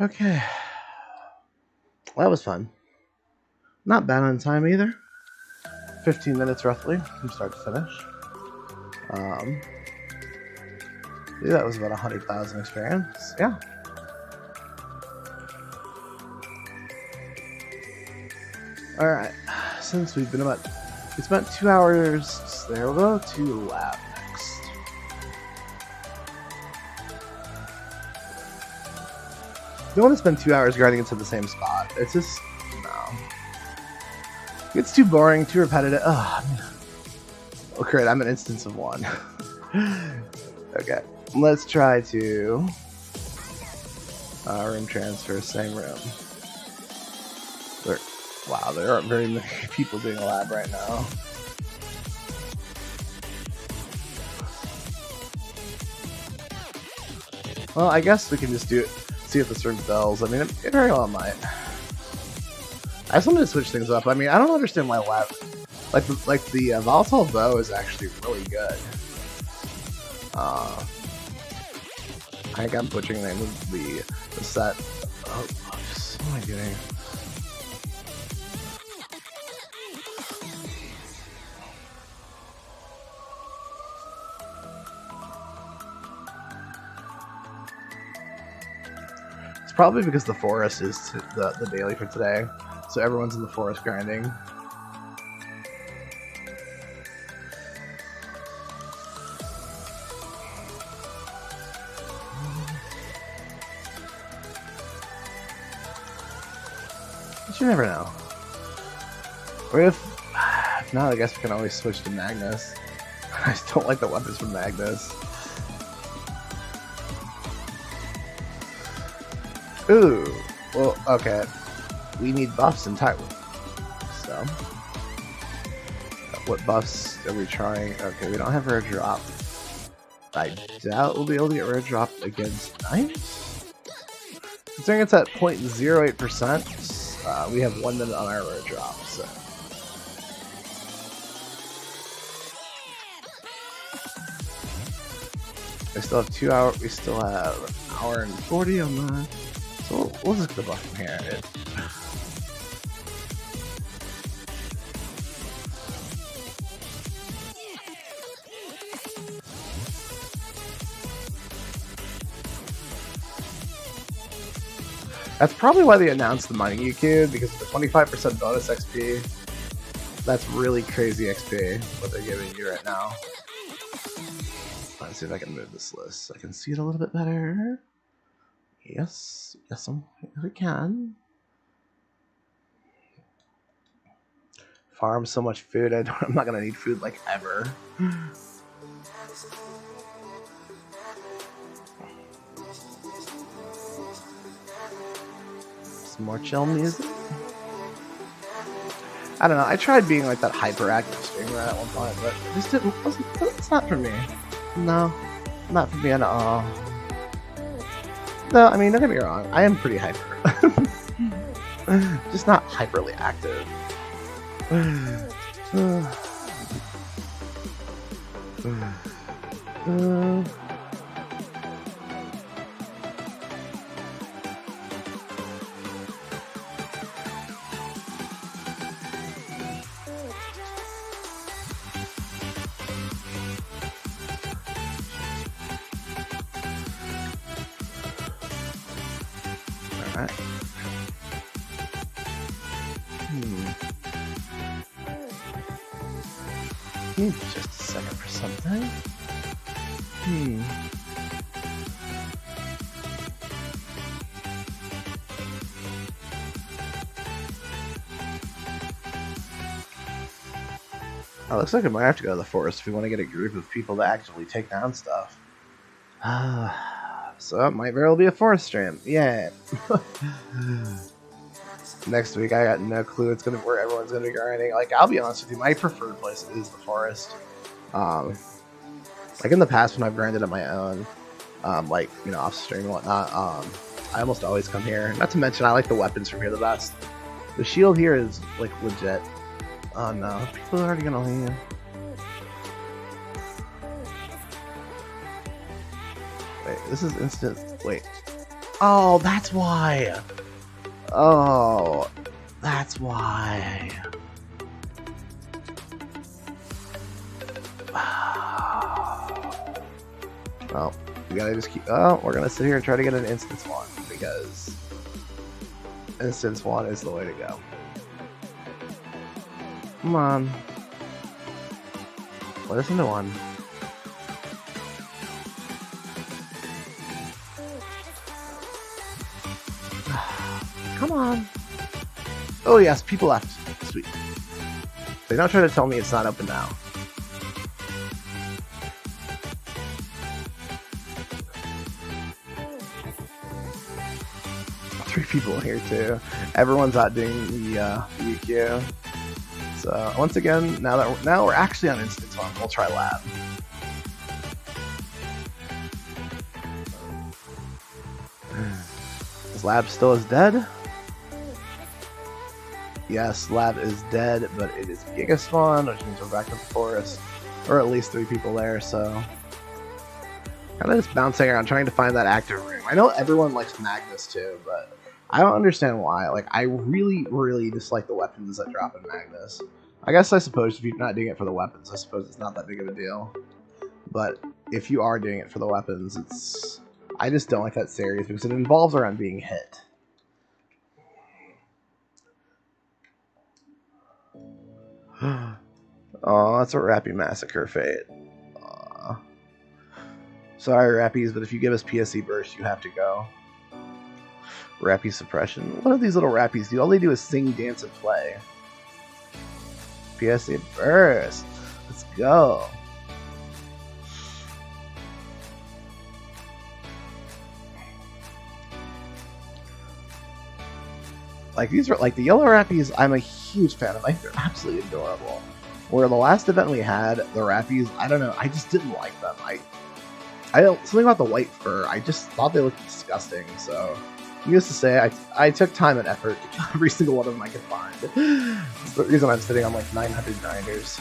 Okay. Well, that was fun. Not bad on time either. 15 minutes roughly from start to finish. Yeah, that was about 100,000 experience. Yeah. Alright. Since we've been it's about 2 hours. There we'll go to lab next. Don't want to spend 2 hours grinding into the same spot. It's just, no. It's too boring, too repetitive. Oh, great, I'm an instance of one. Okay, let's try to room transfer, same room. Wow, there aren't very many people doing a lab right now. Well, I guess we can just do it. See if this room bells. I mean, it very well might. I just wanted to switch things up. I mean, I don't understand why lab, like the volatile bow is actually really good. I think I'm butchering the name of the set. Oh, what am I doing? Probably because the forest is the daily for today, so everyone's in the forest grinding. But you never know. Or if not, I guess we can always switch to Magnus. I just don't like the weapons from Magnus. Ooh, well, okay. We need buffs in Tyrant. So, what buffs are we trying? Okay, we don't have rare drop. I doubt we'll be able to get rare drop against knives. Considering it's at 0.08%, we have 1 minute on our rare drop. So, I still have 2 hours. We still have an hour and 40 on that. So we'll just get the buff from here. That's probably why they announced the money cube, because of the 25% bonus XP. That's really crazy XP, what they're giving you right now. Let's see if I can move this list so I can see it a little bit better. Yes, we can. Farm so much food. I'm not gonna need food like ever. some more chill music. I don't know. I tried being like that hyperactive streamer at one point, but it just it's not for me. No, not for me at all. No, I mean, don't get me wrong. I am pretty hyper. Just not hyperly active. Alright. Just a second for something. Oh, looks like we might have to go to the forest if we want to get a group of people to actually take down stuff. So it might very well be a forest stream. Yeah. Next week, I got no clue where everyone's gonna be grinding. Like, I'll be honest with you, my preferred place is the forest. Like in the past when I've grinded on my own, like, you know, off stream and whatnot, I almost always come here. Not to mention, I like the weapons from here the best. The shield here is like legit. Oh no, people are already gonna leave. Wait, this is instant. Wait. Oh, that's why. Oh, that's why. Well, we gotta just keep. Oh, we're gonna sit here and try to get an instance one because instance one is the way to go. Come on. Let us into one. Come on. Oh yes, people left. Sweet. They don't try to tell me it's not open now. Three people here too. Everyone's out doing the UQ. So once again, now we're actually on instance one. We'll try lab. Is lab still is dead? Yes, lab is dead, but it is Giga Spawn, which means we're back in the forest. Or at least 3 people there, so kind of just bouncing around trying to find that active room. I know everyone likes Magnus too, but I don't understand why. Like, I really, really dislike the weapons that drop in Magnus. I suppose if you're not doing it for the weapons, I suppose it's not that big of a deal. But if you are doing it for the weapons, I just don't like that series because it involves around being hit. Oh, that's a Rappy Massacre fate. Sorry, Rappies, but if you give us PSC Burst, you have to go. Rappy Suppression. What do these little Rappies do? All they do is sing, dance, and play. PSC Burst. Let's go. Like, these are like the yellow Rappies. I'm a huge fan of. Like, they're absolutely adorable. Where the last event we had, the Rappies, I don't know, I just didn't like them. I don't, something about the white fur, I just thought they looked disgusting. So, needless to say, I took time and effort to kill every single one of them I could find. That's the reason I'm sitting on like 900 grinders.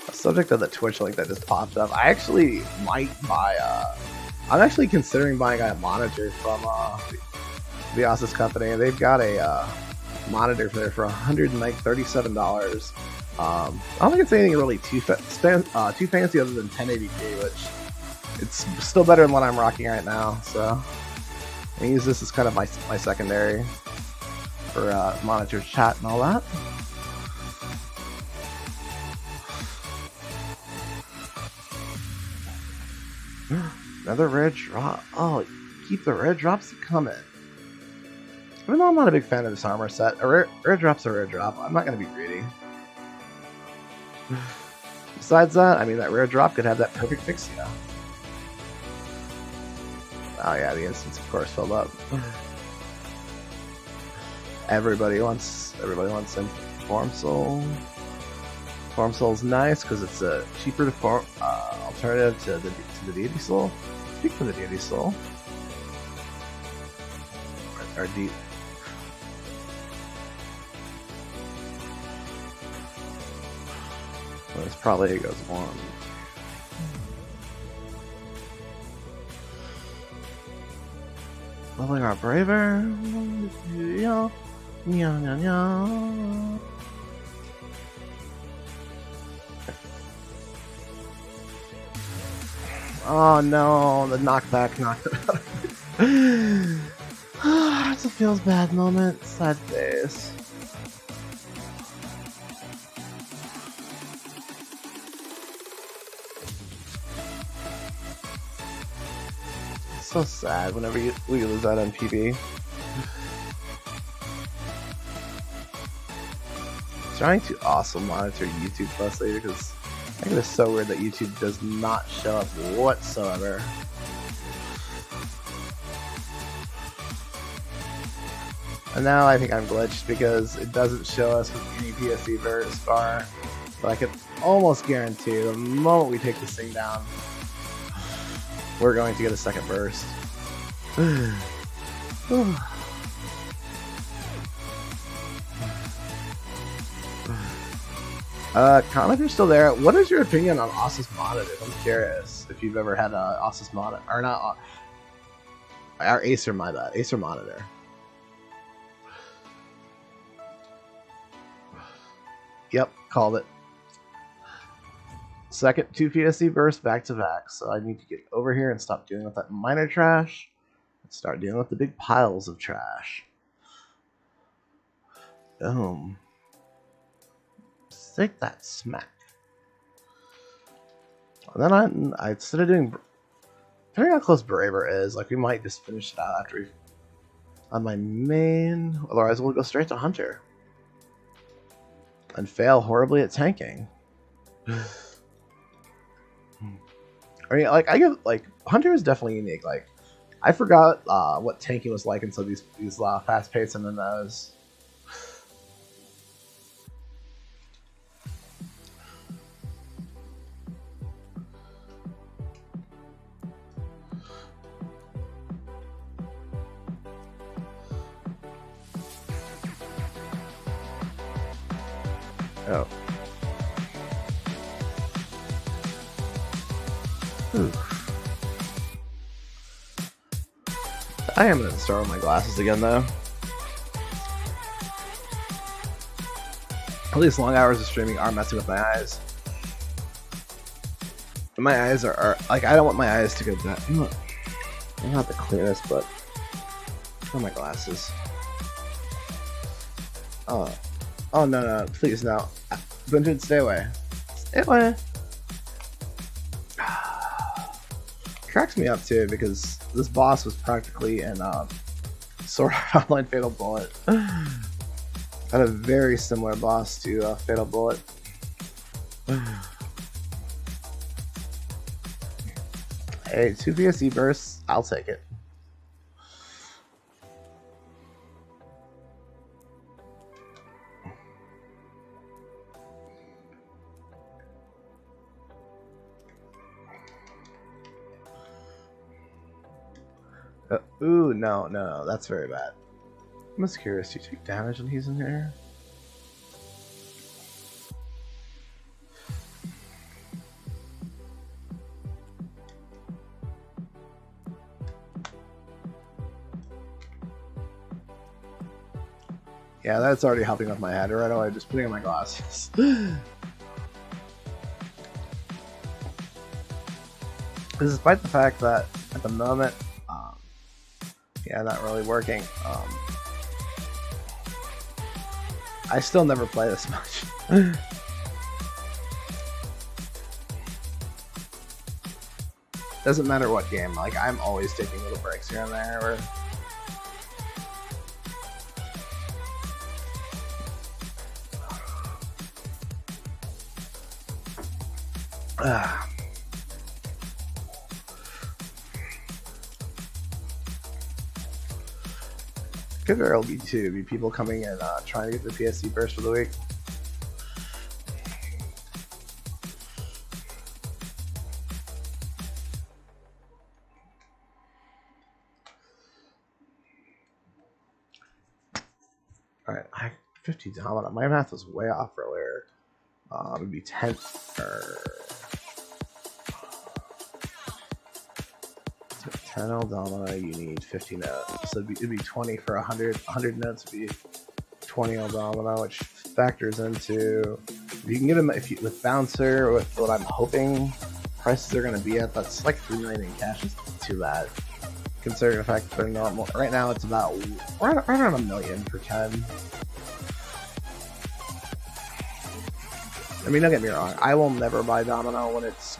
A subject of the Twitch link that just popped up. I actually might buy I'm actually considering buying a monitor from the Asus company. They've got a monitor for there for $137. I don't think it's anything really too fancy other than 1080p, which it's still better than what I'm rocking right now. So I use this as kind of my secondary for monitor chat and all that. Another rare drop. Oh, keep the rare drops coming. Even though I'm not a big fan of this armor set, a rare drop's a rare drop. I'm not going to be greedy. Besides that, I mean, that rare drop could have that perfect fix, yeah. Oh yeah, the instance of course filled up. Everybody wants some Form Soul. Form Soul's nice because it's a cheaper alternative to the Deity Soul. Speak for the Deity Soul. Or deep. Well, this probably goes one. Leveling our Braver. Yeah. Oh no, the knockback knocked it out. It's a feels bad moment. Sad face. So sad whenever we lose that on PB. Trying to also monitor YouTube Plus later because I think it's so weird that YouTube does not show up whatsoever. And now I think I'm glitched because it doesn't show us with any PSE verse bar. But I can almost guarantee the moment we take this thing down, we're going to get a second burst. Comment if you're still there. What is your opinion on Asus monitor? I'm curious if you've ever had an Asus monitor, or not, our Acer, my bad, Acer monitor. Yep, called it. Second 2 PSC burst back to back, so I need to get over here and stop dealing with that minor trash and start dealing with the big piles of trash. Boom. Take that smack. And then I instead of doing, depending on how close Braver is, like we might just finish it out after we on my main. Otherwise, we'll go straight to Hunter and fail horribly at tanking. I mean, like I give like Hunter is definitely unique. Like I forgot what tanking was like until these fast paced and then those. Oh. I am going to start with my glasses again, though. At least long hours of streaming are messing with my eyes. And my eyes are like, I don't want my eyes to go bad. I'm not the clearest, but for my glasses. Oh no, please no. Bunted, stay away. Stay away. Cracks me up too because this boss was practically in Sword Art Online Fatal Bullet. Had a very similar boss to Fatal Bullet. Hey, 2 VSE bursts, I'll take it. Ooh, no, that's very bad. I'm just curious, do you take damage when he's in here? Yeah, that's already helping with my head right away, just putting on my glasses. Despite the fact that at the moment, yeah, not really working. I still never play this much. Doesn't matter what game, like I'm always taking little breaks here and there. Or... Could very well be too. Be people coming in trying to get the PSC burst for the week. Alright, 50 domino. My math was way off earlier. It'd be 10 or 10 L domino, you need 50 notes. So it'd be 20 for 100. 100 notes would be 20 L domino, which factors into if you can get them with bouncer with what I'm hoping prices are going to be at. That's like 3 million in cash. It's not too bad considering the fact that they're normal. Right now, it's about right around $1 million for 10. I mean, don't get me wrong. I will never buy domino when it's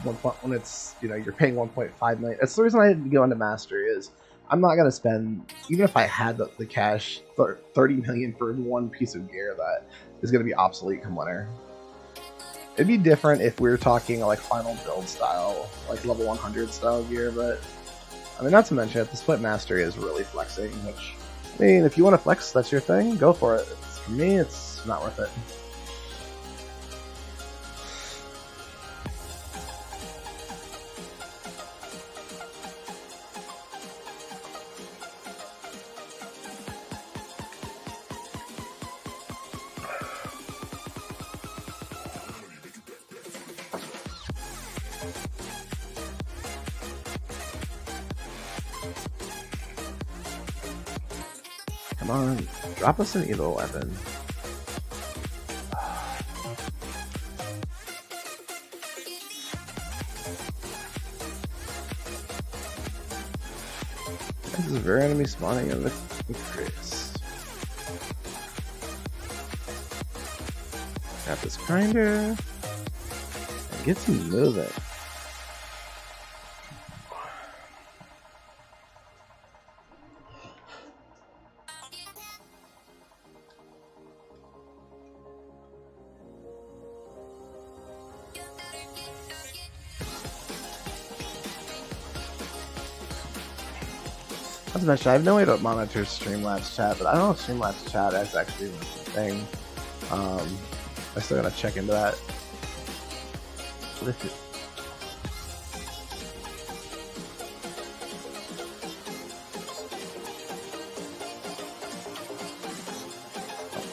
you're paying 1.5 million. That's the reason I didn't go into mastery. Is I'm not gonna spend, even if I had the cash, 30 million for one piece of gear that is gonna be obsolete come winter. It'd be different if we were talking like final build style, like level 100 style gear. But I mean, not to mention at this point, mastery is really flexing. Which, I mean, if you want to flex, that's your thing. Go for it. For me, it's not worth it. Come on, drop us an evil weapon. This is very enemy spawning in the increase. Got this grinder and get some moving. As mentioned, I have no way to monitor Streamlabs chat, but I don't know if Streamlabs chat is actually a thing. I still gotta check into that.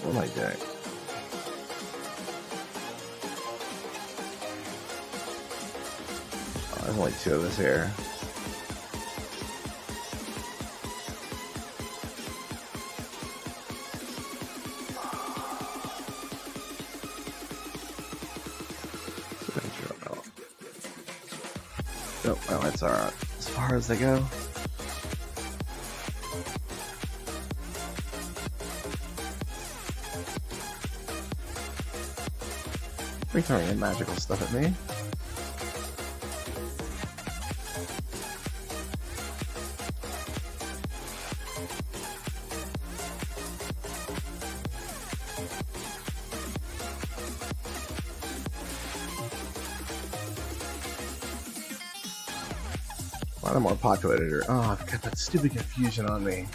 What am I doing? Oh, there's only 2 of us here. Oh, my lights are as far as they go. Are you throwing in magical stuff at me? A lot of more populated. Oh, I've got that stupid confusion on me.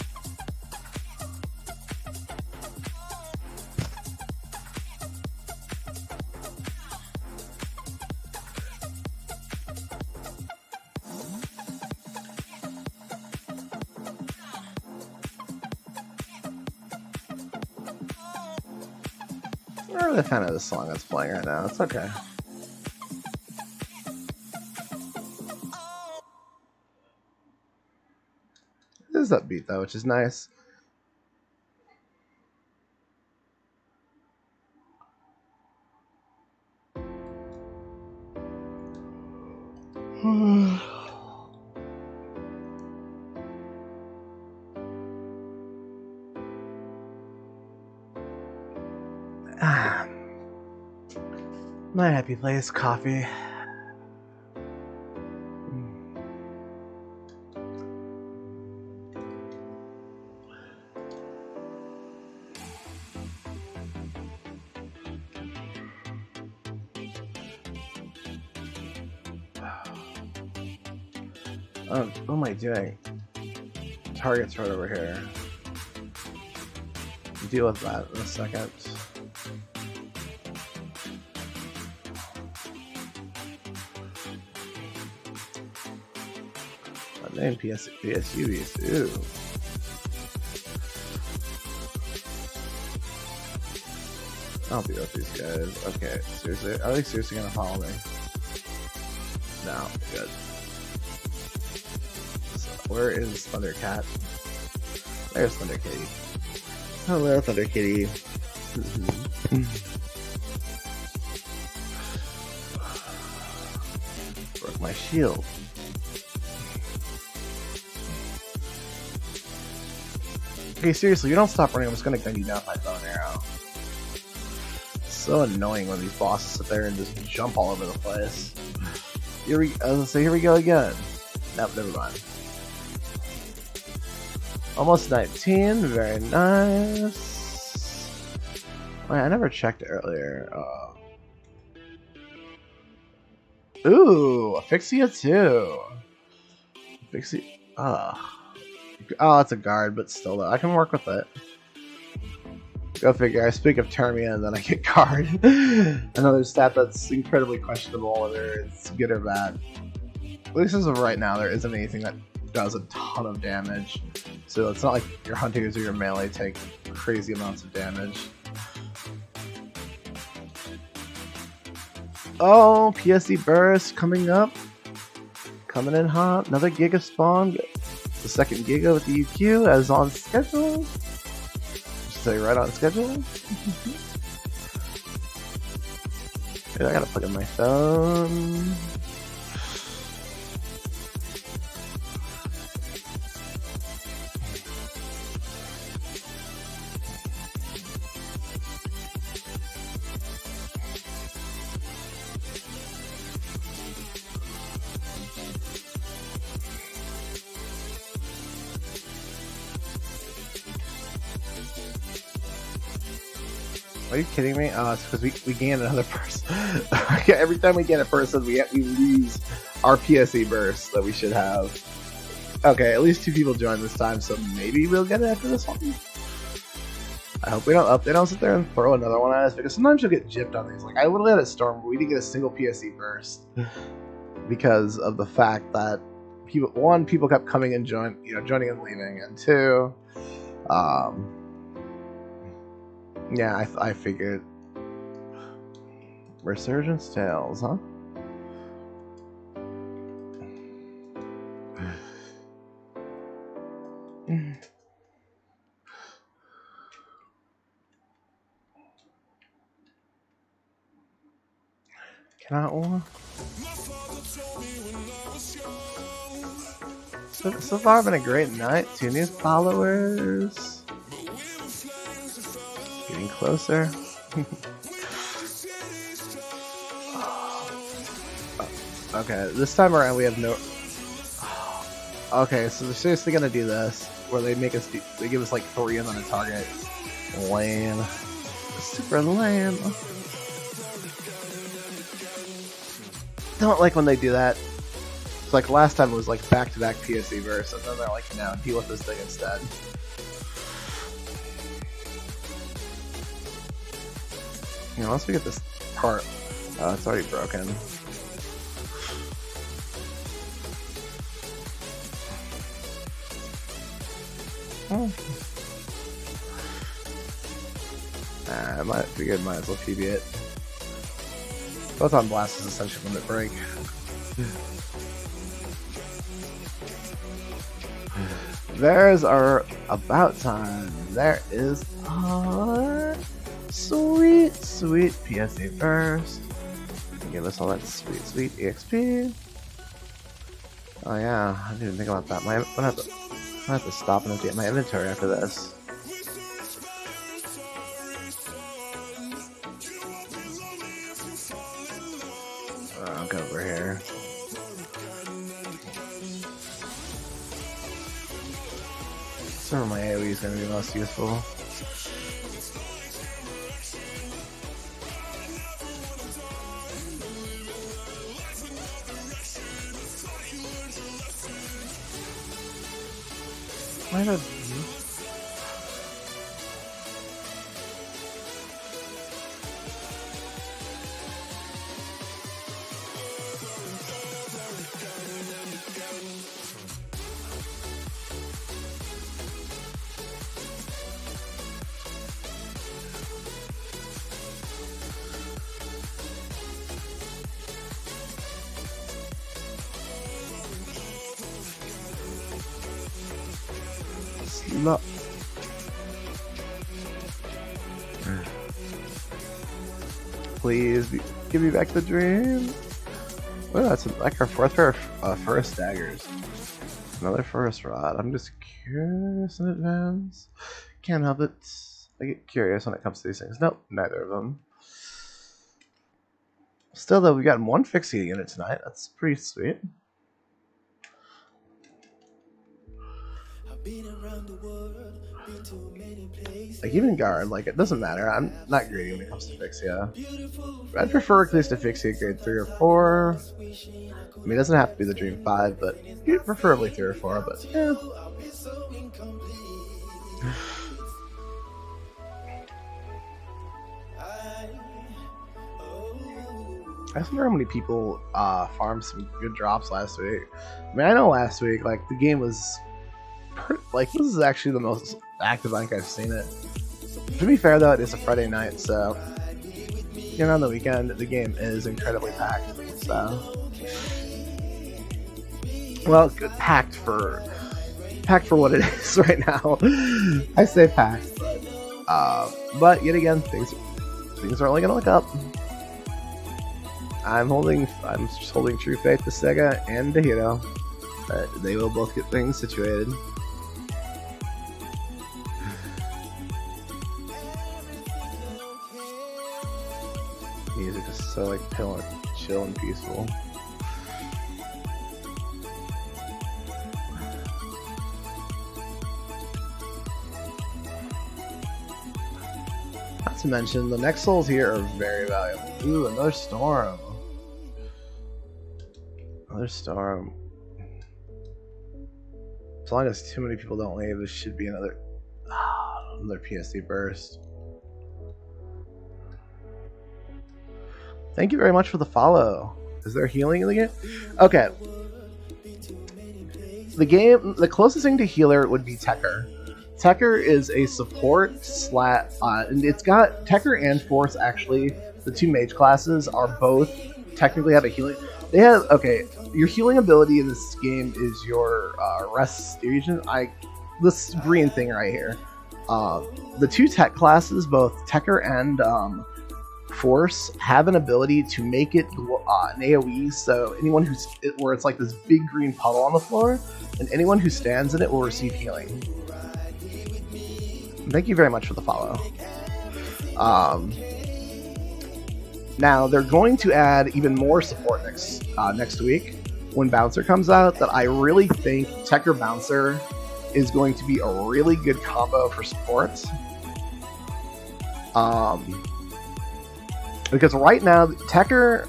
I'm not really a fan of this song that's playing right now. It's okay. It is upbeat though, which is nice. My happy place, coffee. What am I doing? Target's right over here. Deal with that in a second. My name PSU is ooh. I'll deal with these guys. Okay, seriously, are they seriously gonna follow me? No, good. So, where is Thundercat? There's Thunder Kitty. Hello, Thunder Kitty. Broke my shield. Okay, seriously, you don't stop running. I'm just gonna gun you down with my bow and arrow. It's so annoying when these bosses sit there and just jump all over the place. Here we go again. Nope, never mind. Almost 19, very nice. Wait, I never checked earlier. Ooh, Asphyxia too. Asphyxia. Oh, it's a guard, but still, though, I can work with it. Go figure. I speak of Termia, and then I get guard. Another stat that's incredibly questionable whether it's good or bad. At least as of right now, there isn't anything that does a ton of damage. So it's not like your hunters or your melee take crazy amounts of damage. Oh, PSE Burst coming up. Coming in hot. Another Giga spawn. The second Giga with the UQ as on schedule. Just say right on schedule. I gotta plug in my phone. Are you kidding me? Oh, it's because we gain another person. Every time we get a person, we lose our PSE burst that we should have. Okay, at least 2 people joined this time, so maybe we'll get it after this one. I hope they don't sit there and throw another one at us, because sometimes you'll get gypped on these. Like, I literally had a storm where we didn't get a single PSE burst because of the fact that people kept coming and joining and leaving, and 2, yeah, I figured. Resurgence Tales, huh? Cannot one? So far, been a great night. 2 new followers. Getting closer. Okay, this time around we have no. Okay, so they're seriously gonna do this, where they give us like 3 and then a target. Lame. Super lame. Don't like when they do that. It's like last time it was like back-to-back PSE verse, and then they're like, no, deal with this thing instead. You know, once we get this part, it's already broken. Oh. It might be good, might as well PB it. Both on blast is essentially limit break. There's our about time. There is our sweet PSA first. Give us all that sweet EXP. Oh yeah, I didn't even think about that. I'm gonna have to stop and empty my inventory after this. I'll go over here. Some of my AoE is going to be most useful. Why not? No. Please give me back the dream. Oh, that's like our first daggers. Another first rod. I'm just curious in advance. Can't help it. I get curious when it comes to these things. Nope, neither of them. Still, though, we got one fixie unit tonight. That's pretty sweet. Like, even guard, like, it doesn't matter. I'm not greedy when it comes to Fixia. I'd prefer at least a Fixia grade 3 or 4. I mean, it doesn't have to be the Dream 5, but preferably 3 or 4, but yeah. I just wonder how many people farmed some good drops last week. I mean, I know last week, like, the game was like, this is actually the most active I think I've seen it. To be fair, though, it is a Friday night, so on the weekend, the game is incredibly packed. So, well, good, packed for what it is right now. I say packed, but yet again, things are only gonna look up. I'm just holding true faith to Sega and to Hero that they will both get things situated. Music is so like chill and peaceful. Not to mention, the next souls here are very valuable. Ooh, another storm. Another storm. As long as too many people don't leave, this should be another PSD burst. Thank you very much for the follow. Is there healing in the game? Okay. The closest thing to healer would be Tekker. Tekker is a support and it's got Tekker and Force, actually. The two mage classes are both technically have a healing. They have, okay, your healing ability in this game is your restoration. This green thing right here. The two tech classes, both Tekker and Force, have an ability to make it an AoE, so anyone where it's like this big green puddle on the floor, and anyone who stands in it will receive healing. Thank you very much for the follow. Now they're going to add even more support next week when Bouncer comes out. That I really think Tekker Bouncer is going to be a really good combo for support. Because right now Tekker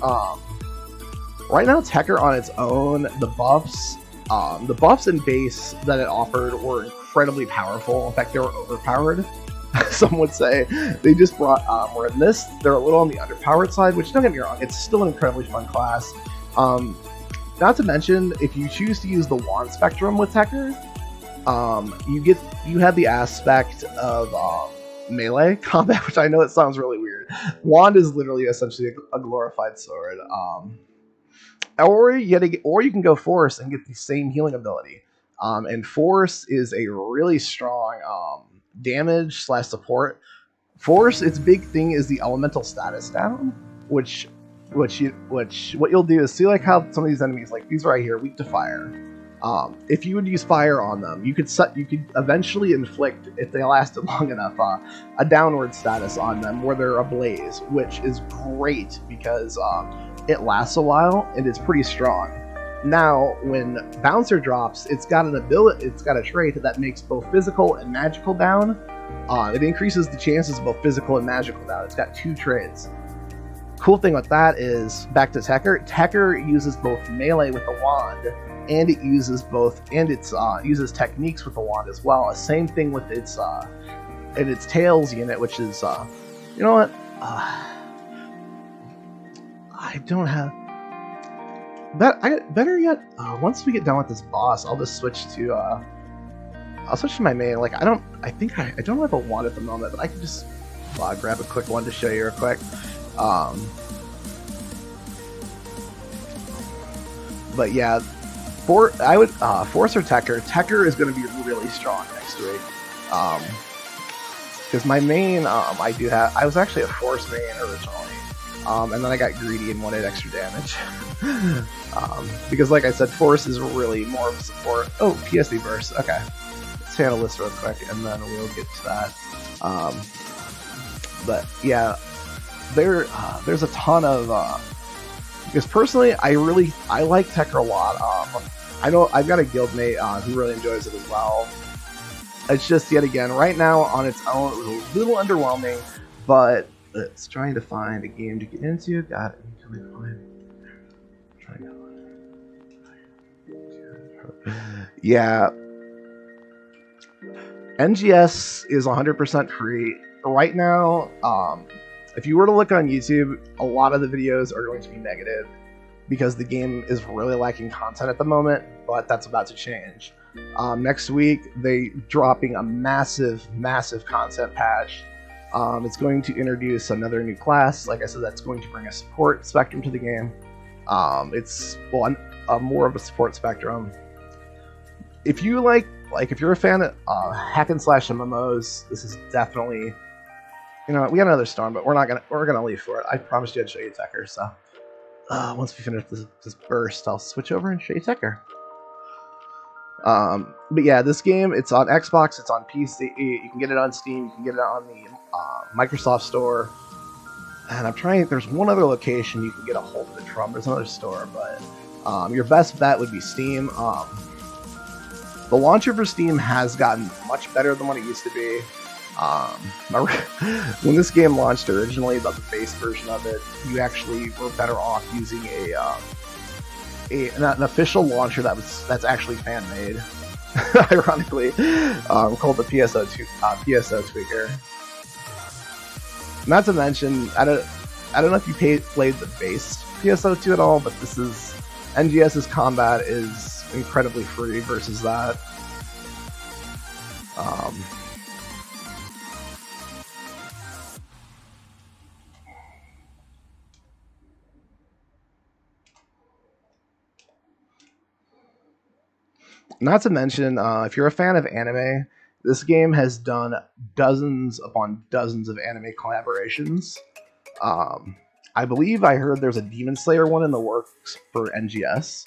on its own, the buffs and base that it offered were incredibly powerful. In fact, they were overpowered. Some would say. They just brought where in this they're a little on the underpowered side, which, don't get me wrong, it's still an incredibly fun class. Not to mention, if you choose to use the wand spectrum with Tekker, you have the aspect of melee combat, which I know it sounds really weird. Wand is literally essentially a glorified sword. Or you can go Force and get the same healing ability. And Force is a really strong damage / support. Force, its big thing is the elemental status down, which what you'll do is see, like how some of these enemies, like these right here, weak to fire. If you would use fire on them, you could eventually inflict, if they lasted long enough, a downward status on them where they're ablaze, which is great because it lasts a while and it's pretty strong. Now, when Bouncer drops, it's got a trait that makes both physical and magical down. It increases the chances of both physical and magical down. It's got two traits. Cool thing with that is, back to Tekker, Tekker uses both melee with the wand and it uses both, and it's uses techniques with the wand as well. Same thing with its tails unit, which is you know what? I don't have. Better yet, once we get done with this boss, I'll just switch to I'll switch to my main. Like I don't have a wand at the moment, but I can just grab a quick one to show you real quick. But yeah, Force or Tekker. Tekker is going to be really strong next week. Because my main, I was actually a Force main originally, and then I got greedy and wanted extra damage. Because like I said, Force is really more of a support. Oh, PSD burst. Okay, let's handle this real quick, and then we'll get to that. But yeah, there's a ton of. Because personally, I like Tekker a lot. I know I've got a guildmate who really enjoys it as well. It's just, yet again, right now on its own, it was a little underwhelming, but it's trying to find a game to get into. Got it. Yeah. NGS is 100% free. Right now, if you were to look on YouTube, a lot of the videos are going to be negative because the game is really lacking content at the moment, but that's about to change. Next week, they're dropping a massive content patch. It's going to introduce another new class. Like I said, that's going to bring a support spectrum to the game. It's more of a support spectrum. If you if you're a fan of hack and slash MMOs, this is definitely. You know, we got another storm, but we're gonna leave for it. I promised you I'd show you Tekker, so once we finish this burst, I'll switch over and show you Tekker. But yeah, this game, it's on Xbox, it's on PC, you can get it on Steam, you can get it on the Microsoft Store, and there's one other location you can get a hold of it from. There's another store, but your best bet would be Steam. The launcher for Steam has gotten much better than what it used to be. When this game launched originally, the base version of it, you actually were better off using an official launcher that's actually fan made, ironically, called the PSO Tweaker. Not to mention, I don't know if you played the base PSO2 at all, but NGS's combat is incredibly free versus that. Not to mention, if you're a fan of anime, this game has done dozens upon dozens of anime collaborations. I believe I heard there's a Demon Slayer one in the works for NGS.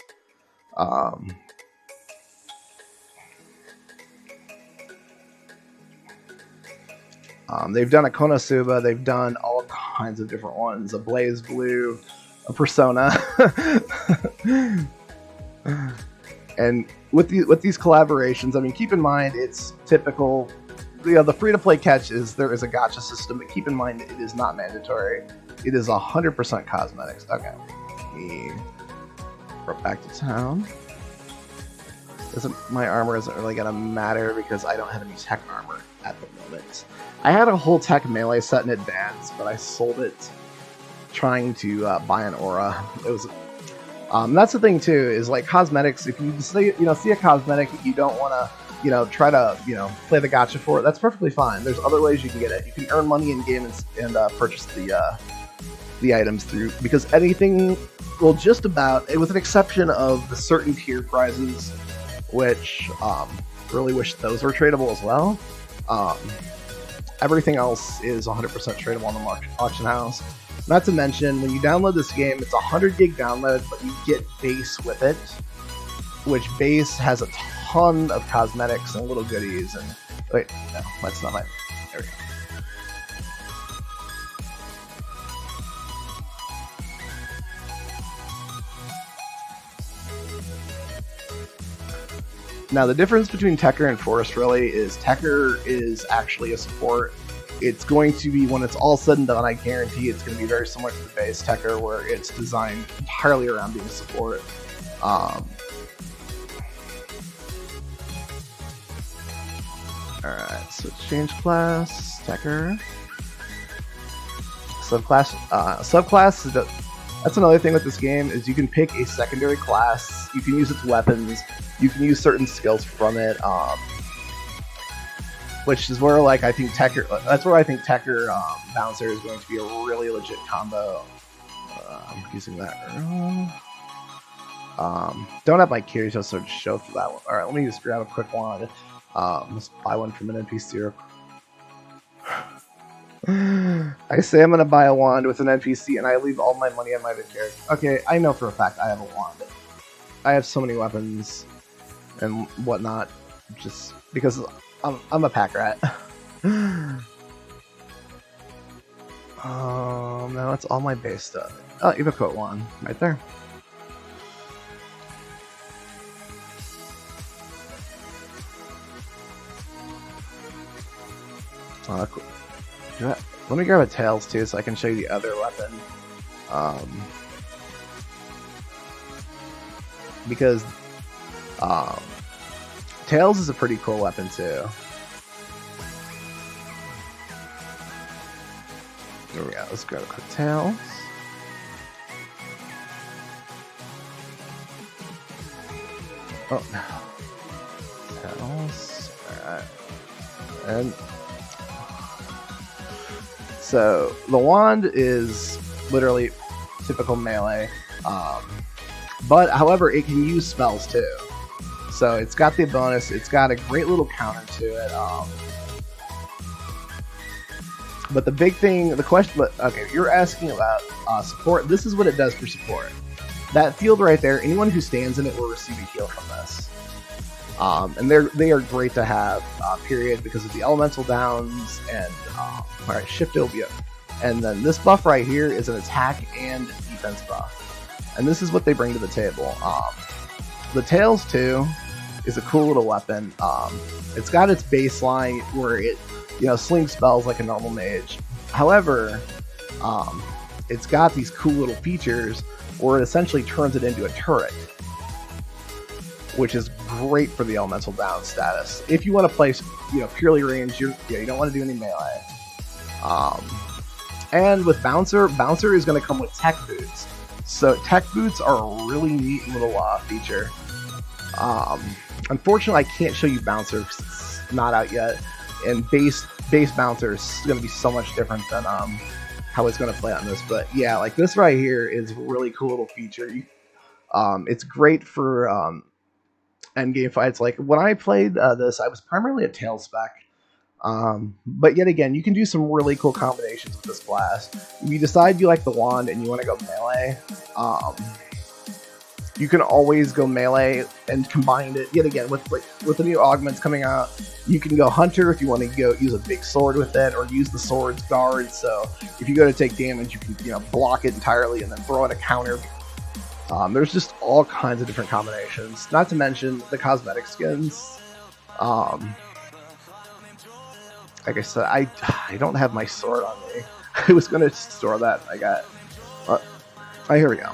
They've done a Konosuba, they've done all kinds of different ones. A Blaze Blue, a Persona. And with these collaborations, I mean, keep in mind it's typical. The free-to-play catch is there is a gacha system, but keep in mind it is not mandatory. It is 100% cosmetics. Okay, me go back to town. My armor isn't really gonna matter because I don't have any tech armor at the moment. I had a whole tech melee set in advance, but I sold it trying to buy an aura. It was. That's the thing too, is like cosmetics, if you see a cosmetic you don't want to, try to, play the gacha for it, that's perfectly fine. There's other ways you can get it. You can earn money in game and purchase the items through, because anything, well, just about, with an exception of the certain tier prizes, which, really wish those were tradable as well. Everything else is 100% tradable on the auction house. Not to mention, when you download this game, it's a 100 gig download, but you get base with it, which base has a ton of cosmetics and little goodies. And wait, no, that's not my. There we go. Now, the difference between Tekker and Forest really is Tekker is actually a support. It's going to be, when it's all said and done, I guarantee it's going to be very similar to the base Tekker, where it's designed entirely around being a support. Alright, so change class, Tecker. Subclass is that's another thing with this game, is you can pick a secondary class, you can use its weapons, you can use certain skills from it, which is where like I think Tecker Bouncer is going to be a really legit combo. I'm using that. Don't have my Kirito Sword to show for that one. Alright, let me just grab a quick wand. Let's buy one from an NPC. I say I'm gonna buy a wand with an NPC and I leave all my money on my character. Okay, I know for a fact I have a wand. I have so many weapons and whatnot, just because I'm a pack rat. Now that's all my base stuff. Oh, you have a coat wand right there. Cool. Let me grab a Tails too, so I can show you the other weapon. Because Tails is a pretty cool weapon too. There we go. Let's grab a quick Tails. Oh no. Tails. Alright. And so the wand is literally typical melee, but however it can use spells too. So it's got the bonus, it's got a great little counter to it. But the big thing, the question, okay, you're asking about support. This is what it does for support. That field right there, anyone who stands in it will receive a heal from this. And they are great to have, period, because of the elemental downs and alright, shift will be up. And then this buff right here is an attack and defense buff. And this is what they bring to the table. The Tails too is a cool little weapon. It's got its baseline where it, slings spells like a normal mage. However, it's got these cool little features where it essentially turns it into a turret, which is great for the elemental down status. If you want to play, purely ranged, you don't want to do any melee. And with Bouncer is going to come with tech boots. So tech boots are a really neat little feature. Unfortunately, I can't show you Bouncer because it's not out yet. And base Bouncer is going to be so much different than how it's going to play on this. But yeah, like this right here is a really cool little feature. It's great for endgame fights. Like when I played this, I was primarily a tail spec. But yet again, you can do some really cool combinations with this class. If you decide you like the wand and you want to go melee, you can always go melee and combine it. Yet again, with the new augments coming out, you can go hunter if you want to go use a big sword with it, or use the sword's guard. So if you go to take damage, you can block it entirely and then throw in a counter. There's just all kinds of different combinations. Not to mention the cosmetic skins. Like I said, I don't have my sword on me. I was going to store that. I got... here we go.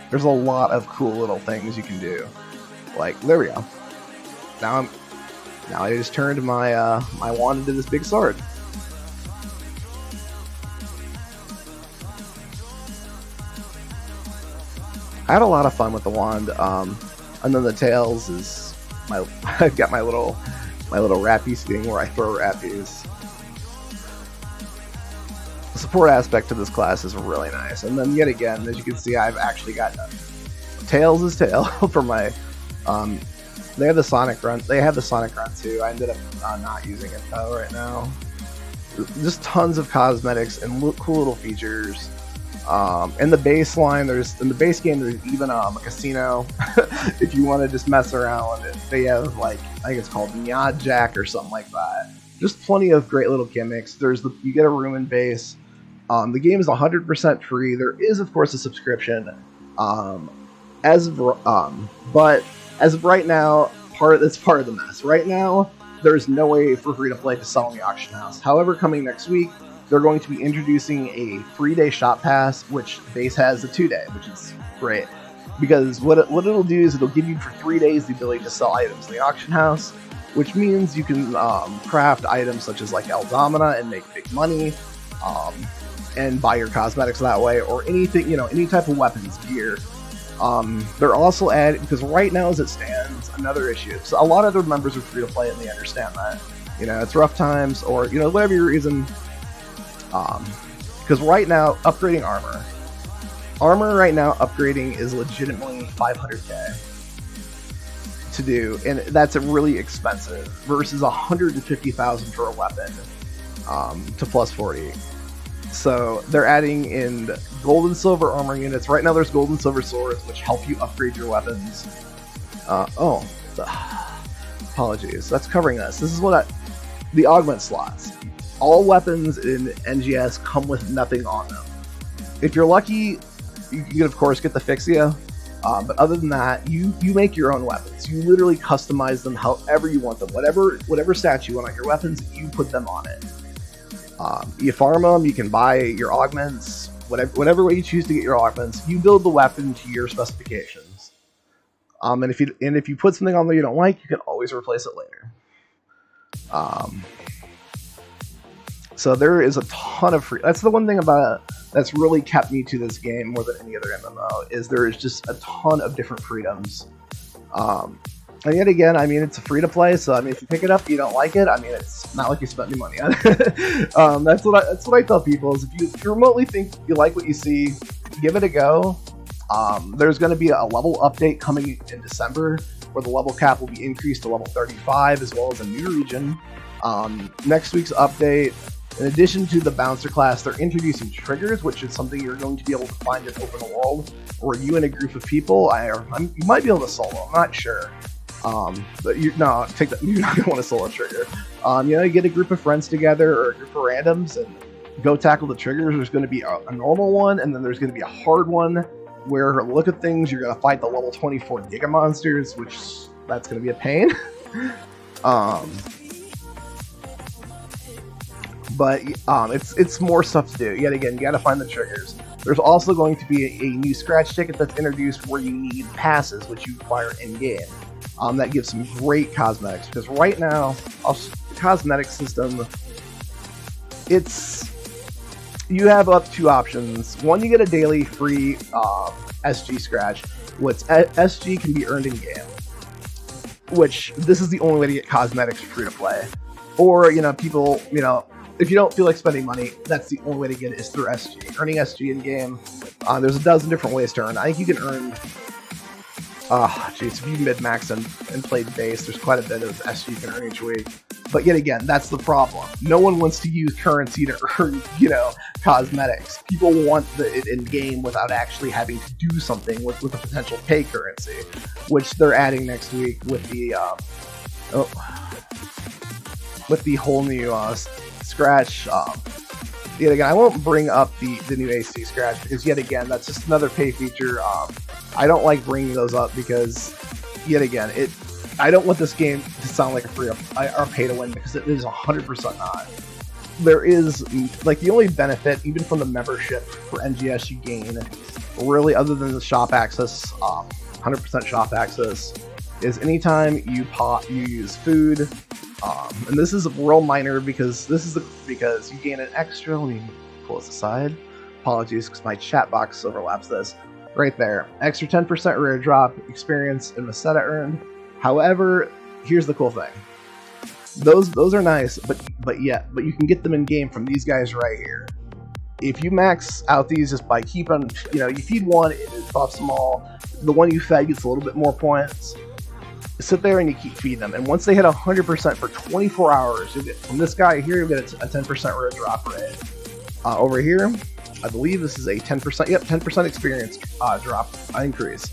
There's a lot of cool little things you can do. Like, there we go. Now I just turned my my wand into this big sword. I had a lot of fun with the wand. And then the tails is I've got my little Rappies thing where I throw Rappies. The support aspect to this class is really nice. And then yet again, as you can see, I've actually got Tails' tail for my they have the Sonic Run. They have the Sonic Run too. I ended up not using it though right now. Just tons of cosmetics and cool little features. In the baseline, in the base game, there's even a casino. If you want to just mess around with it, they have I think it's called Neon Jack or something like that. Just plenty of great little gimmicks. You get a room in base. The game is 100% free. There is of course a subscription. But as of right now, it's part of the mess. Right now, there's no way for free to play to sell in the auction house. However, coming next week, they're going to be introducing a 3-day shop pass, which base has a 2-day, which is great. Because what it'll do is it'll give you for 3 days the ability to sell items in the auction house. which means you can craft items such as like El Domina and make big money, and buy your cosmetics that way, or anything, any type of weapons, gear. They're also adding, because right now as it stands, another issue. So a lot of their members are free to play and they understand that. It's rough times, or whatever your reason. Because right now, upgrading armor right now, upgrading is legitimately 500k to do, and that's really expensive versus 150,000 for a weapon to plus 40. So they're adding in gold and silver armor units. Right now there's gold and silver swords, which help you upgrade your weapons. Apologies, that's covering us. This is the augment slots. All weapons in NGS come with nothing on them. If you're lucky, you can of course get the Fixia, but other than that, you make your own weapons. You literally customize them however you want them. Whatever stats you want on your weapons, you put them on it. You farm them, you can buy your augments, whatever way you choose to get your augments. You build the weapon to your specifications. And if you put something on there you don't like, you can always replace it later. So there is a ton of free. That's the one thing about it that's really kept me to this game more than any other MMO, is there is just a ton of different freedoms. And yet again, it's a free to play, so if you pick it up and you don't like it, it's not like you spent any money on it. That's what I tell people is if you remotely think you like what you see, give it a go. There's going to be a level update coming in December where the level cap will be increased to level 35, as well as a new region. Next week's update, in addition to the bouncer class, they're introducing triggers, which is something you're going to be able to find in open world, where you and a group of people, you might be able to solo, I'm not sure. But you're not going to want to solo trigger. You get a group of friends together or a group of randoms and go tackle the triggers. There's going to be a normal one, and then there's going to be a hard one where, look at things, you're going to fight the level 24 Giga Monsters, which that's going to be a pain. But it's more stuff to do. Yet again, you got to find the triggers. There's also going to be a new scratch ticket that's introduced where you need passes, which you acquire in-game. That gives some great cosmetics, because right now, the cosmetic system, you have up two options. One, you get a daily free SG scratch, which SG can be earned in-game, which this is the only way to get cosmetics free to play. Or, people, if you don't feel like spending money, that's the only way to get it is through SG. Earning SG in-game, there's a dozen different ways to earn. I think you can earn, if you mid-max and played base, there's quite a bit of SG you can earn each week. But yet again, that's the problem. No one wants to use currency to earn, cosmetics. People want it in-game without actually having to do something with a potential pay currency, which they're adding next week with the whole new scratch. Yet again, I won't bring up the new AC scratch, because yet again, that's just another pay feature. I don't like bringing those up because, yet again, I don't want this game to sound like a free or pay to win, because it is 100% not. There is, the only benefit, even from the membership for NGS you gain, really, other than the shop access, 100% shop access, is anytime you use food. And this is real minor because you gain an extra. Let me pull this aside. Apologies, because my chat box overlaps this. Right there, extra 10% rare drop experience and Meseta earned. However, here's the cool thing. Those are nice, but you can get them in game from these guys right here. If you max out these just by keeping, you feed one, it buffs them all. The one you fed gets a little bit more points. Sit there and you keep feeding them, and once they hit 100% for 24 hours, you'll get from this guy here, you'll get a 10% rare drop rate. Over here, I believe this is a 10%. Yep, 10% experience drop increase,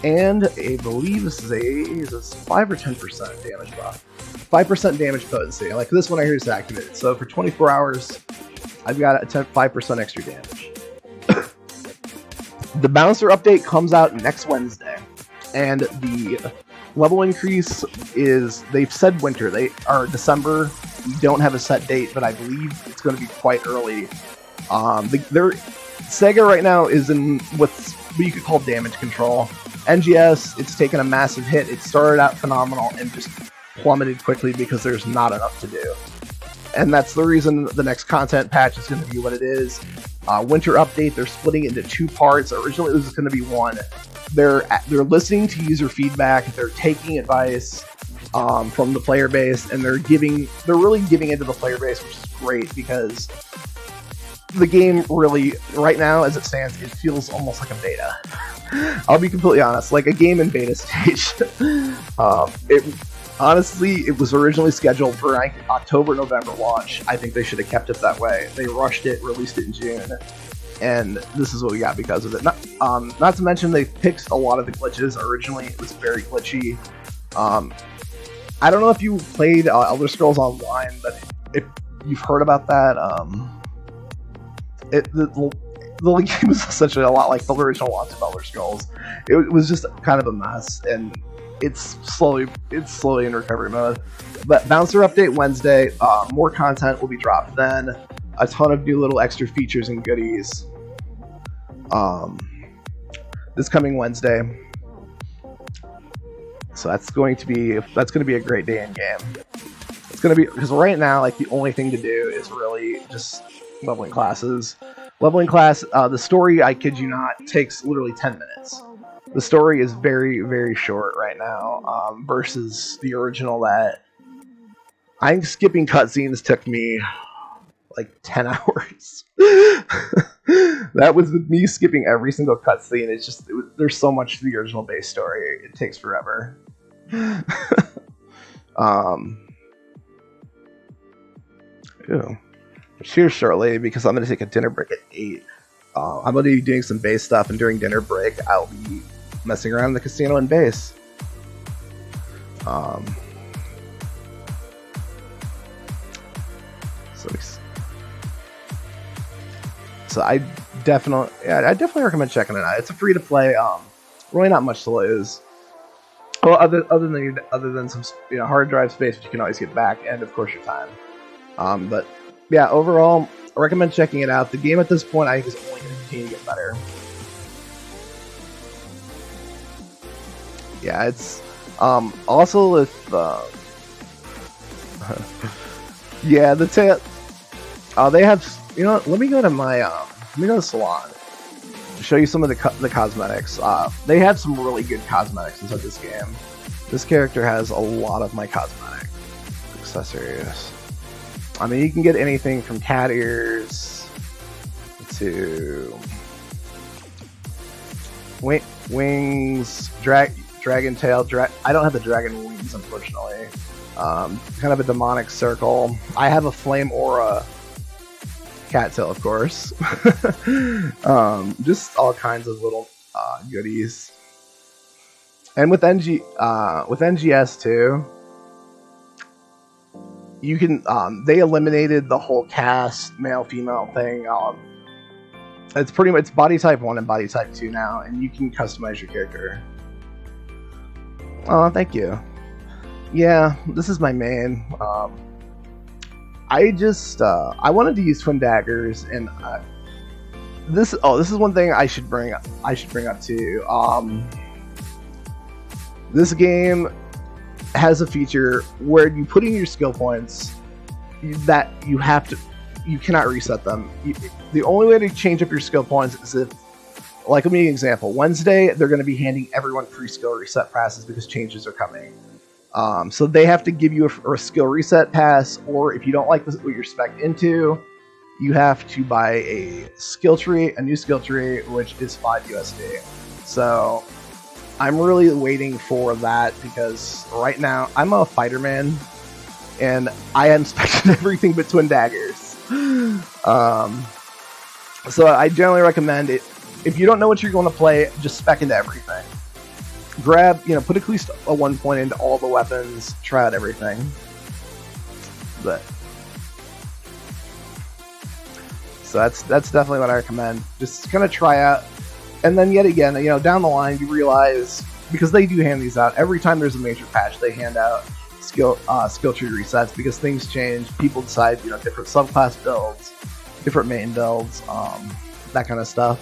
and I believe this is 5 or 10% damage buff, 5% damage potency. Like this one right here is activated, so for 24 hours, I've got a 5% extra damage. The bouncer update comes out next Wednesday, and the level increase is, they've said winter. They are December. We don't have a set date, but I believe it's going to be quite early. Sega right now is in what's what you could call damage control. NGS, it's taken a massive hit. It started out phenomenal and just plummeted quickly because there's not enough to do. And that's the reason the next content patch is going to be what it is. Winter update, they're splitting it into 2 parts. Originally it was going to be 1. They're listening to user feedback, they're taking advice from the player base, and they're really giving into the player base, which is great because the game really, right now as it stands, it feels almost like a beta. I'll be completely honest, like a game in beta stage. Honestly, it was originally scheduled for October, November launch. I think they should have kept it that way. They rushed it, released it in June, and this is what we got because of it. Not to mention they fixed a lot of the glitches. Originally, it was very glitchy. I don't know if you played Elder Scrolls Online, but if you've heard about that, the game was essentially a lot like the original launch of Elder Scrolls. It was just kind of a mess, and it's slowly in recovery mode. But Bouncer update Wednesday. More content will be dropped then. A ton of new little extra features and goodies. This coming Wednesday. So that's going to be a great day in game. It's going to be, because right now, like, the only thing to do is really just leveling classes. Leveling class, the story, I kid you not, takes literally 10 minutes. The story is very, very short right now, versus the original that I think skipping cutscenes took me like 10 hours. That was with me skipping every single cutscene. It's just, there's so much to the original base story. It takes forever. Ew. Cheers shortly because I'm going to take a dinner break at 8. I'm going to be doing some base stuff, and during dinner break, I'll be messing around in the casino and base. So I definitely recommend checking it out. It's a free to play. Really not much to lose. Well, other than some hard drive space, which you can always get back, and of course your time. But yeah, overall, I recommend checking it out. The game at this point, I think, is only going to continue to get better. Yeah, it's also with yeah, the they have, let me go to my the salon to show you some of the cosmetics. They have some really good cosmetics inside this game. This character has a lot of my cosmetic accessories. I mean, you can get anything from cat ears to wings, dragon tail. I don't have the dragon wings, unfortunately. Kind of a demonic circle. I have a flame aura cattail, of course. Just all kinds of little goodies. And with NGS too, you can they eliminated the whole cast male female thing. It's pretty much, it's body type 1 and body type 2 now, and you can customize your character. Oh, thank you. Yeah, this is my main. I wanted to use twin daggers, and this is one thing I should bring up too. This game has a feature where you put in your skill points that you cannot reset them. The only way to change up your skill points is if, like, let me give you an example. Wednesday, they're going to be handing everyone free skill reset passes because changes are coming. So they have to give you a skill reset pass, or if you don't like what you're spec'd into, you have to buy a new skill tree, which is 5 USD. So I'm really waiting for that because right now I'm a fighter man, and I am spec'd everything but twin daggers. So I generally recommend it. If you don't know what you're going to play, just spec into everything. Grab, put at least a 1 point into all the weapons, try out everything. So that's definitely what I recommend. Just kind of try out, and then yet again, down the line you realize, because they do hand these out every time there's a major patch, they hand out skill tree resets because things change. People decide, different subclass builds, different main builds, that kind of stuff.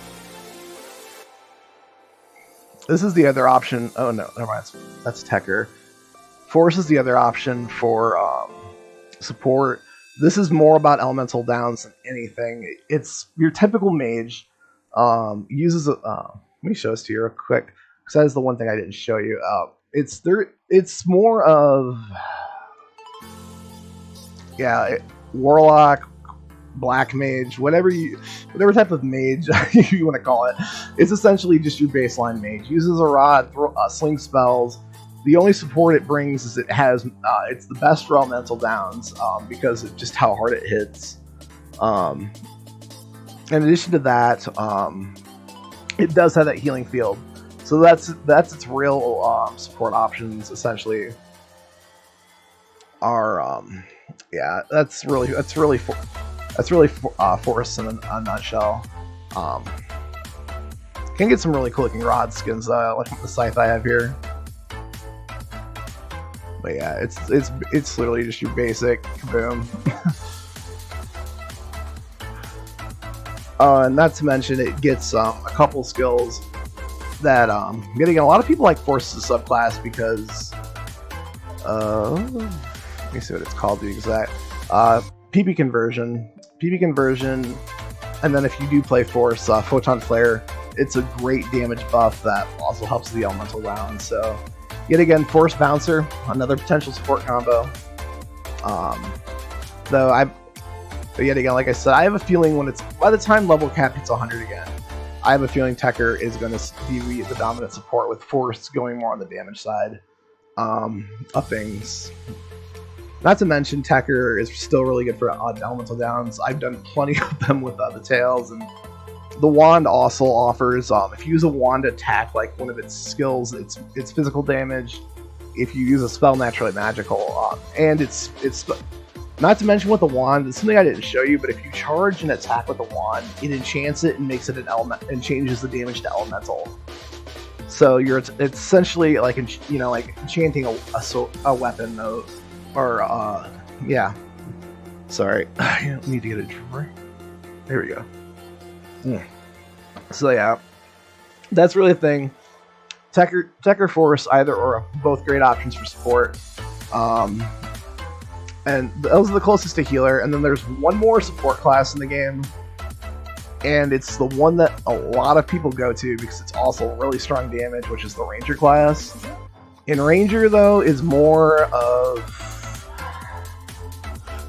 This is the other option. Oh no, never mind. That's Tekker. Force is the other option for support. This is more about elemental downs than anything. It's your typical mage. Uses a. Let me show this to you real quick because that is the one thing I didn't show you. It's more of warlock, black mage, whatever type of mage you want to call it. It's essentially just your baseline mage. Uses a rod, sling spells. The only support it brings is it has it's the best for elemental downs because of just how hard it hits. In addition to that, it does have that healing field, so that's its real support options. Essentially, are that's really Force in a nutshell. Can get some really cool looking rod skins like the scythe I have here. But yeah, it's literally just your basic kaboom. And not to mention, it gets a couple skills that getting a lot of people like Force as a subclass because let me see what it's called to be exact. PP conversion, and then if you do play Force, Photon Flare, it's a great damage buff that also helps the elemental round. So yet again, Force Bouncer, another potential support combo. But yet again, like I said, I have a feeling by the time level cap hits 100 again, I have a feeling Tekker is going to be the dominant support with Force going more on the damage side of things. Not to mention, Tekker is still really good for elemental downs. I've done plenty of them with the tails, and the wand also offers. If you use a wand to attack, like one of its skills, it's physical damage. If you use a spell, naturally magical, and it's not to mention with the wand, it's something I didn't show you, but if you charge an attack with a wand, it enchants it and makes it an element and changes the damage to elemental. So it's essentially like enchanting a weapon though. Or, sorry, I need to get a drawer. There we go. So yeah, that's really a thing. Tekker Force, either or, both great options for support. And those are the closest to healer. And then there's one more support class in the game, and it's the one that a lot of people go to because it's also really strong damage, which is the Ranger class. And Ranger, though, is more of...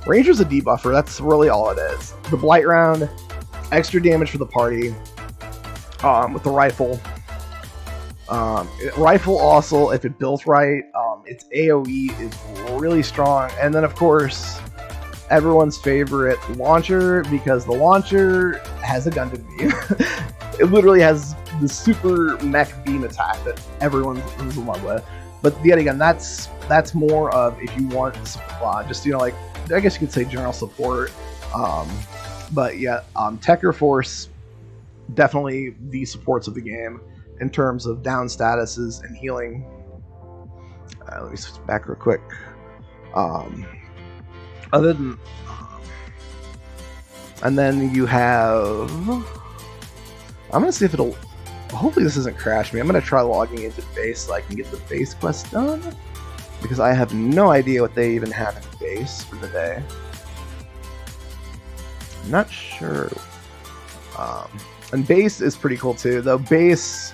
Ranger's a debuffer, that's really all it is. The Blight round, extra damage for the party, with the rifle. Rifle also, if it built right, its AoE is really strong. And then, of course, everyone's favorite launcher, because the launcher has a gun to beam. It literally has the super mech beam attack that everyone's in love with. But yet again, that's more of if you want just, like, I guess you could say general support. But yeah, Tekker Force, definitely the supports of the game in terms of down statuses and healing. Let me switch back real quick. Other than, and then you have, I'm gonna see if it'll. Hopefully this doesn't crash me. I'm gonna try logging into base so I can get the base quest done, because I have no idea what they even have in base for the day. I'm not sure. And base is pretty cool too, though. Base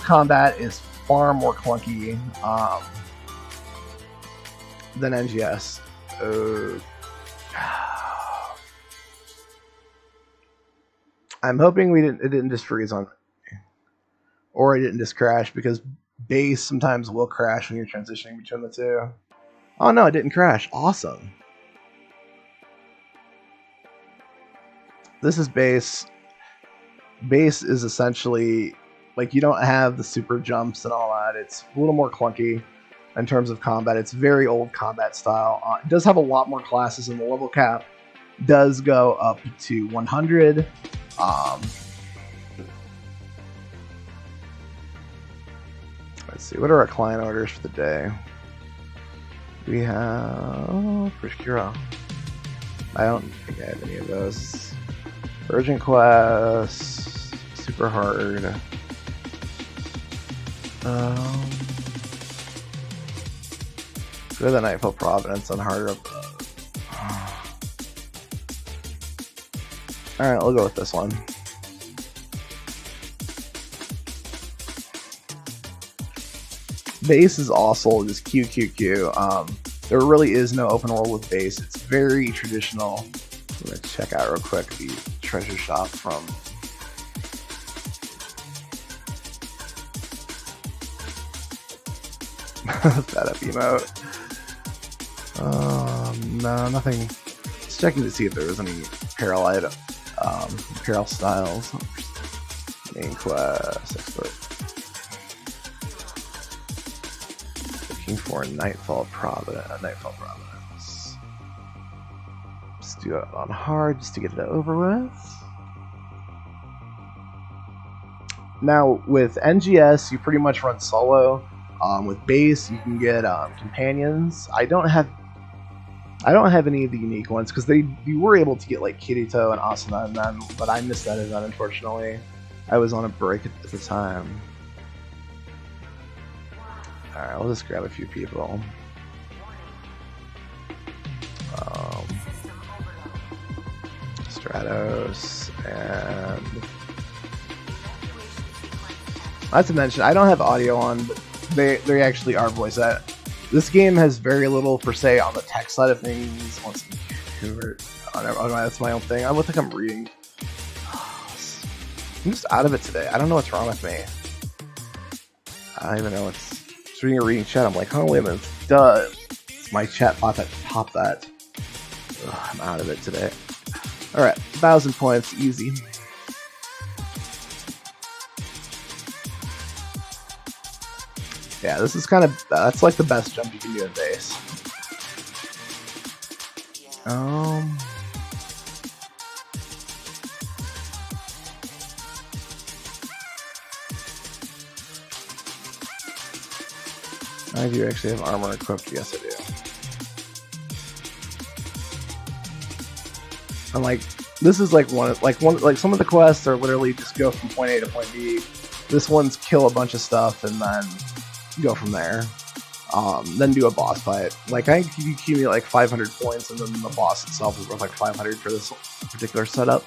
combat is far more clunky than NGS. I'm hoping it didn't just freeze on me, or it didn't just crash, because base sometimes will crash when you're transitioning between the two. Oh no, it didn't crash. Awesome. This is base. Base is essentially like, you don't have the super jumps and all that. It's a little more clunky in terms of combat. It's very old combat style. It does have a lot more classes, and the level cap does go up to 100. Let's see, what are our client orders for the day? We have Prishkira. I don't think I have any of those. Urgent Quest, super hard. Go to the Nightfall Providence on harder. Alright, we'll go with this one. Base is also just QQQ. There really is no open world with base. It's very traditional. I'm gonna check out real quick the treasure shop from that up emote. No, nothing. Just checking to see if there was any apparel item, apparel styles. Main quest, expert. Looking for Nightfall Providence. Just do it on hard just to get it over with. Now with NGS, you pretty much run solo. With base, you can get companions. I don't have any of the unique ones because you were able to get like Kirito and Asuna and them, but I missed that event unfortunately. I was on a break at the time. Alright, we'll just grab a few people. Stratos and not to mention I don't have audio on, but they actually are voice acted. This game has very little per se on the tech side of things. Once convert, oh, that's my own thing. I look like I'm reading. I'm just out of it today. I don't know what's wrong with me. I don't even know what's. Just reading chat. I'm like, oh wait a minute, duh. It's my chat bot that popped that. Ugh, I'm out of it today. All right, 1,000 points, easy. Yeah, this is kind of, that's like the best jump you can do in base. I do actually have armor equipped, yes I do. And like, this is like some of the quests are literally just go from point A to point B. This one's kill a bunch of stuff and then go from there. Then do a boss fight. Like I think you accumulate like 500 points, and then the boss itself is worth like 500 for this particular setup.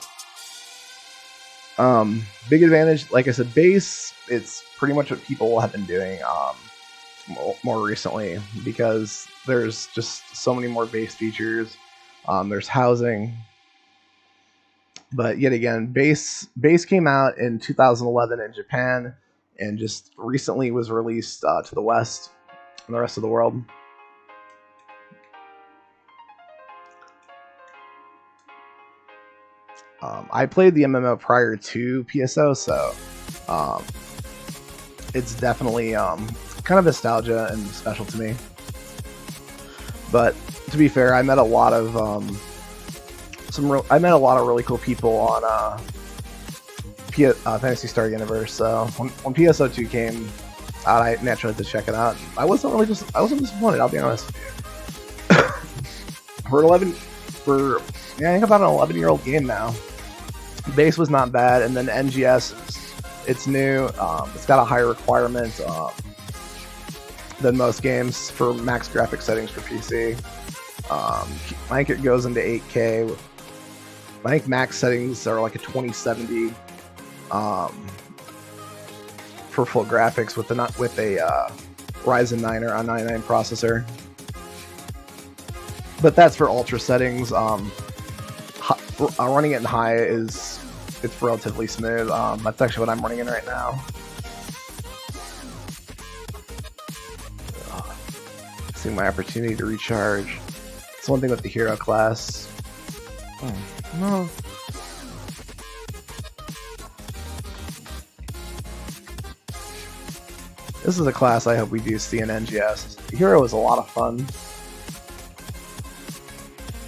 Big advantage, like I said, base. It's pretty much what people have been doing more recently because there's just so many more base features. There's housing, but yet again, base came out in 2011 in Japan, and just recently was released to the West and the rest of the world. I played the MMO prior to PSO, so it's definitely kind of nostalgia and special to me. But to be fair, I met a lot of really cool people on Phantasy Star Universe. So when PSO2 came out, I naturally had to check it out. I wasn't disappointed. I'll be honest with you. I think about an 11-year-old game now. Base was not bad, and then NGS it's new. It's got a higher requirement than most games for max graphic settings for PC. I think it goes into 8K. I think max settings are like a 2070 for full graphics with a Ryzen 9 or i9 processor. But that's for ultra settings. Running it in high it's relatively smooth. That's actually what I'm running in right now. Seeing my opportunity to recharge. It's one thing with the hero class. No. This is a class I hope we do see in NGS. Hero is a lot of fun.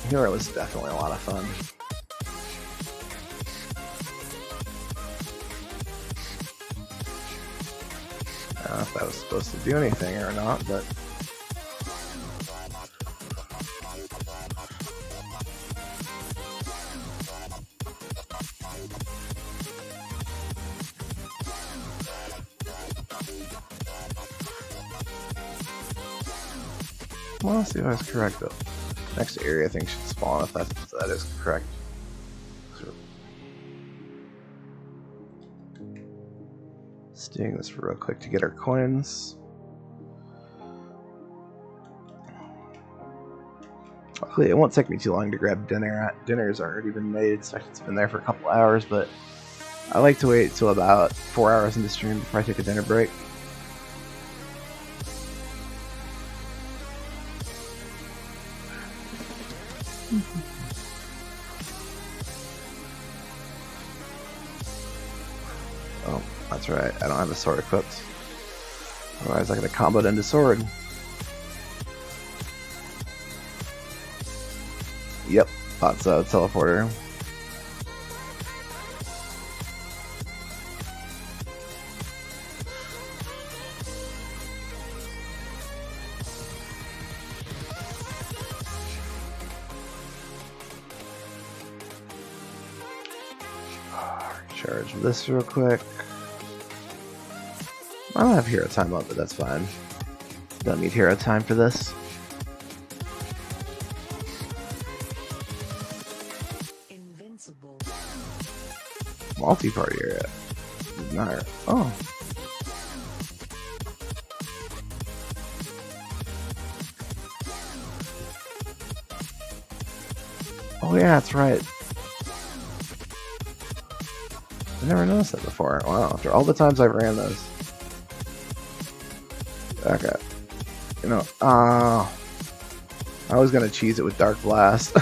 Hero is definitely a lot of fun. I don't know if that was supposed to do anything or not, but Well, let's see if that's correct though. Next area I think should spawn if that is correct. Just doing this real quick to get our coins. Luckily, it won't take me too long to grab dinner. Dinner's already been made, so it's been there for a couple hours, but I like to wait till about 4 hours into stream before I take a dinner break. Oh, that's right. I don't have a sword equipped. Otherwise, I could have comboed into sword. Yep, thought so. Teleporter. Recharge this real quick. I don't have hero time up, but that's fine. Don't need hero time for this. Multi-party area. Not. Oh. Oh yeah, that's right. I never noticed that before. Wow, after all the times I've ran those. Okay. You know, I was gonna cheese it with Dark Blast.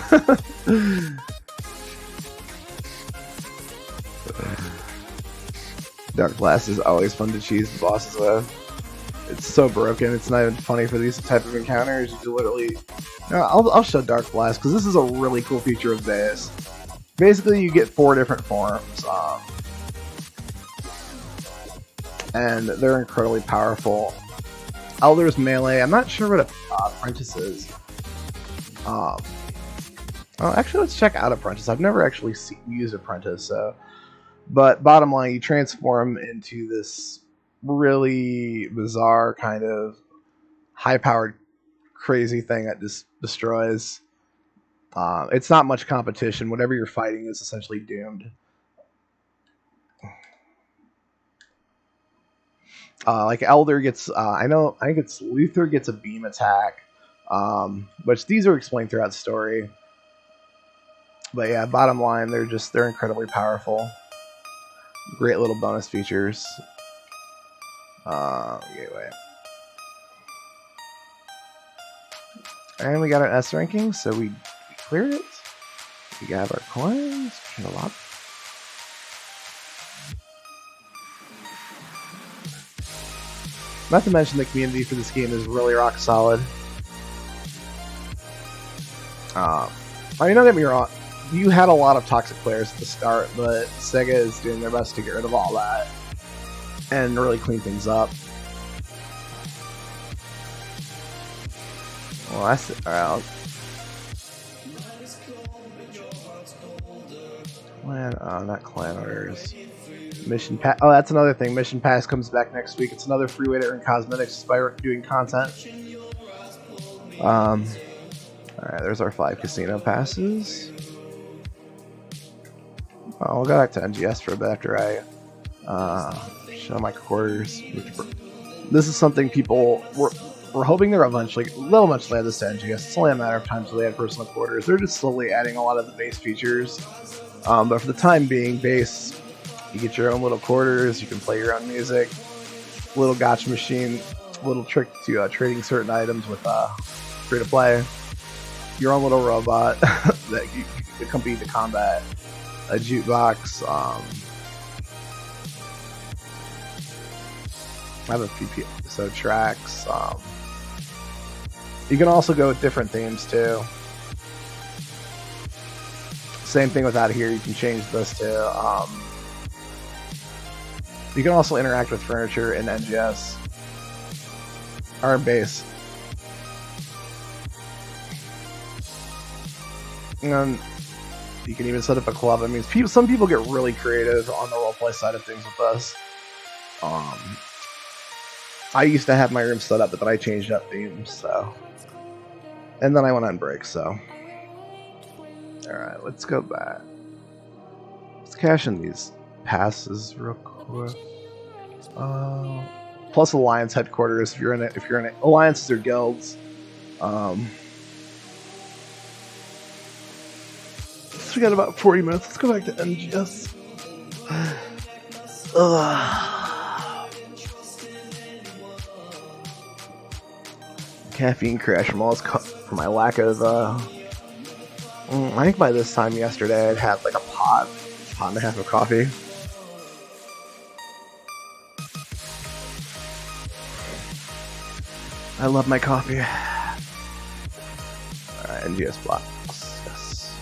Dark Blast is always fun to cheese the bosses with. It's so broken, it's not even funny for these type of encounters. You literally... No, I'll show Dark Blast, because this is a really cool feature of this. Basically, you get 4 different forms. And they're incredibly powerful. Elder's melee, I'm not sure what Apprentice is. Oh, actually, let's check out Apprentice. I've never actually used Apprentice, so... But bottom line, you transform into this really bizarre kind of high-powered, crazy thing that just destroys. It's not much competition. Whatever you're fighting is essentially doomed. Like Elder gets, I think it's Luther gets a beam attack, which these are explained throughout the story. But yeah, bottom line, they're incredibly powerful. Great little bonus features. Gateway. And we got our S ranking, so we cleared it. We got our coins, which are a lot. Not to mention the community for this game is really rock solid. I mean, don't get me wrong. You had a lot of toxic players at the start, but Sega is doing their best to get rid of all that and really clean things up. Well, that's it. Alright. Clan, not clan orders. Mission pass. Oh, that's another thing. Mission pass comes back next week. It's another free way to earn cosmetics by doing content. Alright, there's our 5 casino passes. We'll go back to NGS for a bit after I show my quarters. This is something people we're hoping they're eventually they'll add this to NGS. It's only a matter of time until they add personal quarters. They're just slowly adding a lot of the base features. But for the time being, base, you get your own little quarters. You can play your own music. Little gotcha machine. Little trick to trading certain items with free to play. Your own little robot that you accompany the combat. A jukebox. I have a few episode tracks. You can also go with different themes too. Same thing with out here. You can change this to. You can also interact with furniture in NGS or in base. And you can even set up a club. I mean, some people get really creative on the roleplay side of things with this. I used to have my room set up, but then I changed up themes, so And then I went on break, so. Alright, let's go back. Let's cash in these passes real quick. Plus Alliance headquarters if you're in alliances or guilds. So we got about 40 minutes. Let's go back to MGS. Caffeine crash from for my lack of. I think by this time yesterday I'd had like a pot and a half of coffee. I love my coffee. Alright, NGS blocks. Yes.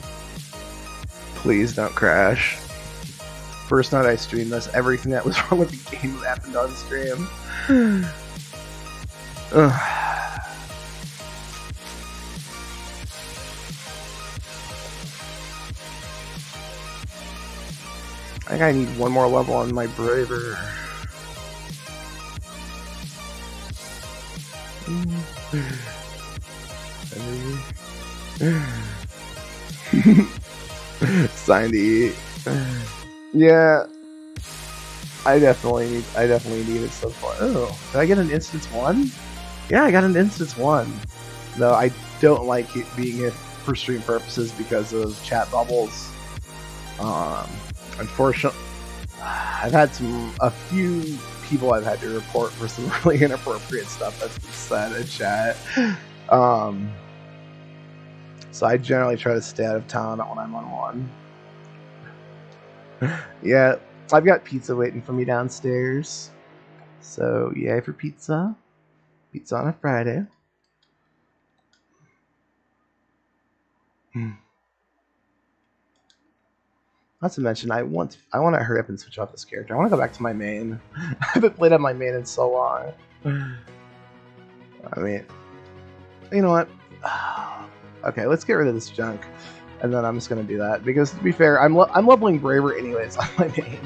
Please don't crash. First night I streamed this, everything that was wrong with the game happened on stream. I think I need one more level on my braver. Sign to eat. Yeah, I definitely need it so far. Oh, did I get an instance 1? Yeah, I got an instance 1. No, I don't like it being here for stream purposes because of chat bubbles. Unfortunately, I've had a few people I've had to report for some really inappropriate stuff that's been said in chat. So I generally try to stay out of town when I'm on one. Yeah, I've got pizza waiting for me downstairs. So yay for pizza. Pizza on a Friday. Not to mention, I want to hurry up and switch off this character. I want to go back to my main. I haven't played on my main in so long. I mean, you know what? Okay, let's get rid of this junk, and then I'm just gonna do that because, to be fair, I'm leveling Braver anyways on my main,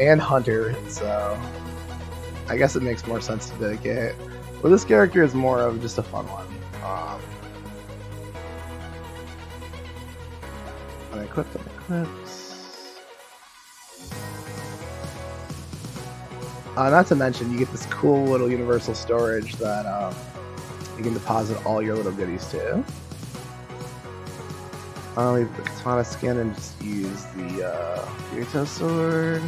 and Hunter. So I guess it makes more sense to dedicate. But this character is more of just a fun one. Unequipped. Not to mention, you get this cool little universal storage that you can deposit all your little goodies to. I'll leave the katana skin and just use the Kirito sword.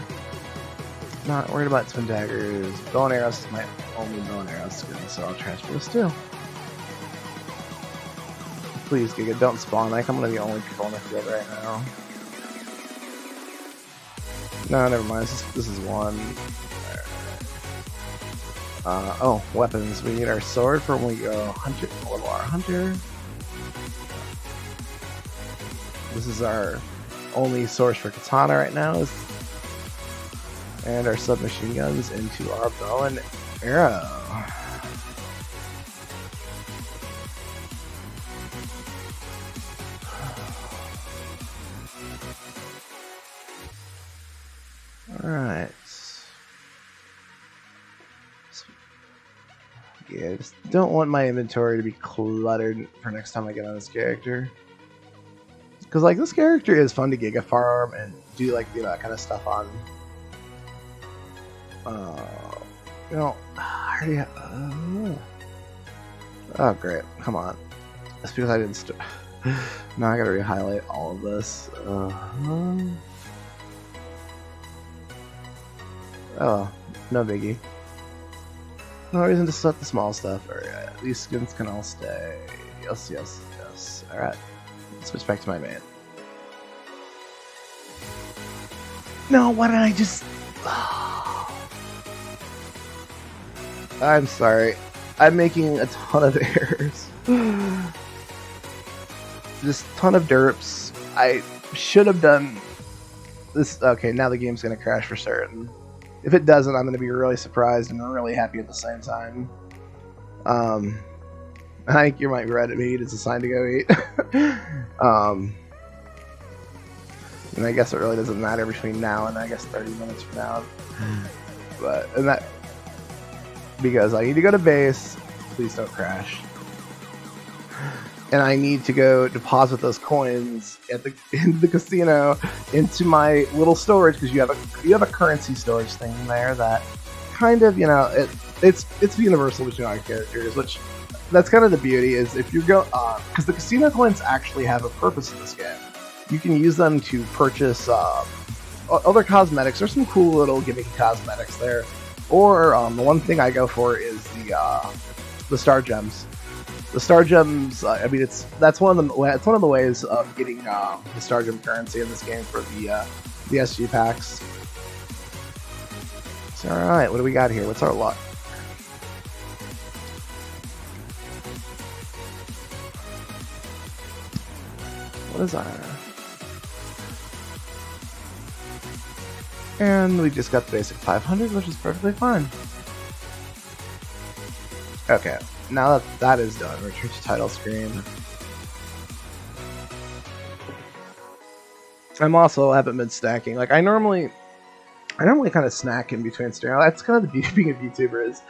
Not worried about twin daggers. Bow and arrows is my only bow and arrow skin, so I'll transfer this too. Please, Giga, don't spawn. Like, I'm one of the only people in the field right now. No, never mind. This is one. Oh, weapons. We need our sword for when we go hunter. Level our hunter. This is our only source for katana right now. And our submachine guns into our bow and arrow. Alright. Yeah, I just don't want my inventory to be cluttered for next time I get on this character. Because, like, this character is fun to Giga Farm and do, like, you know, that kind of stuff on. You know, I already have, oh, great. Come on. That's because I didn't now I gotta re-highlight all of this. Oh, no biggie. No reason to set the small stuff. Alright, these skins can all stay. Yes, yes, yes. Alright. Switch back to my main. No, why did I just... I'm sorry. I'm making a ton of errors. Just a ton of derps. I should have done this. Okay, now the game's going to crash for certain. If it doesn't, I'm going to be really surprised and really happy at the same time. I think you might be right at me. It's a sign to go eat. And I guess it really doesn't matter between now and I guess 30 minutes from now. But, and that, because I need to go to base. Please don't crash. and I need to go deposit those coins at in the casino into my little storage, because you have a currency storage thing there that kind of, it's universal between our characters, which that's kind of the beauty, is if you go because the casino coins actually have a purpose in this game. You can use them to purchase other cosmetics. There's some cool little gimmicky cosmetics there, or the one thing I go for is the star gems. The star gems, I mean, that's one of the ways of getting the star gem currency in this game for the SG packs. So, all right, what do we got here? What's our luck? What is our? And we just got the basic 500, which is perfectly fine. Okay, now that is done, return to title screen. I'm also haven't been stacking. Like I normally kind of snack in between streams. That's kind of the beauty of being a VTuber is.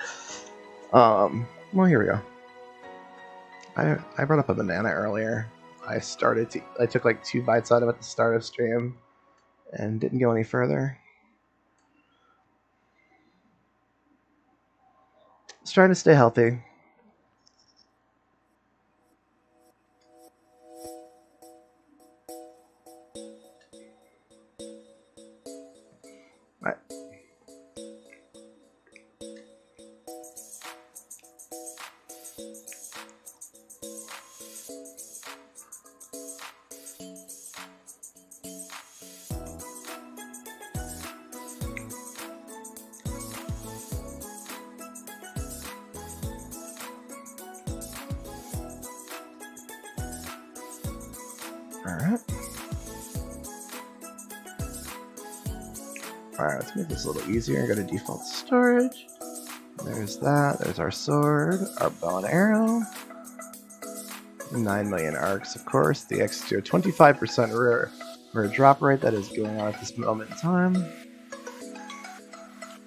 Well, here we go. I brought up a banana earlier. I took like 2 bites out of it at the start of stream, and didn't go any further. Just trying to stay healthy. Right. Alright, let's make this a little easier. Go to default storage. There's that. There's our sword, our bow and arrow. 9 million arcs, of course. The extra 25% rare drop rate that is going on at this moment in time.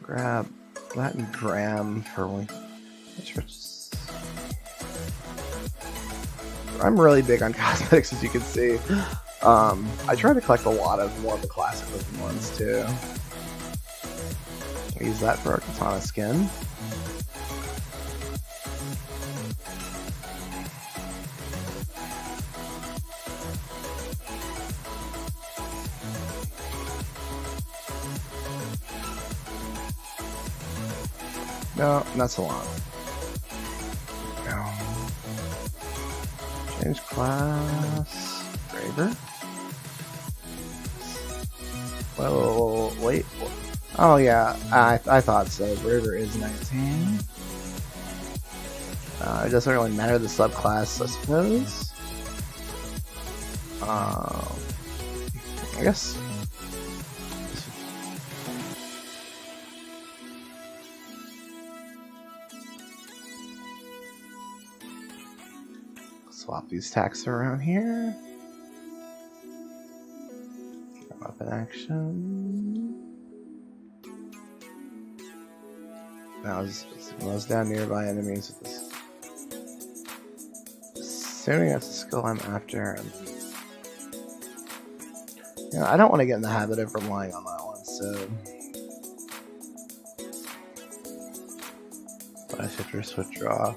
Grab that and gram for one. I'm really big on cosmetics, as you can see. I try to collect a lot of more of the classic looking ones too. Use that for our katana skin. No, not so long. No. Change class. Braver. Whoa, wait. Oh yeah, I thought so. Braver is 19. It doesn't really matter the subclass, I suppose. I guess. Swap these tags around here. Weapon action. Now it's down nearby enemies with this. Assuming that's the skill I'm after. I don't want to get in the habit of relying on that one, so. I should just withdraw.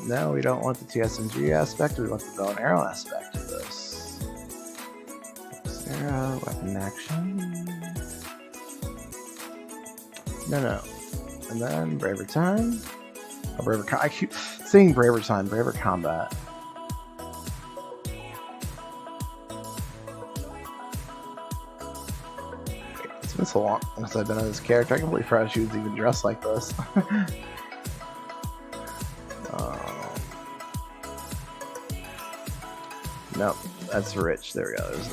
No, we don't want the TSMG aspect, we want the bow and arrow aspect of this. Arrow, weapon action. No. And then Braver Time. Oh, I keep saying Braver Time, Braver Combat. It's been so long since I've been on this character, I completely forgot she was even dressed like this. Nope, that's rich. There we go, there's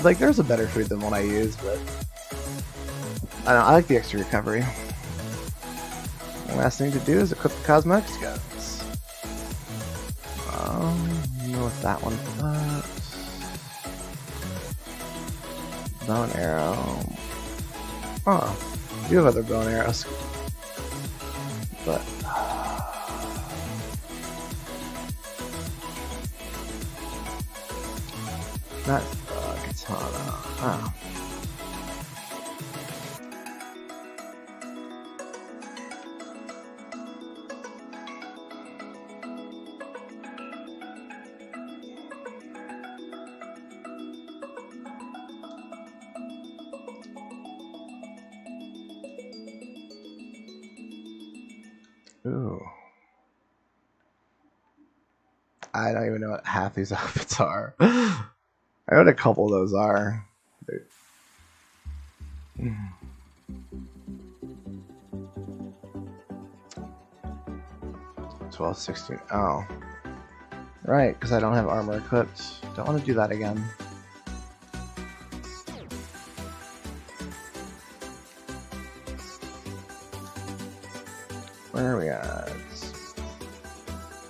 light. There's a better food than what I use, but I don't know, I like the extra recovery. The last thing to do is equip the cosmetics guns. Know what that one but bow and arrow. Oh. I do have other bow and arrows, but not katana. Oh. Ooh. I don't even know what half these outfits are. I know what a couple of those are. 12, 16. Oh. Right, because I don't have armor equipped. Don't want to do that again. Where are we at?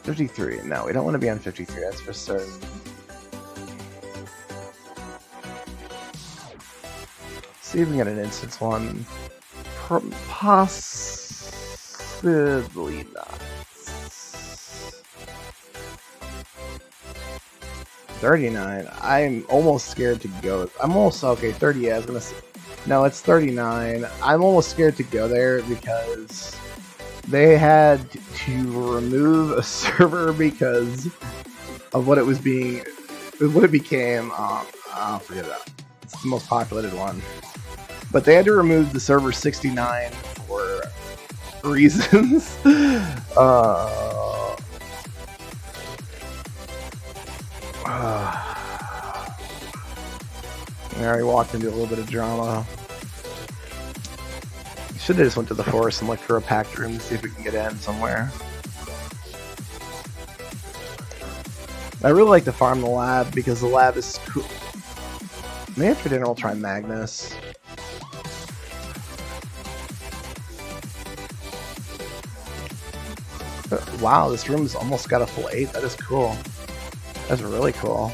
53. No, we don't want to be on 53. That's for certain. See if we can get an instance one. Possibly not. 39. I'm almost scared to go. I'm almost okay. 30. Yeah, I was gonna say. No, it's 39. I'm almost scared to go there because they had to remove a server because of what it was being, what it became. I'll forget that. It's the most populated one, but they had to remove the server 69 for reasons. I already walked into a little bit of drama. Should have just went to the forest and looked for a packed room to see if we can get in somewhere. I really like to farm the lab because the lab is cool. Maybe after dinner we'll try Magnus. Wow, this room's almost got a full 8. That is cool. That's really cool.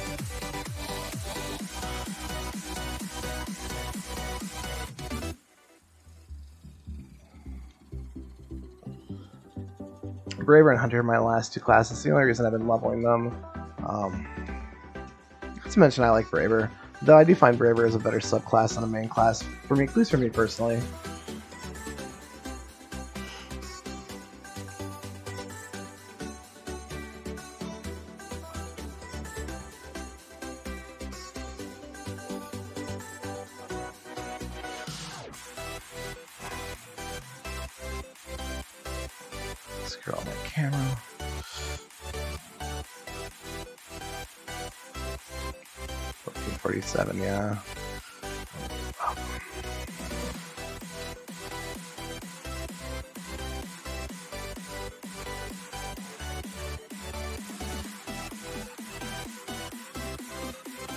Braver and Hunter are my last 2 classes. The only reason I've been leveling them. Not to mention I like Braver. Though I do find Braver is a better subclass than a main class. For me, at least for me personally. Scroll my camera. $14.47, yeah.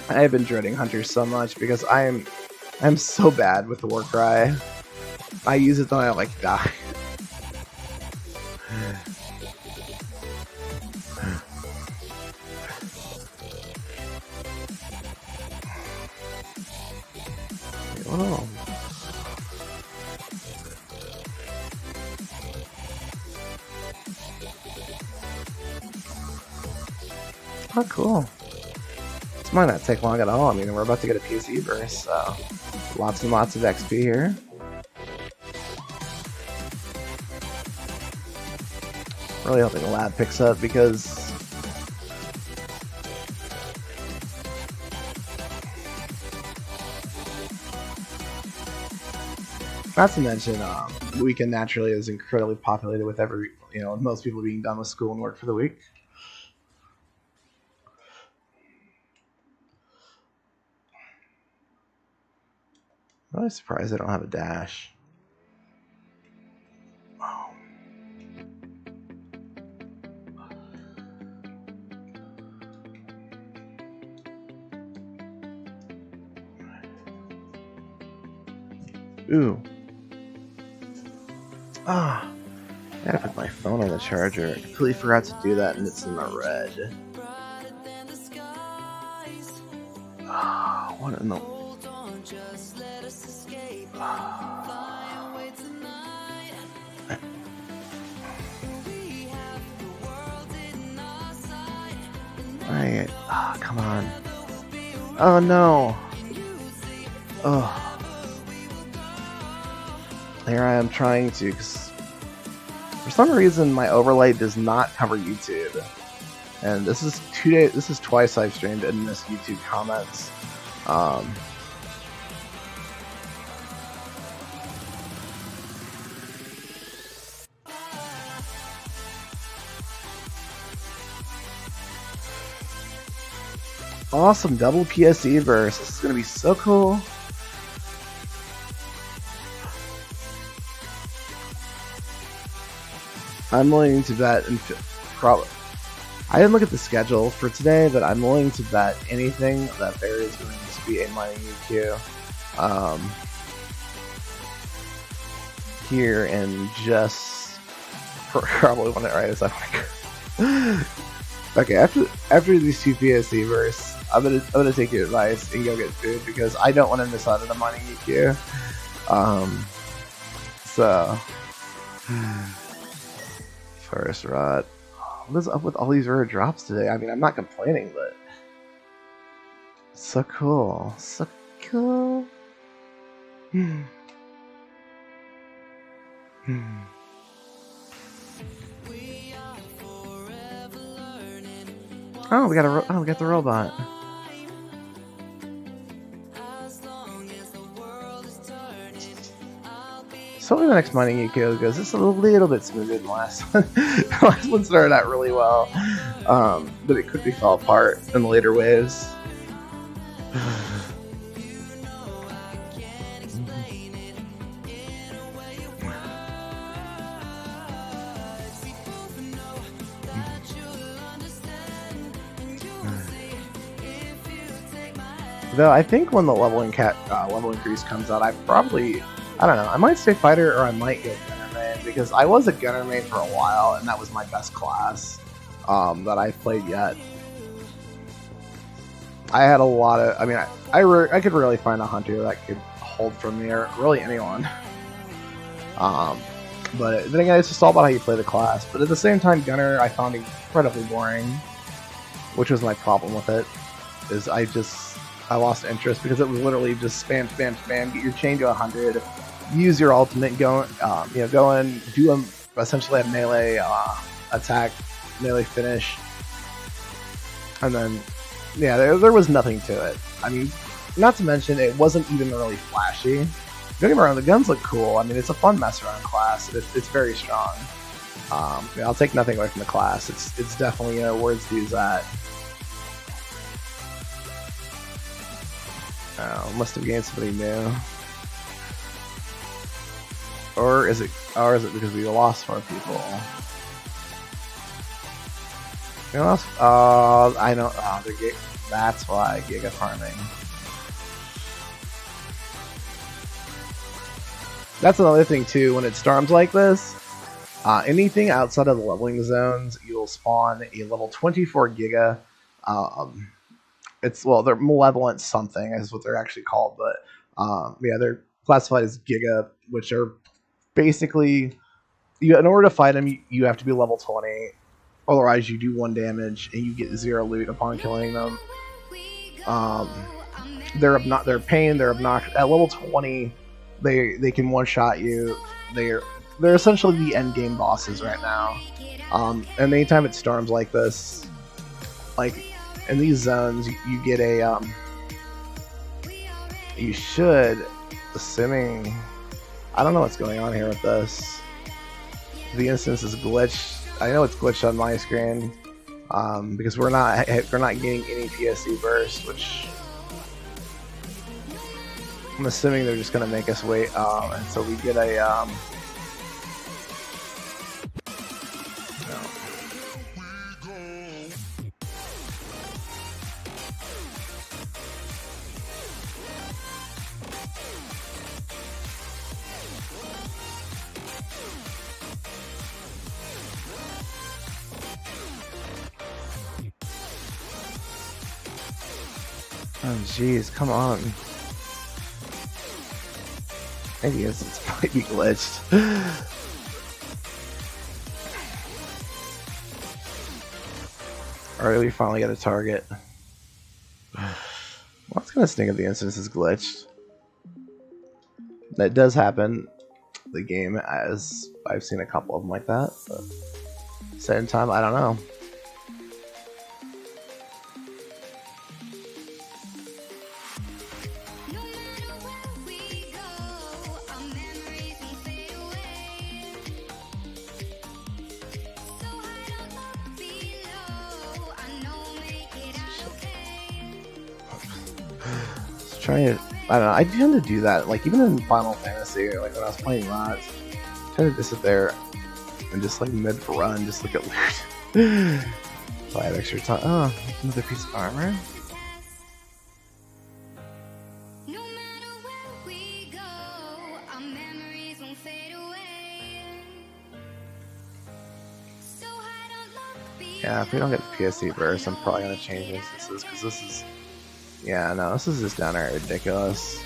I have been dreading Hunters so much because I'm so bad with the war cry. I use it then I like die. Oh. Oh, cool. This might not take long at all. I mean, we're about to get a PC burst, so lots and lots of XP here. Really hoping the lab picks up because not to mention, weekend naturally is incredibly populated with most people being done with school and work for the week. I'm really surprised I don't have a dash. Oh. Ooh. Ah. I gotta put my phone on the charger. I completely forgot to do that and it's in the red. Ah, what in the... Oh no. Oh. Here I am trying to, because for some reason my overlay does not cover YouTube. And this is twice I've streamed and missed YouTube comments. Awesome, double PSE burst. This is gonna be so cool. I'm willing to bet, and probably I didn't look at the schedule for today, but I'm willing to bet anything that there is going to be a mining EQ here, and just probably want it right as I want. Okay, after these two PSC bursts, I'm gonna take your advice and go get food because I don't want to miss out on the mining EQ. So first rot. What is up with all these rare drops today? I mean, I'm not complaining, but so cool, so cool. Oh, we got the robot. So the next mining EQ goes just a little bit smoother than the last one. The last one started out really well, but it quickly fell apart in the later waves. Though I think when the level increase comes out, I don't know, I might stay fighter or I might get gunner main, because I was a gunner main for a while and that was my best class that I've played yet. I had a lot of, I mean, I could really find a hunter that could hold from me, or really anyone. But then again, it's just all about how you play the class. But at the same time, gunner I found incredibly boring, which was my problem with it. Is I lost interest because it was literally just spam, get your chain to 100, use your ultimate, go in, do essentially a melee attack, melee finish, and then yeah, there was nothing to it. I mean, not to mention it wasn't even really flashy. Don't get me wrong, the guns look cool. I mean, it's a fun mess around class. It's very strong. Yeah, I'll take nothing away from the class. It's definitely where its due's at. Oh, must have gained somebody new. Or is it because we lost more people? We lost. I know. That's why Giga farming. That's another thing too. When it storms like this, anything outside of the leveling zones, you'll spawn a level 24 Giga. They're malevolent something is what they're actually called, but yeah, they're classified as Giga, which are basically, in order to fight them, you have to be level 20, otherwise you do 1 damage and you get 0 loot upon killing them. They're pain, they're obnoxious. At level 20, they can one-shot you. They're essentially the end game bosses right now. And anytime it storms like this, like in these zones, you get a you should, assuming, I don't know what's going on here with this. The instance is glitched. I know it's glitched on my screen because we're not getting any PSC burst, which I'm assuming they're just gonna make us wait until we get a oh jeez, come on. Maybe it might be glitched. Alright, we finally got a target. Well, kind of stink if the instance is glitched. That does happen. The game, as I've seen a couple of them like that. But same time, I don't know. Trying to, I don't know, I tend to do that, like even in Final Fantasy, like when I was playing that, I tended to sit there and just like mid-run, just look at weird. So I had extra time. Oh, another piece of armor. Yeah, if we don't get the PSC burst, I'm probably gonna change instances, because this is, yeah, no, this is just downright ridiculous.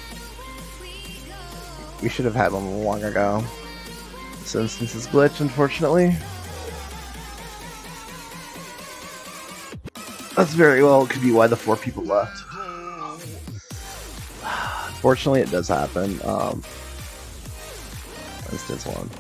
We should have had one long ago. This instance is glitched, unfortunately. That's very well could be why the 4 people left. Unfortunately, it does happen. Instance 1.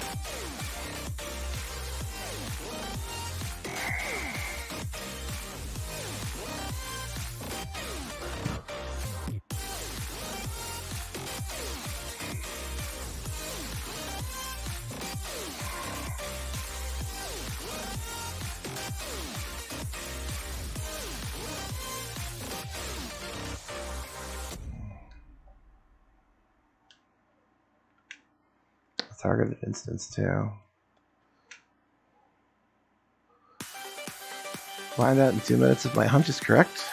Targeted instance too. Find out in 2 minutes if my hunch is correct.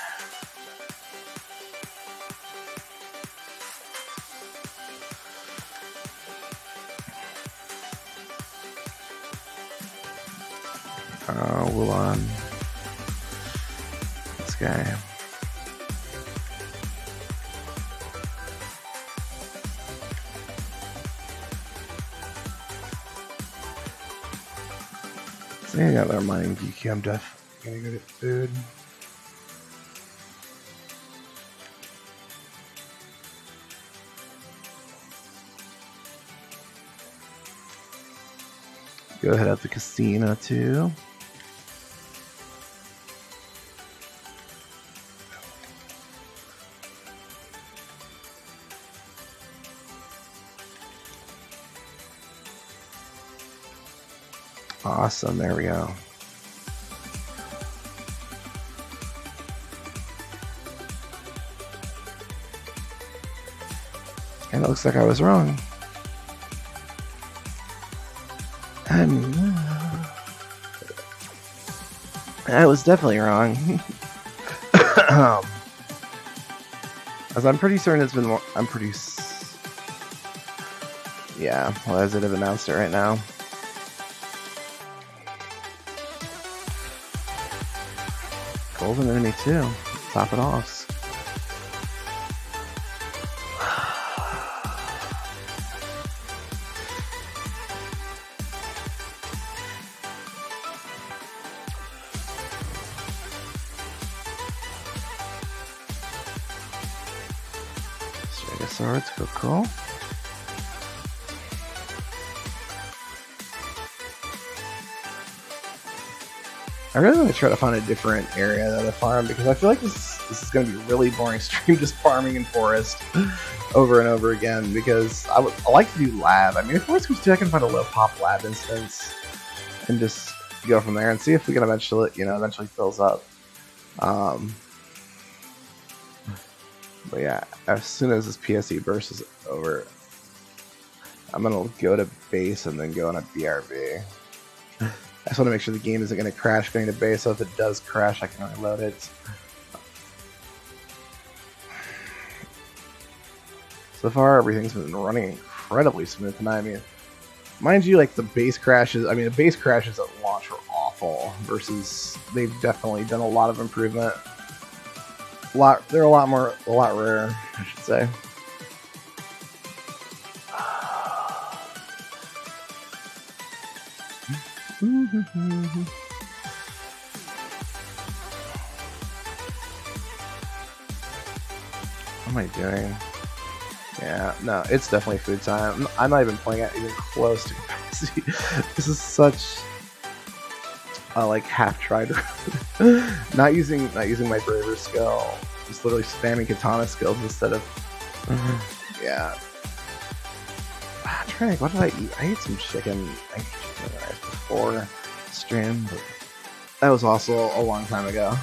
Wulan. This guy. I got their mining DQ. I'm definitely gonna go get food. Go ahead at the casino too. Awesome, there we go. And it looks like I was wrong. I was definitely wrong. As I'm pretty certain it's been more, yeah, well, as it have announced it right now. Golden enemy too. Top it off. Swords, cool. I really want to try to find a different area that I farm, because I feel like this is going to be a really boring stream, just farming in forest over and over again, because I like to do lab. I mean, if forest comes to, I can find a low pop lab instance and just go from there and see if we can eventually fills up. But yeah, as soon as this PSE burst is over, I'm gonna go to base and then go on a BRB. I just want to make sure the game isn't going to crash going to base, so if it does crash, I can reload it. So far, everything's been running incredibly smooth tonight. I mean, mind you, like the base crashes, the base crashes at launch were awful, versus they've definitely done a lot of improvement. They're a lot rarer, I should say. am I doing? Yeah, no, it's definitely food time. I'm not even playing at even close to capacity. This is such a like half-tried not using my braver skill. Just literally spamming katana skills instead of yeah. I'm trying to think, what did I eat? I ate some chicken. I ate chicken rice before stream, but that was also a long time ago.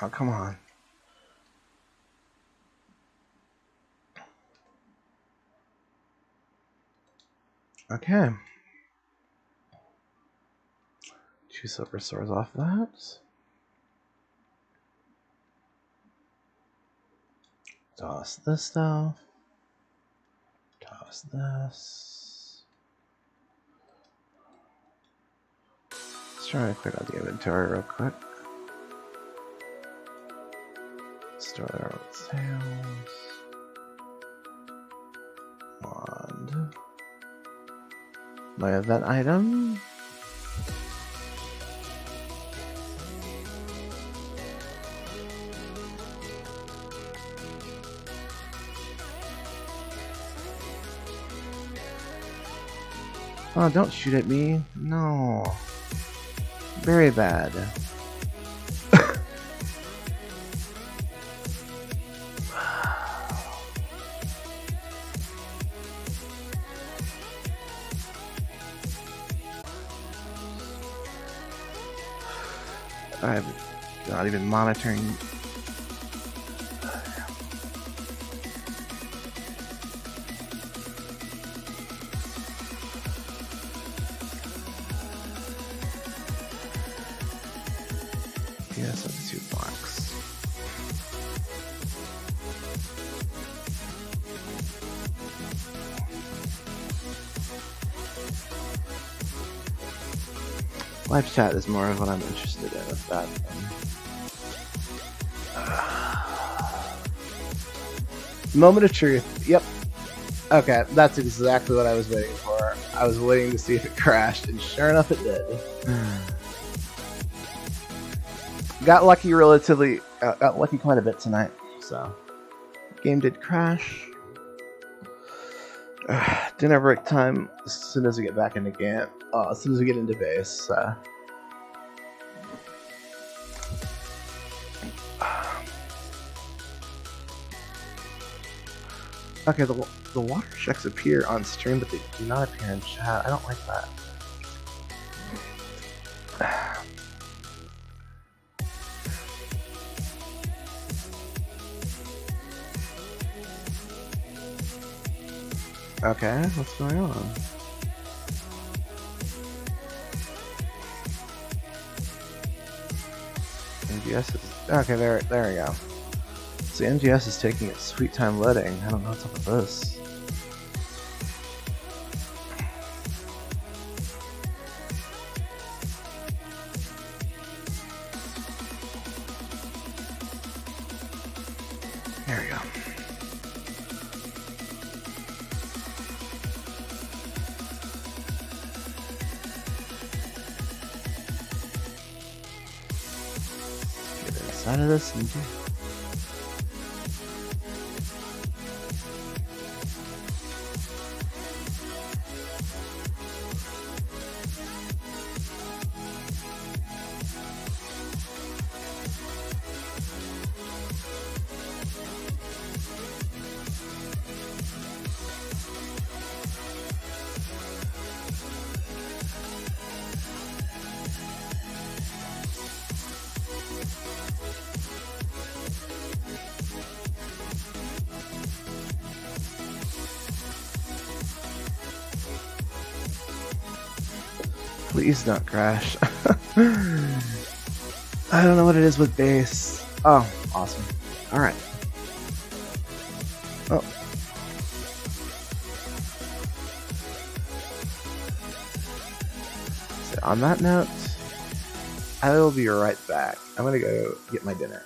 Oh, come on. Okay. 2 silver swords off that. Toss this stuff. Toss this. Let's try to clear out the inventory real quick. Store our sales. Wand. My event item. Oh, don't shoot at me. No. Very bad. I'm not even monitoring. Yes, that's 2 blocks. Live chat is more of what I'm interested in with that thing. Moment of truth. Yep. Okay, that's exactly what I was waiting for. I was waiting to see if it crashed, and sure enough it did. Got lucky relatively, got lucky quite a bit tonight, so. Game did crash. Dinner break time as soon as we get back into game. As soon as we get into base. Okay, the water checks appear on stream, but they do not appear in chat. I don't like that. Okay, what's going on? MGS is okay. There we go. So MGS is taking its sweet time loading. I don't know what's up with this. There we go. Get inside of this and do. Please don't crash. I don't know what it is with base. Oh, awesome. Alright. Oh. on that note, I will be right back. I'm gonna go get my dinner.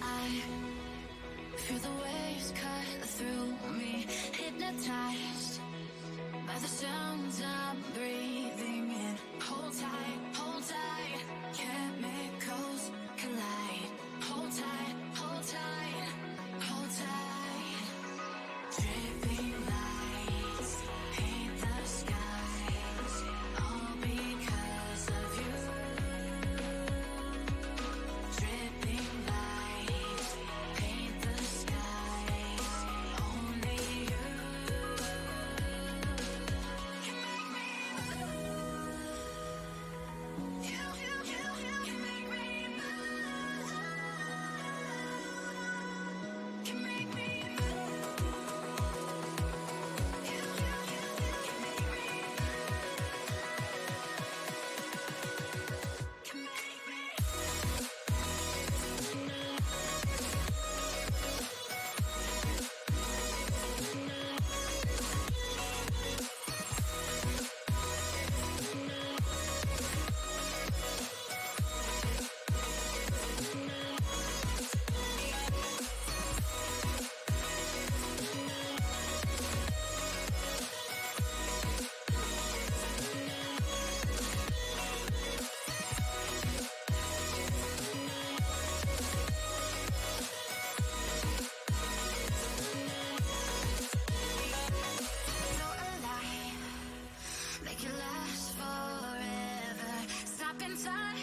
I feel the waves cut through me, hypnotized by the sounds I'm breathing in. Hold tight, chemicals collide. Hold tight, hold tight, hold tight. Dripping lights paint the skies, all because of you. Dripping lights paint the skies, only you can make me move. You can make me move. Can make me move. You can make me move. Can make me. You're alive, make it last forever. Stop in time,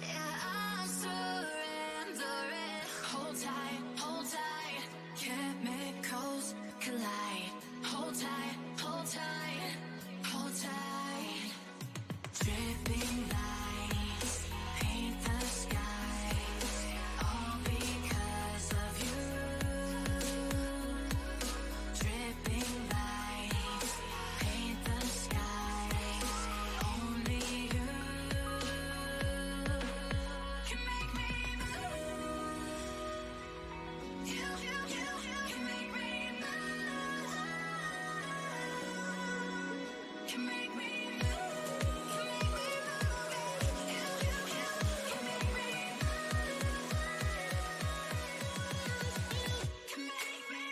yeah, I'm surrendering. Hold tight, chemicals collide. Hold tight, hold tight, hold tight. Dripping lights paint the skies, all because of you. Dripping lights paint the skies, only you can make me move. You can make me move. Can make me move. Can make me move. You can make me move. Can make me.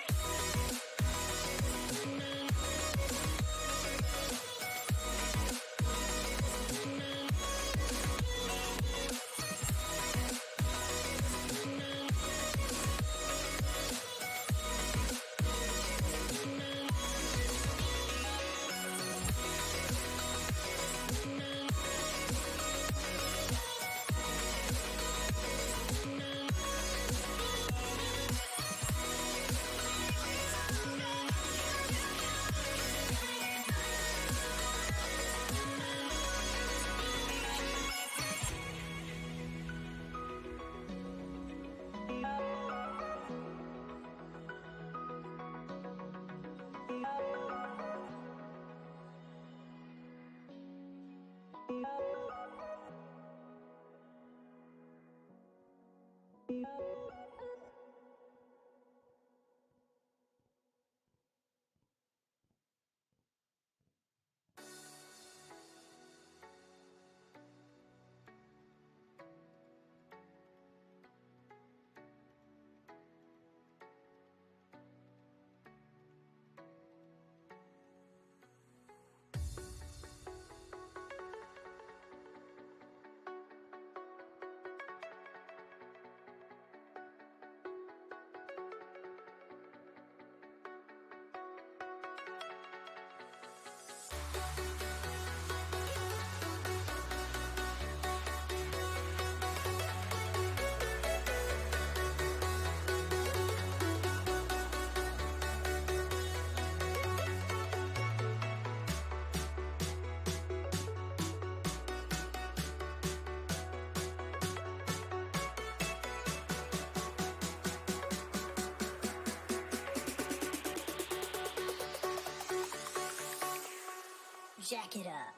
Jack it up.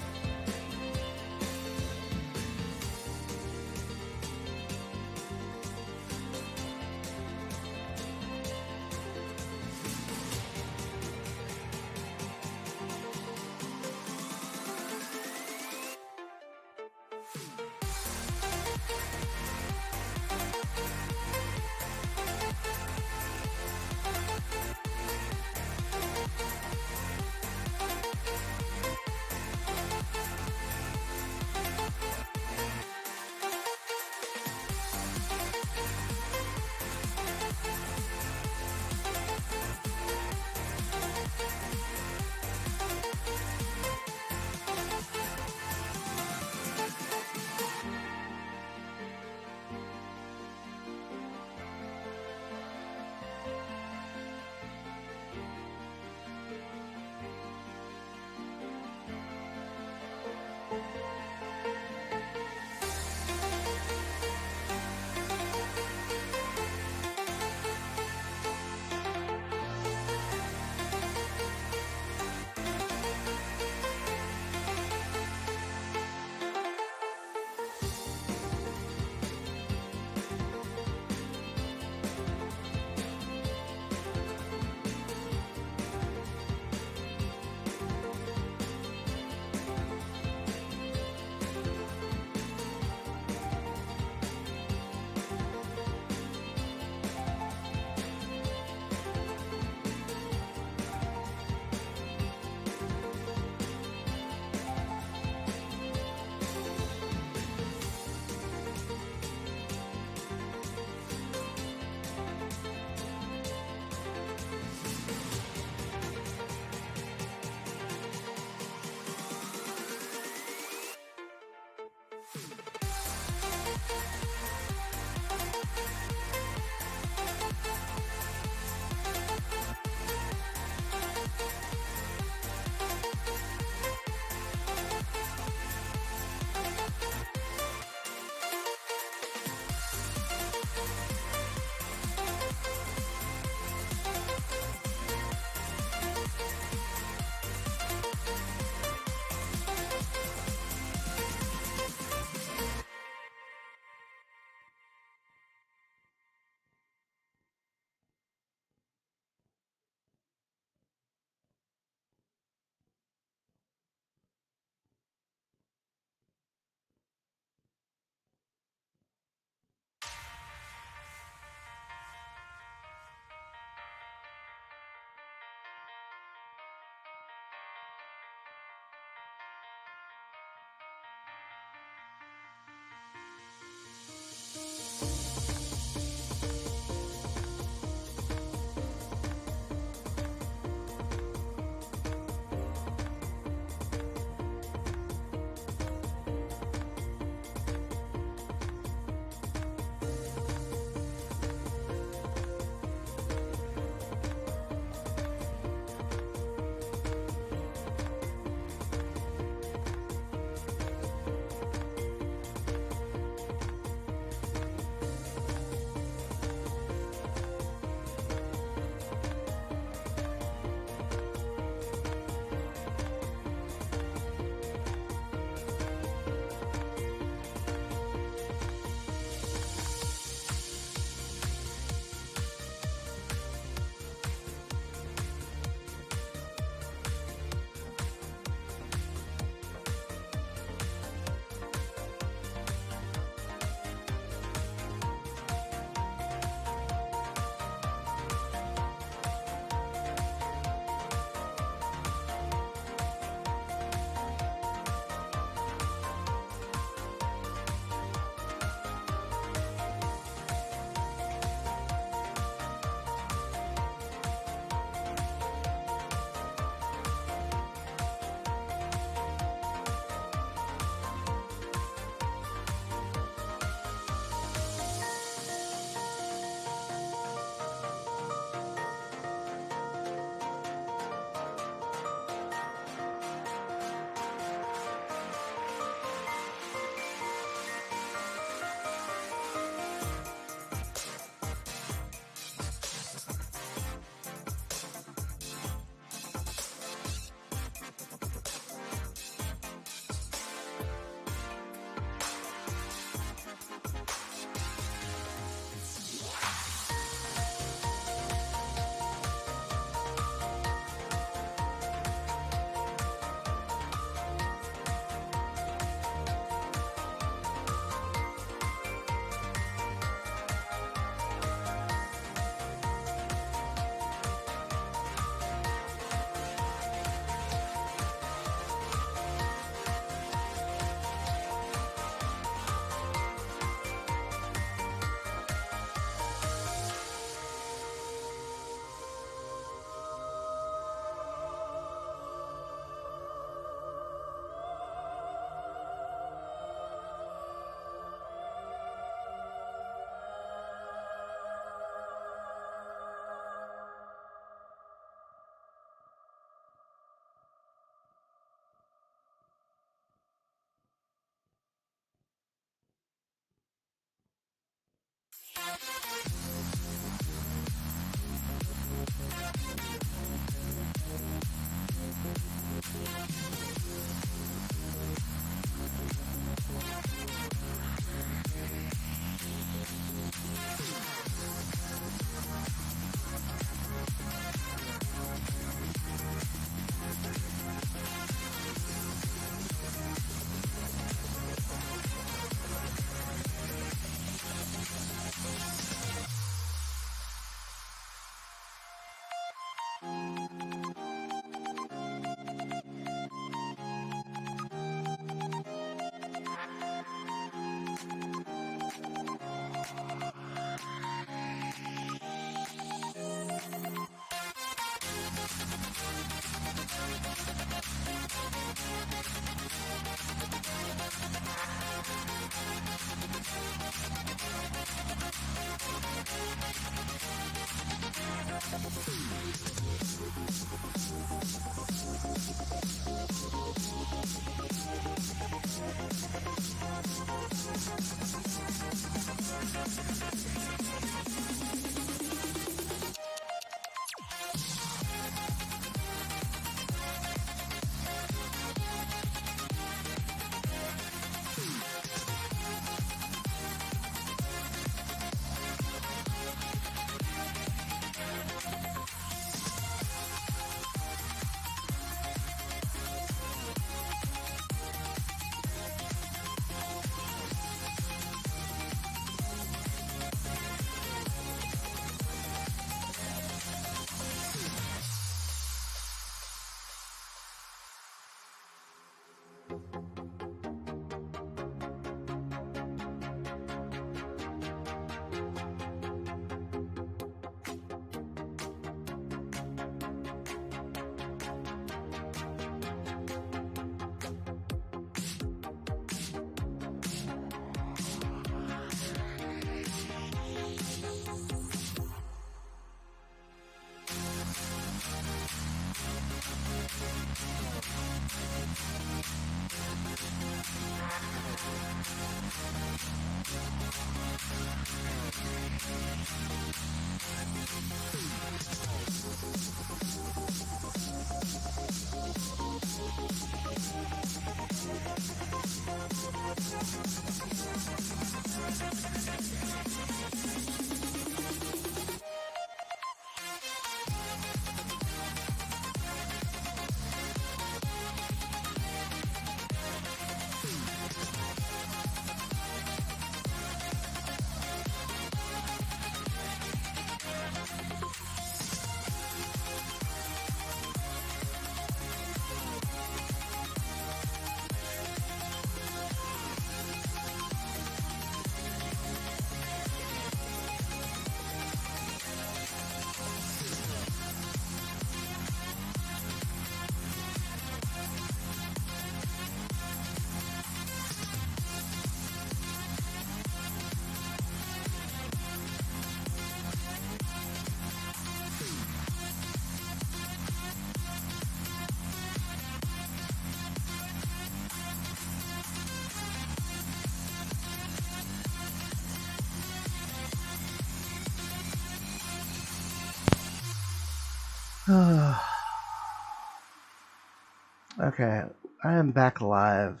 Okay, I am back alive.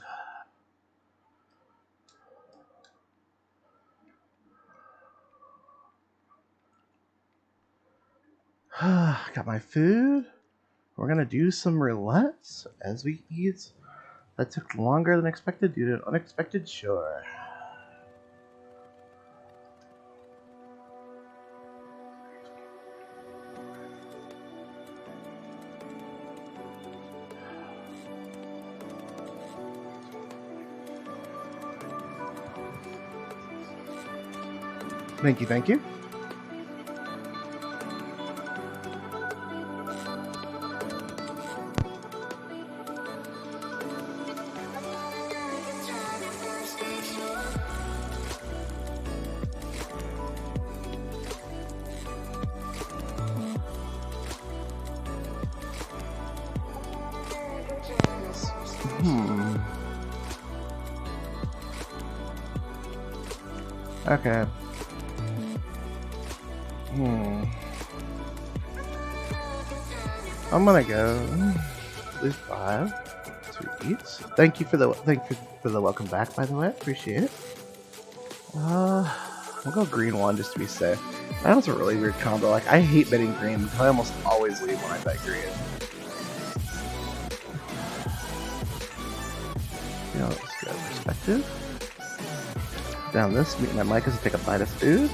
Got my food. We're gonna do some roulettes as we eat. That took longer than expected due to an unexpected chore. Thank you, thank you. Okay. I'm gonna go blue 5. Sweet. Thank you for the welcome back, by the way. Appreciate it. We'll go green 1 just to be safe. That was a really weird combo. Like, I hate betting green because I almost always lead when I bet green. You know, let's go perspective. Down this, meet my mic as I take a bite of food.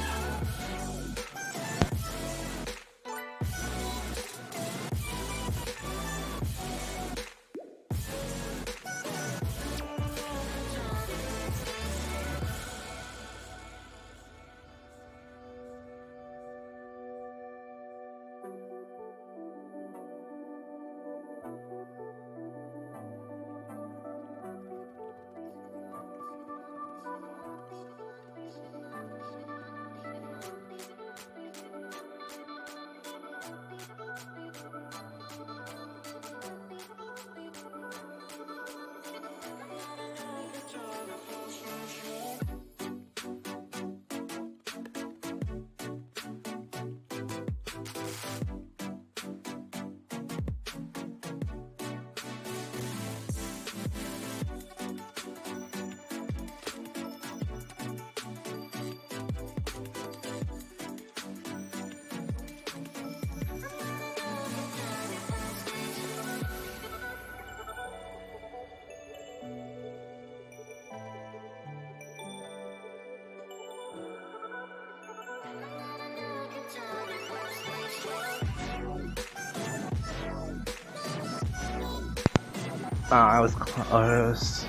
I was close.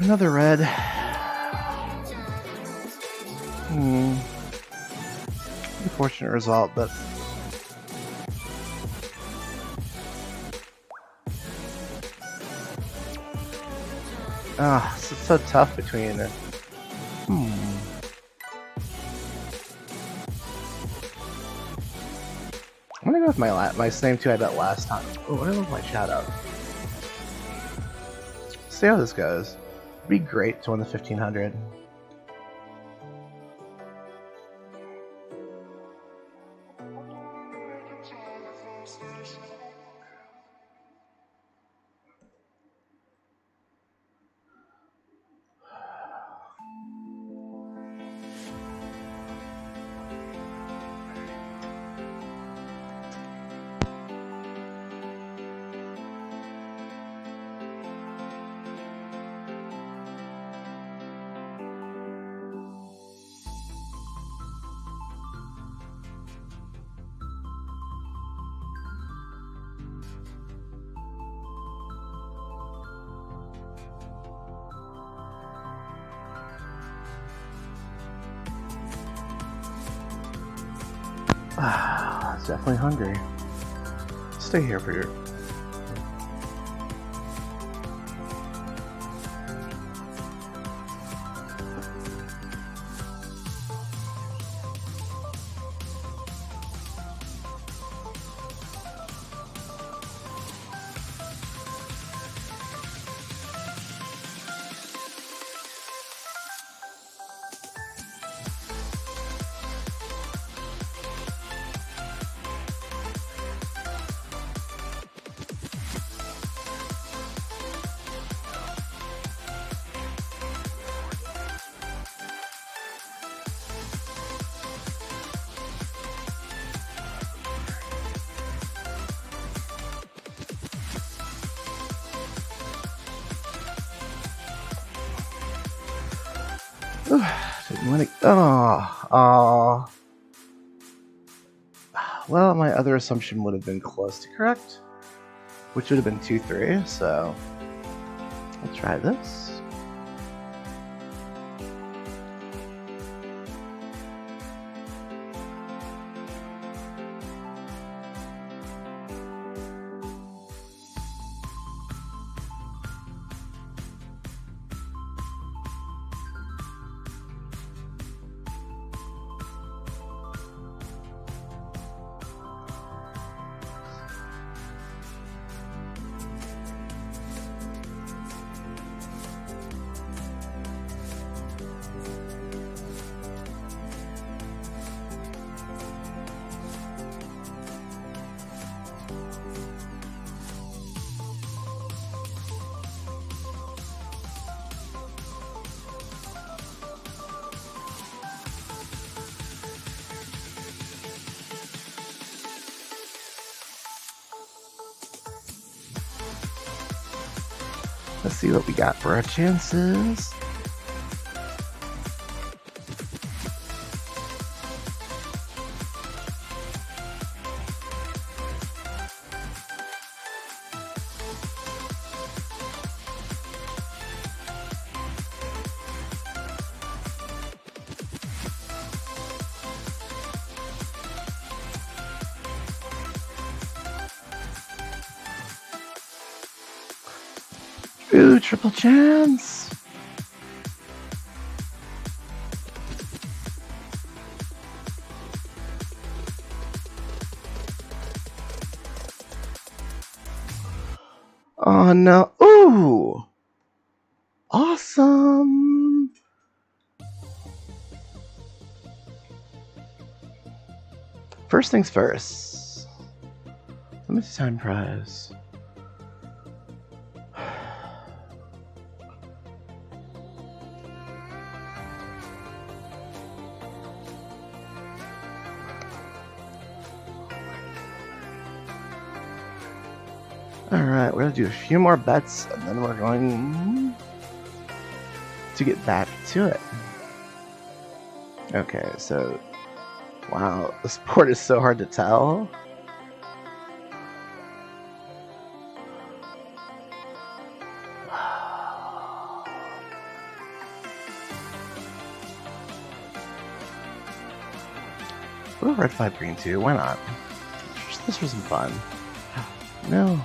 Another red. Unfortunate result, but it's so tough between it. I'm gonna go with my same 2 I bet last time. Oh, I love my shout out. See how this goes. It'd be great to win the 1500. I was definitely hungry. Stay here for your... Didn't want to. Oh. Well, my other assumption would have been close to correct, which would have been 2-3. So I'll try this. Let's see what we got for our chances. Ooh, triple chance. Oh no. Ooh. Awesome. First things first. Limited time prize. Alright, we're going to do a few more bets, and then we're going to get back to it. Okay, so... Wow, this board is so hard to tell. What about red 5, green 2? Why not? This was some fun. No.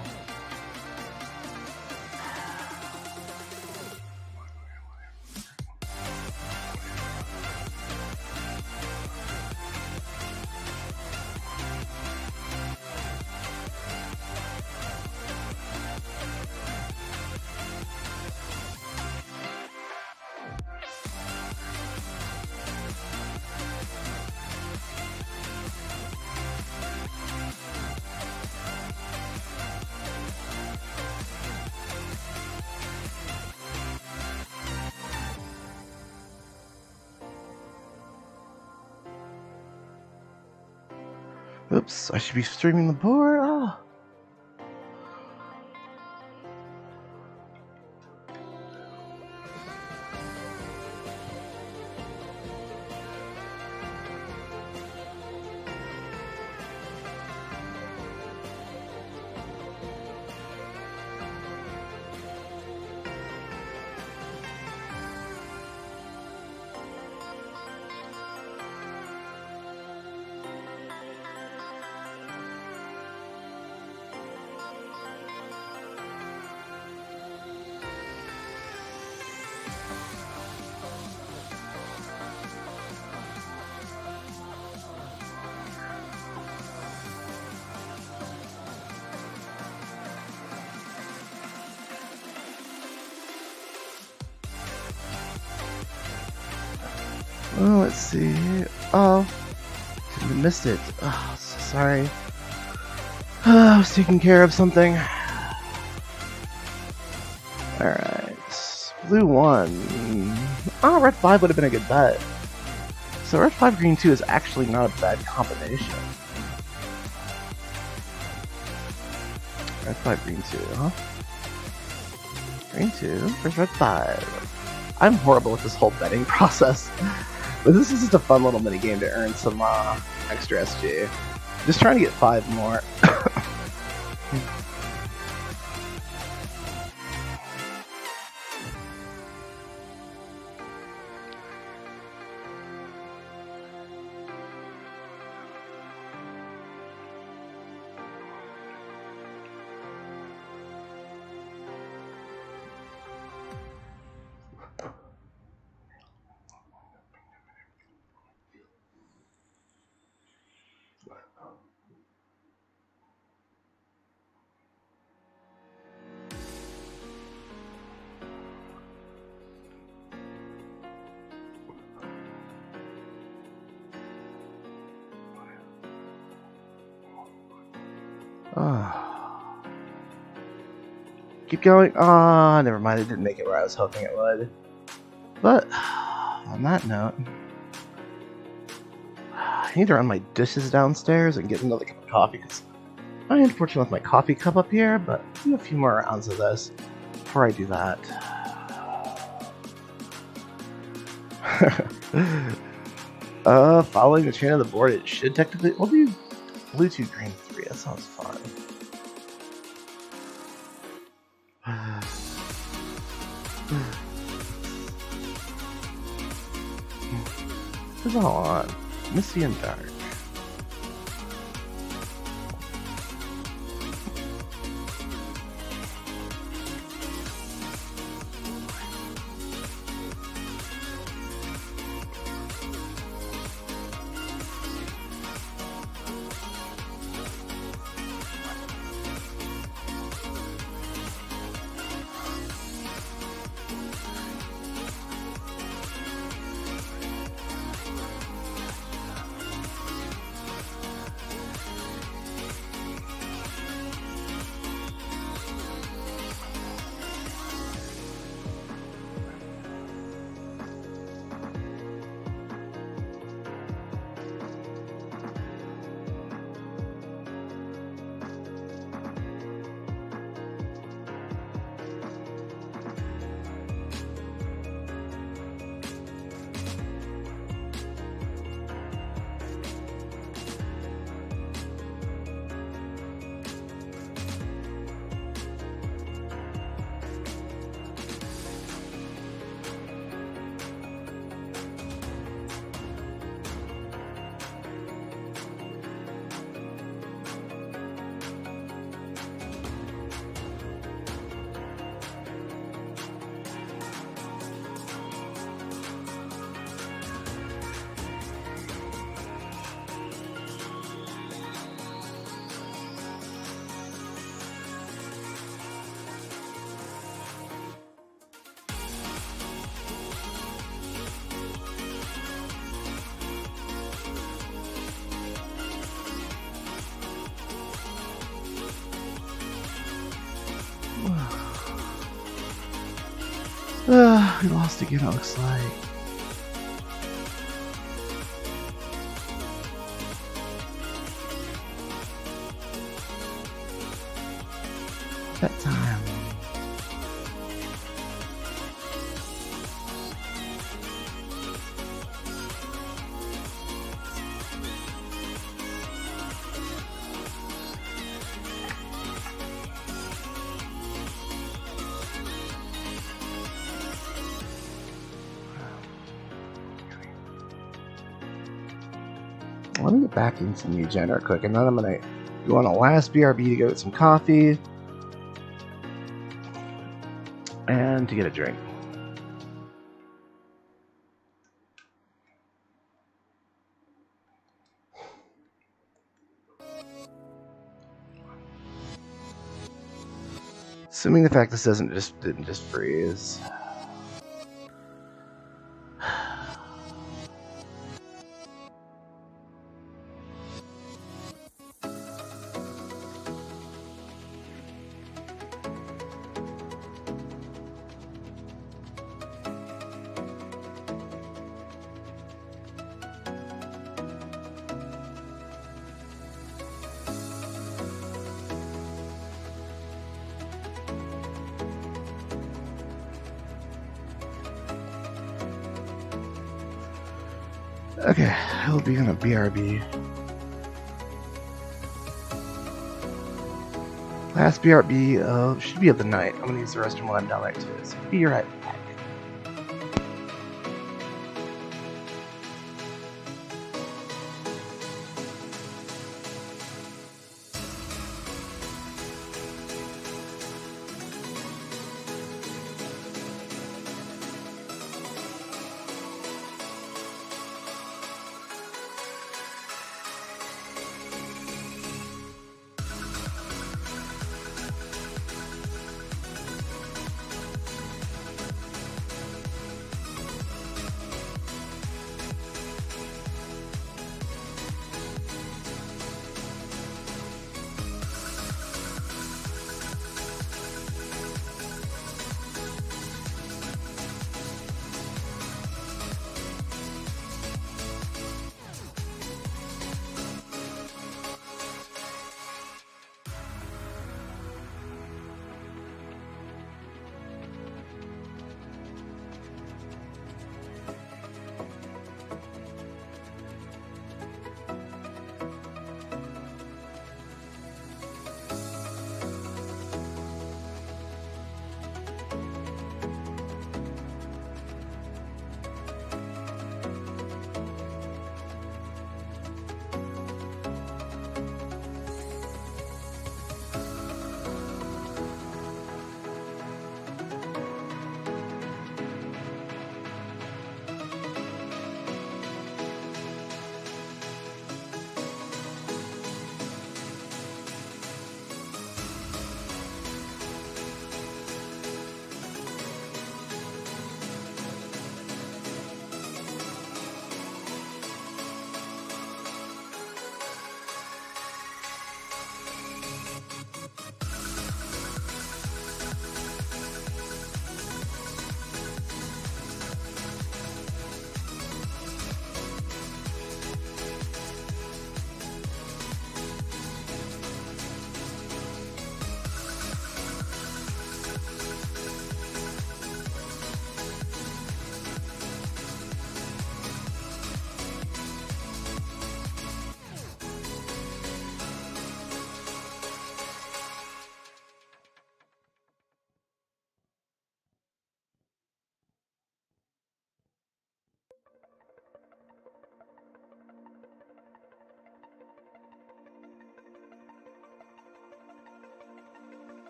Oops, I should be streaming the board. Oh. Oh, let's see. Oh, I missed it. Oh, so sorry. I was taking care of something. Alright. Blue 1. Oh, red 5 would have been a good bet. So red 5, green 2 is actually not a bad combination. Red 5, green 2, huh? Green 2 versus red 5. I'm horrible with this whole betting process, but this is just a fun little mini game to earn some extra SG. Just trying to get 5 more. Keep going. Ah, never mind. It didn't make it where I was hoping it would. But on that note, I need to run my dishes downstairs and get another cup of coffee because I unfortunately left my coffee cup up here. But I'll do a few more rounds of this before I do that. Following the chain of the board, it should technically. We'll do blue 2, green 3. That sounds fun. What's all on? Misty and dark. We lost again, it looks like. That time. Let me get back into New Gen real quick, and then I'm gonna go on a last BRB to go get some coffee and to get a drink. Assuming the fact this didn't just freeze. Okay, I'll be gonna BRB. Last BRB should be of the night. I'm gonna use the restroom while I'm down there too. So be right back.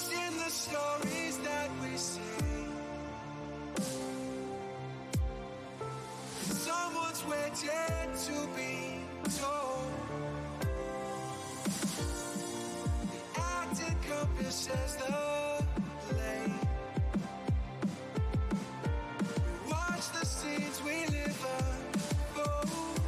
In the stories that we see, someone's waiting to be told. The act encompasses the play. We watch the scenes we live unfold.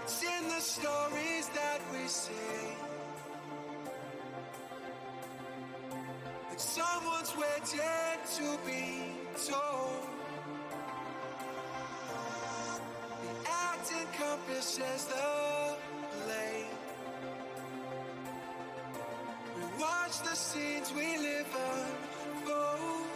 It's in the stories that we see, like someone's waiting to be told. just as the play. We watch the scenes we live unfold.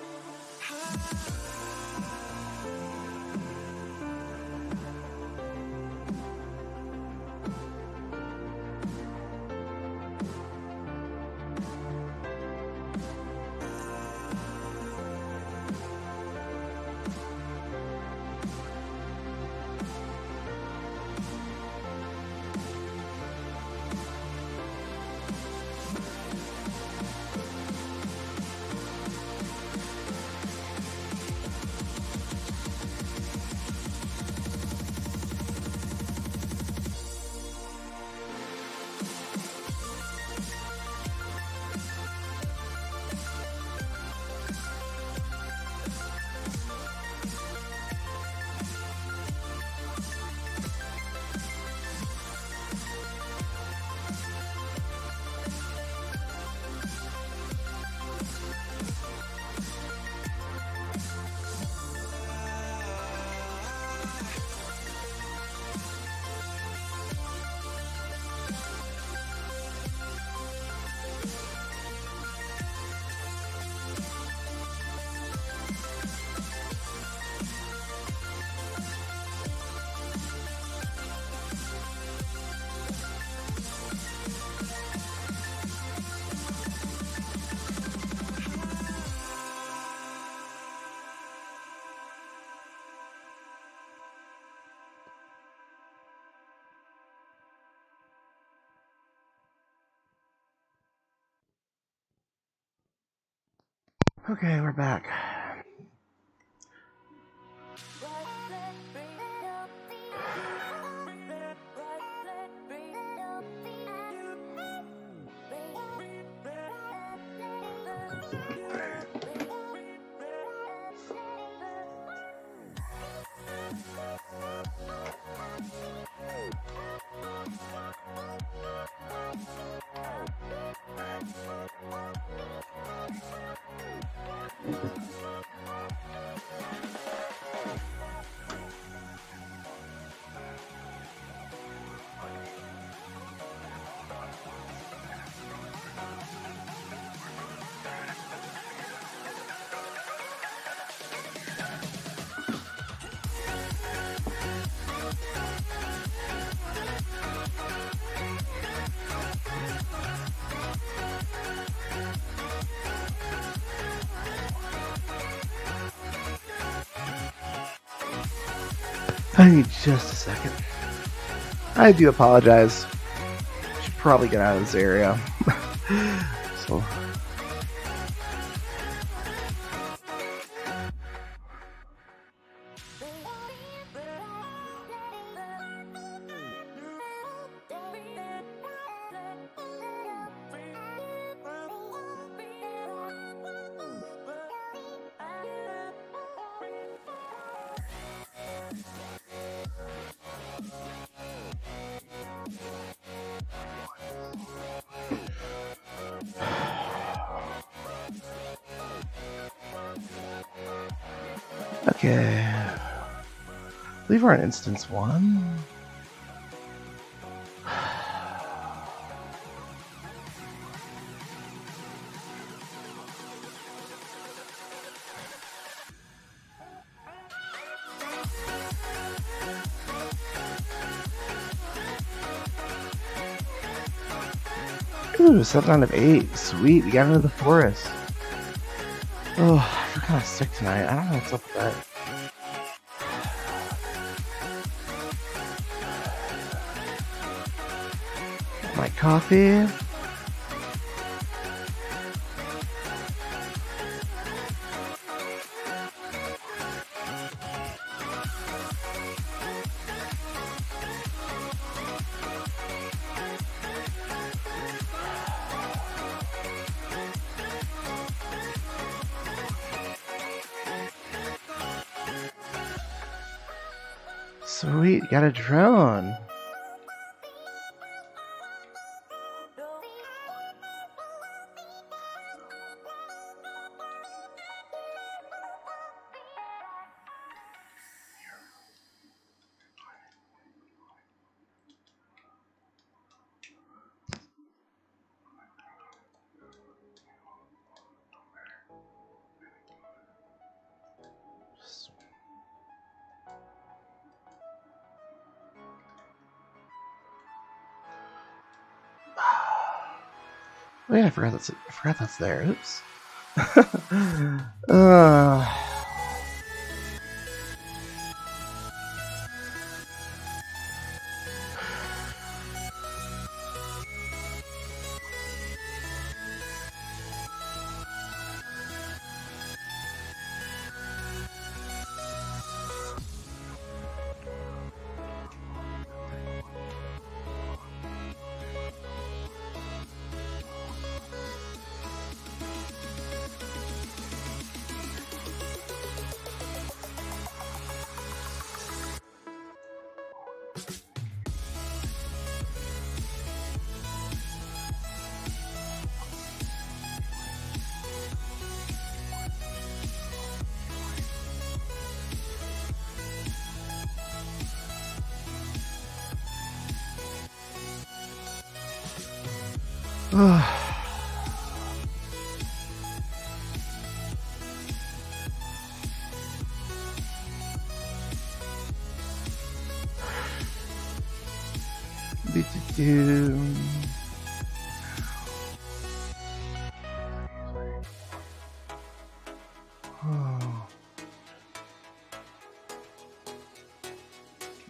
Okay, we're back. I need just a second. I do apologize. Should probably get out of this area. So. Okay. I believe we're on instance 1. Ooh, 7 out of 8. Sweet, we got into the forest. Oh, I feel kind of sick tonight. I don't know what's up with that. My coffee. Sweet, got a drone. Oh yeah, I forgot that's there. Oops.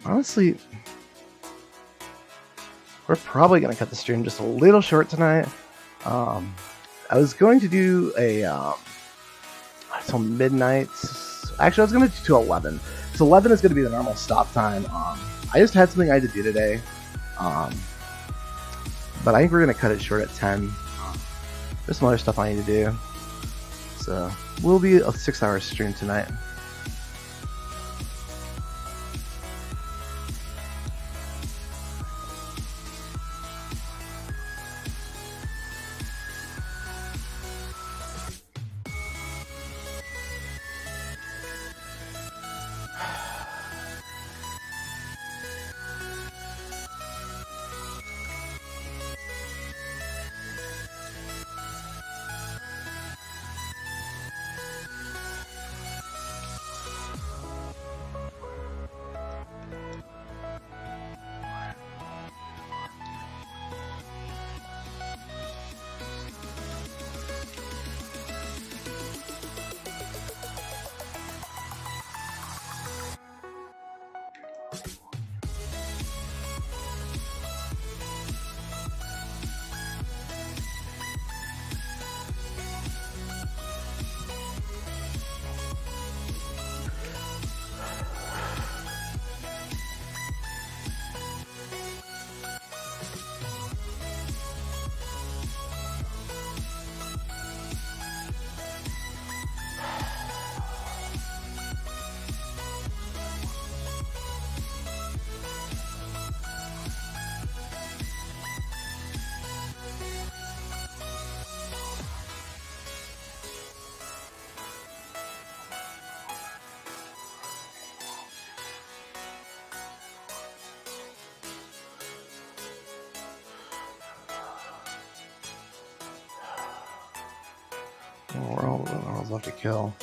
Honestly, we're probably gonna cut the stream just a little short tonight. I was going to do a till midnight. Actually, I was gonna do to 11. So 11 is gonna be the normal stop time. I just had something I had to do today, but I think we're gonna cut it short at 10. There's some other stuff I need to do, so we'll be a 6-hour stream tonight. World's left to kill.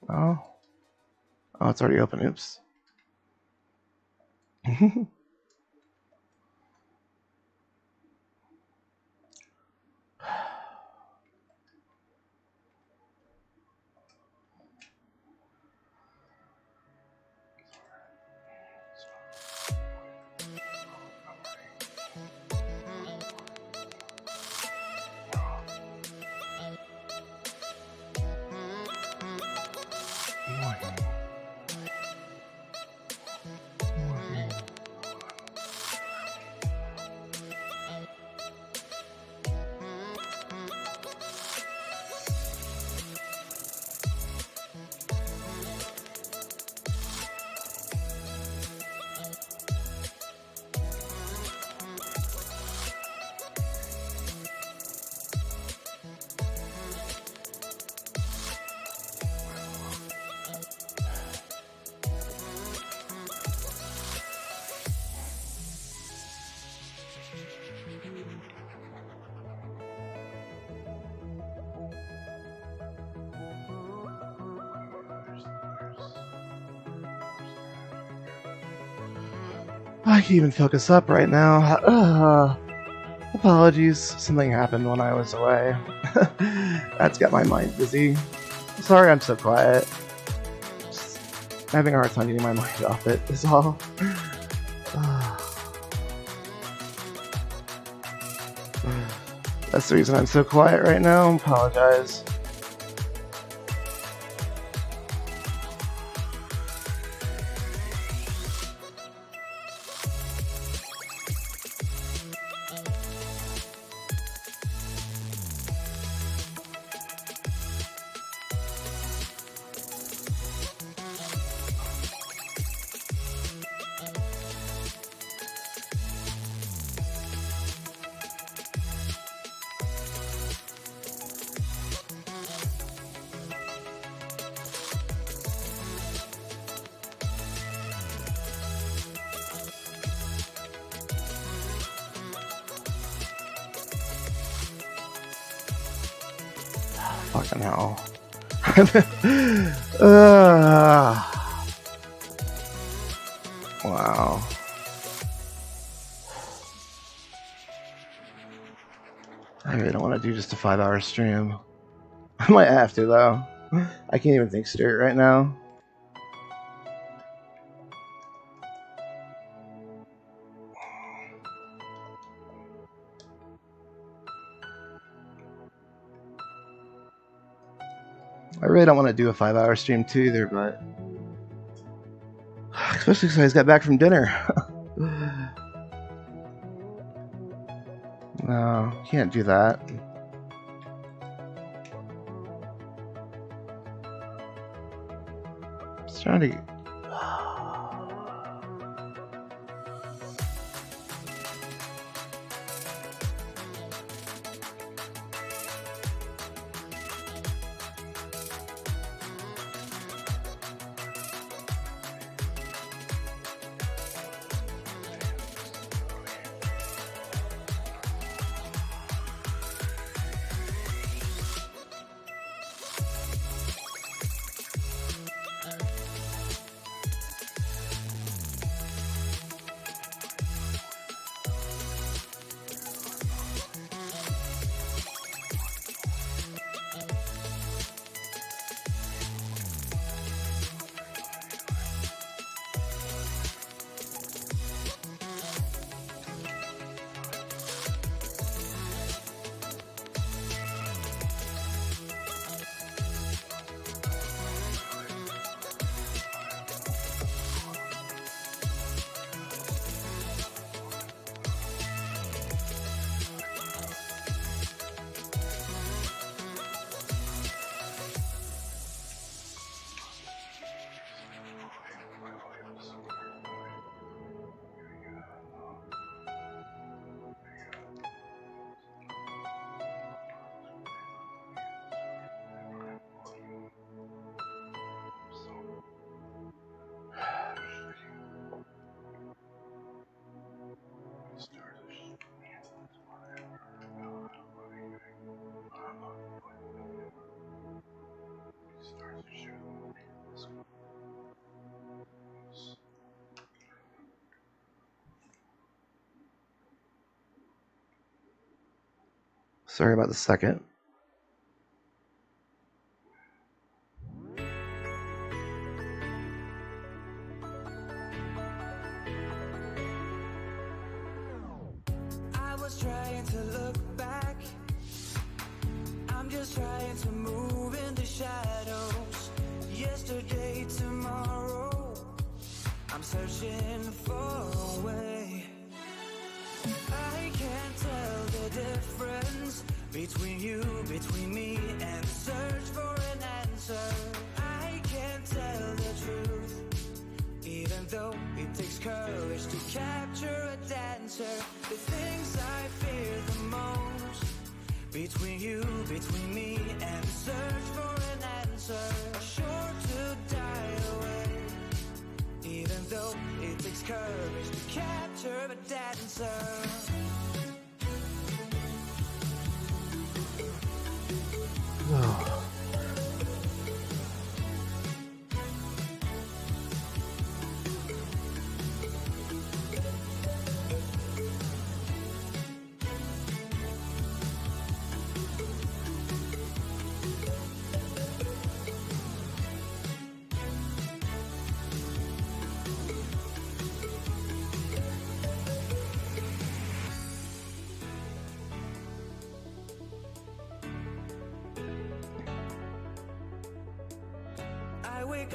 Oh, it's already open. Oops. I can't even focus up right now. Apologies, something happened when I was away. That's got my mind busy. Sorry I'm so quiet. Just having a hard time getting my mind off it is all. That's the reason I'm so quiet right now. Apologize. Fucking hell. Wow. I really don't want to do just a 5-hour stream. I might have to, though. I can't even think straight right now. I really don't want to do a 5-hour stream too either, but especially because I just got back from dinner. No, can't do that. Just trying to. Sorry about the second. I was trying to look back. I'm just trying to move in the shadows. Yesterday, tomorrow, I'm searching for a way. I can't tell the difference between you, between me, and the search for an answer. I can't tell the truth, even though it takes courage to capture a dancer. The things I fear the most, between you, between me, and the search for an answer, are sure to die away, even though it takes courage to capture a dancer.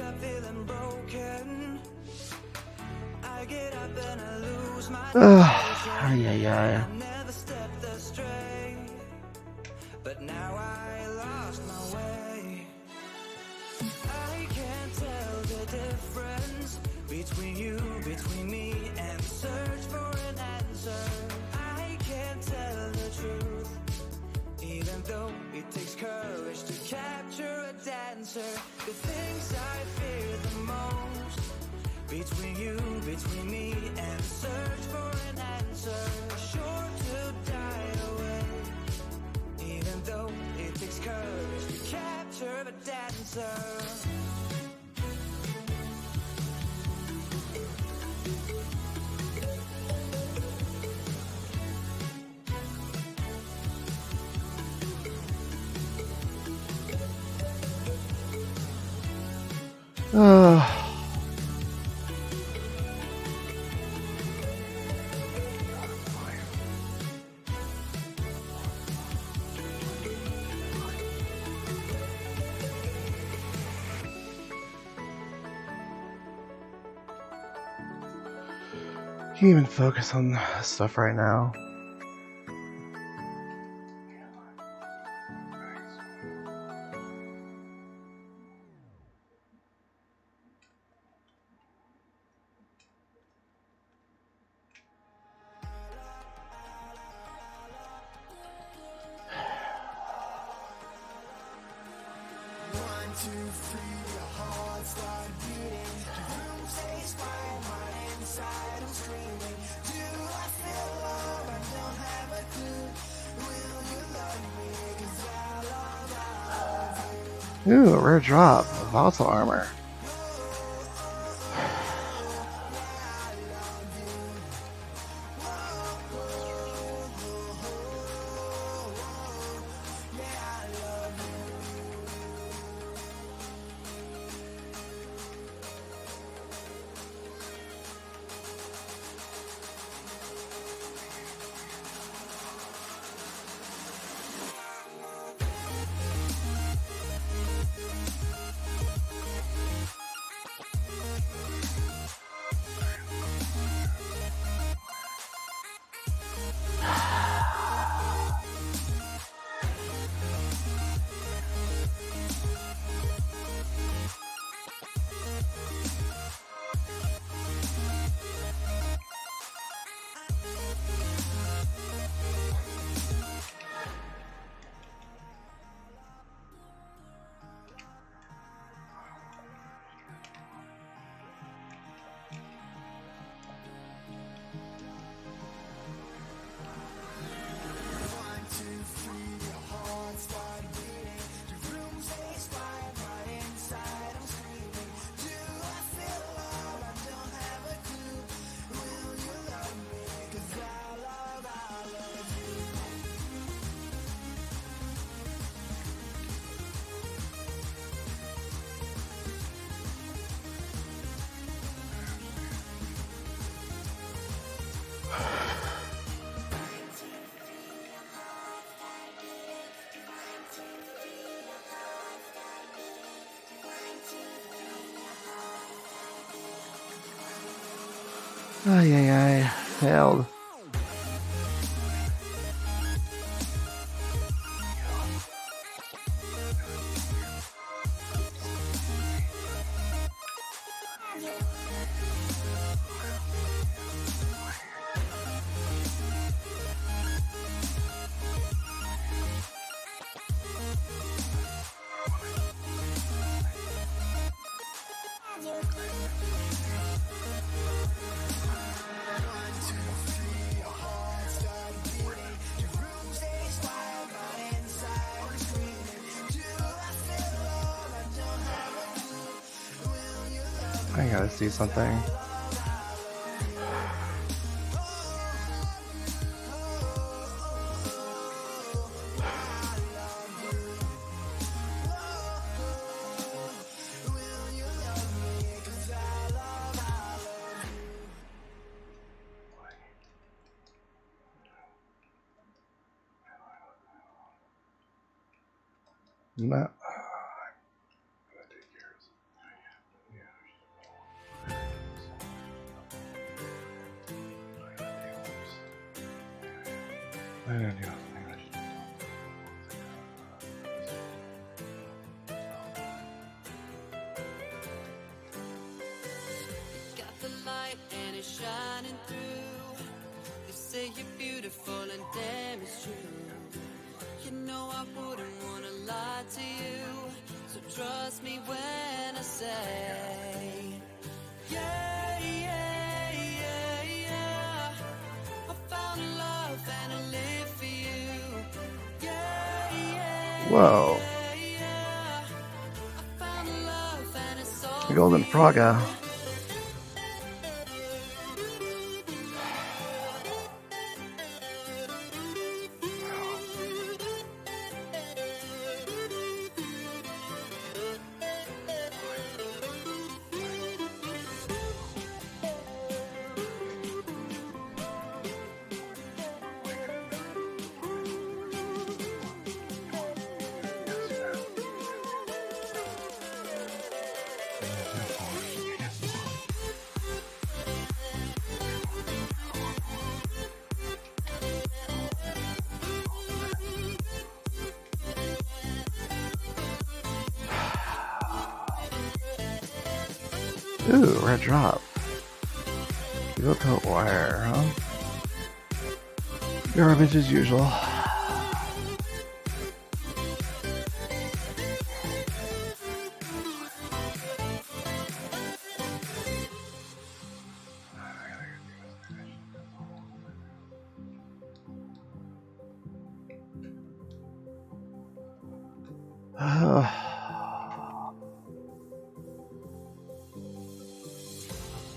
up feeling broken. I get up and I lose my I never stepped astray, but now I lost my way. I can't tell the difference between me and the search for an answer. I can't tell the truth, even though it takes courage to capture a dancer. The things I fear the most, between me and the search for an answer, are sure to die away, even though it takes courage to capture a dancer. Can't even focus on stuff right now. Ooh, a rare drop. Volatile armor. Ay, failed. I gotta see something. No. Got the light and it's shining through. They say you're beautiful and damn it's true. You know I wouldn't wanna lie to you, so trust me when I say, yeah, yeah, yeah, yeah. I found love and I live for you. Yeah, yeah. Whoa. Yeah. I found love and it's all The golden frogga. Ooh, red drop. Steel coat wire, huh? Garbage as usual.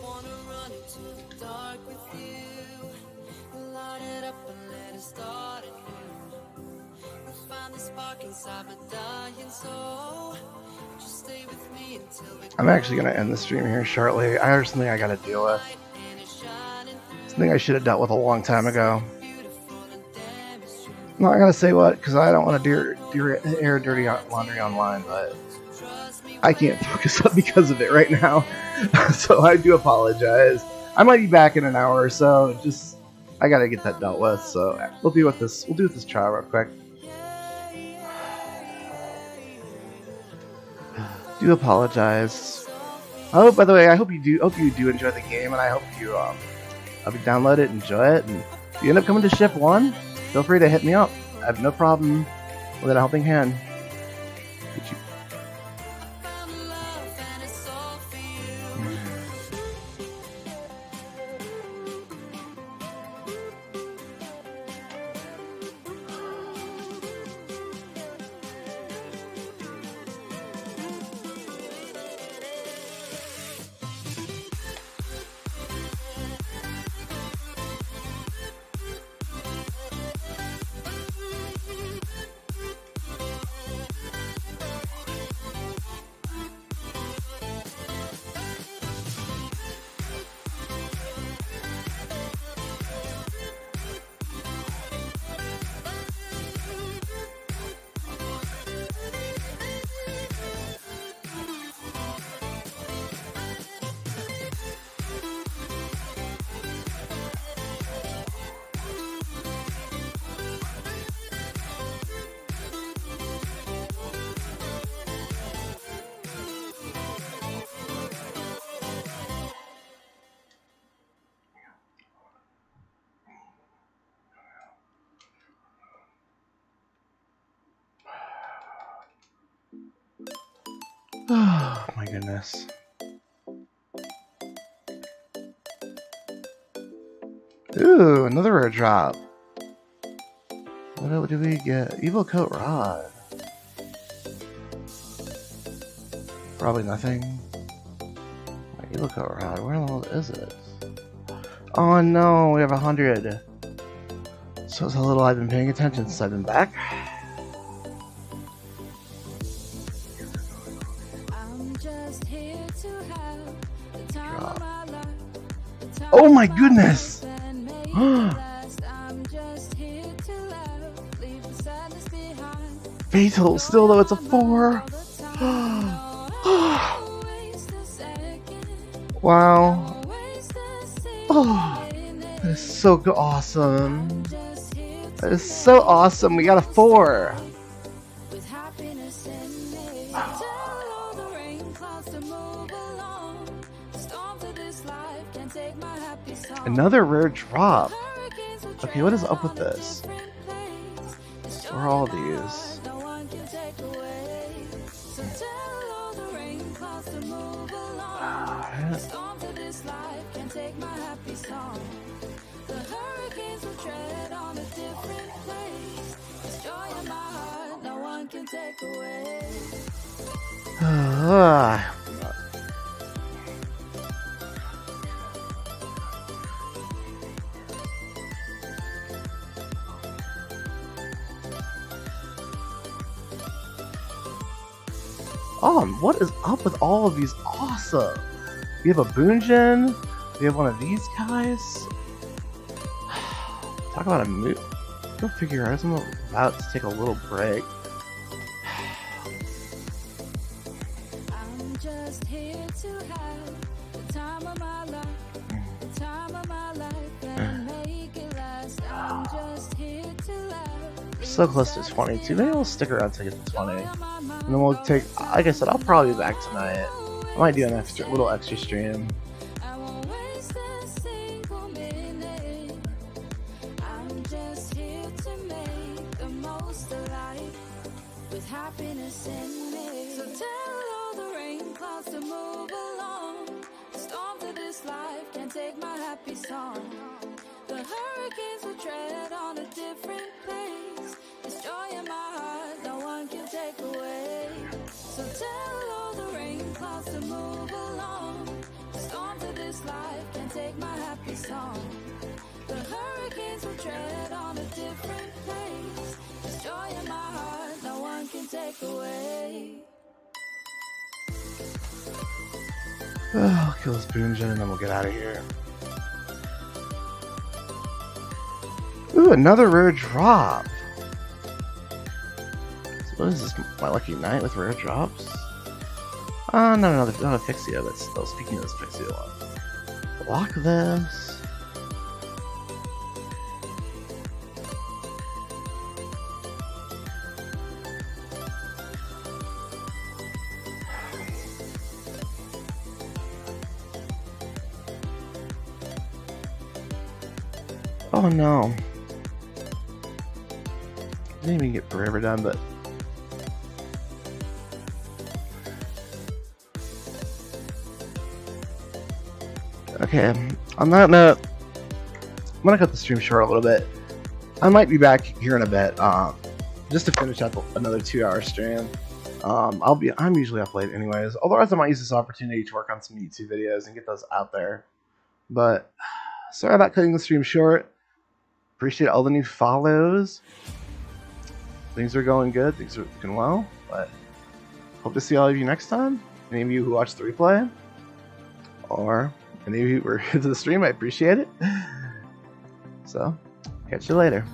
Wanna run into the dark with you, light it up and let it start anew. You'll find the spark inside my dying soul. Just stay with me until we I'm actually gonna end the stream here shortly. I have something I gotta deal with. Something I should have dealt with a long time ago. I'm not gonna say what, because I don't want to air dirty laundry online, but I can't focus up because of it right now. So I do apologize. I might be back in an hour or so. Just I gotta get that dealt with. So we'll deal with this. We'll do this trial real quick. Do apologize. Oh, by the way, I hope you do enjoy the game, and I hope you download it, enjoy it, and if you end up coming to Shift 1, feel free to hit me up. I have no problem with a helping hand. Did you? Oh my goodness. Ooh, another rare drop. What do we get? Evil Coat Rod. Probably nothing. Evil Coat Rod, where the hell is it? Oh no, we have 100. So it's a little I've been paying attention since I've been back. Oh my goodness! Fatal, still though, it's a 4. Wow. Oh, that is so awesome. That is so awesome. We got a 4. With happiness in me. Tell all the rain clouds to move along. Storms of this life can take my happy song. Another rare drop. Okay, what is up with this? Where are all these? No one can take away. So tell all the rain clouds to move along. Storms of this life can take my happy song. The hurricanes will tread on a different place. It's joy in my heart, no one can take away. What is up with all of these? Awesome. We have a Boonjin. We have one of these guys. Talk about a move. Go figure out. I'm about to take a little break. I'm just here to have the time of my life, the time of my life, and make it last. I'm just here to laugh. We're so close to 22. Maybe we'll stick around to get to 20. And then we'll take, like I said, I'll probably be back tonight. I might do an little extra stream. I won't waste a single minute. I'm just here to make the most of life with happiness in me. So tell all the rain clouds to move along. Storms of this life can take my happy song. The hurricanes will tread on a different place. It's joy in my heart, no one can take away. So tell all the rain clouds to move along. Storms of this life can take my happy song. The hurricanes will tread on a different place. It's joy in my heart, no one can take away. I'll kill this Boonjin and then we'll get out of here. Ooh, another rare drop. So what is this? My lucky night with rare drops? Not a Fixio, but still, speaking of this Fixio one. Block this. Oh no. Didn't even get forever done, but okay, on that note, I'm gonna cut the stream short a little bit. I might be back here in a bit, just to finish up another 2-hour stream. I'm usually up late anyways. Otherwise, I might use this opportunity to work on some YouTube videos and get those out there. But sorry about cutting the stream short. Appreciate all the new follows. Things are going good. Things are looking well. But hope to see all of you next time. Any of you who watch the replay, or any of you who were to the stream, I appreciate it. So, catch you later.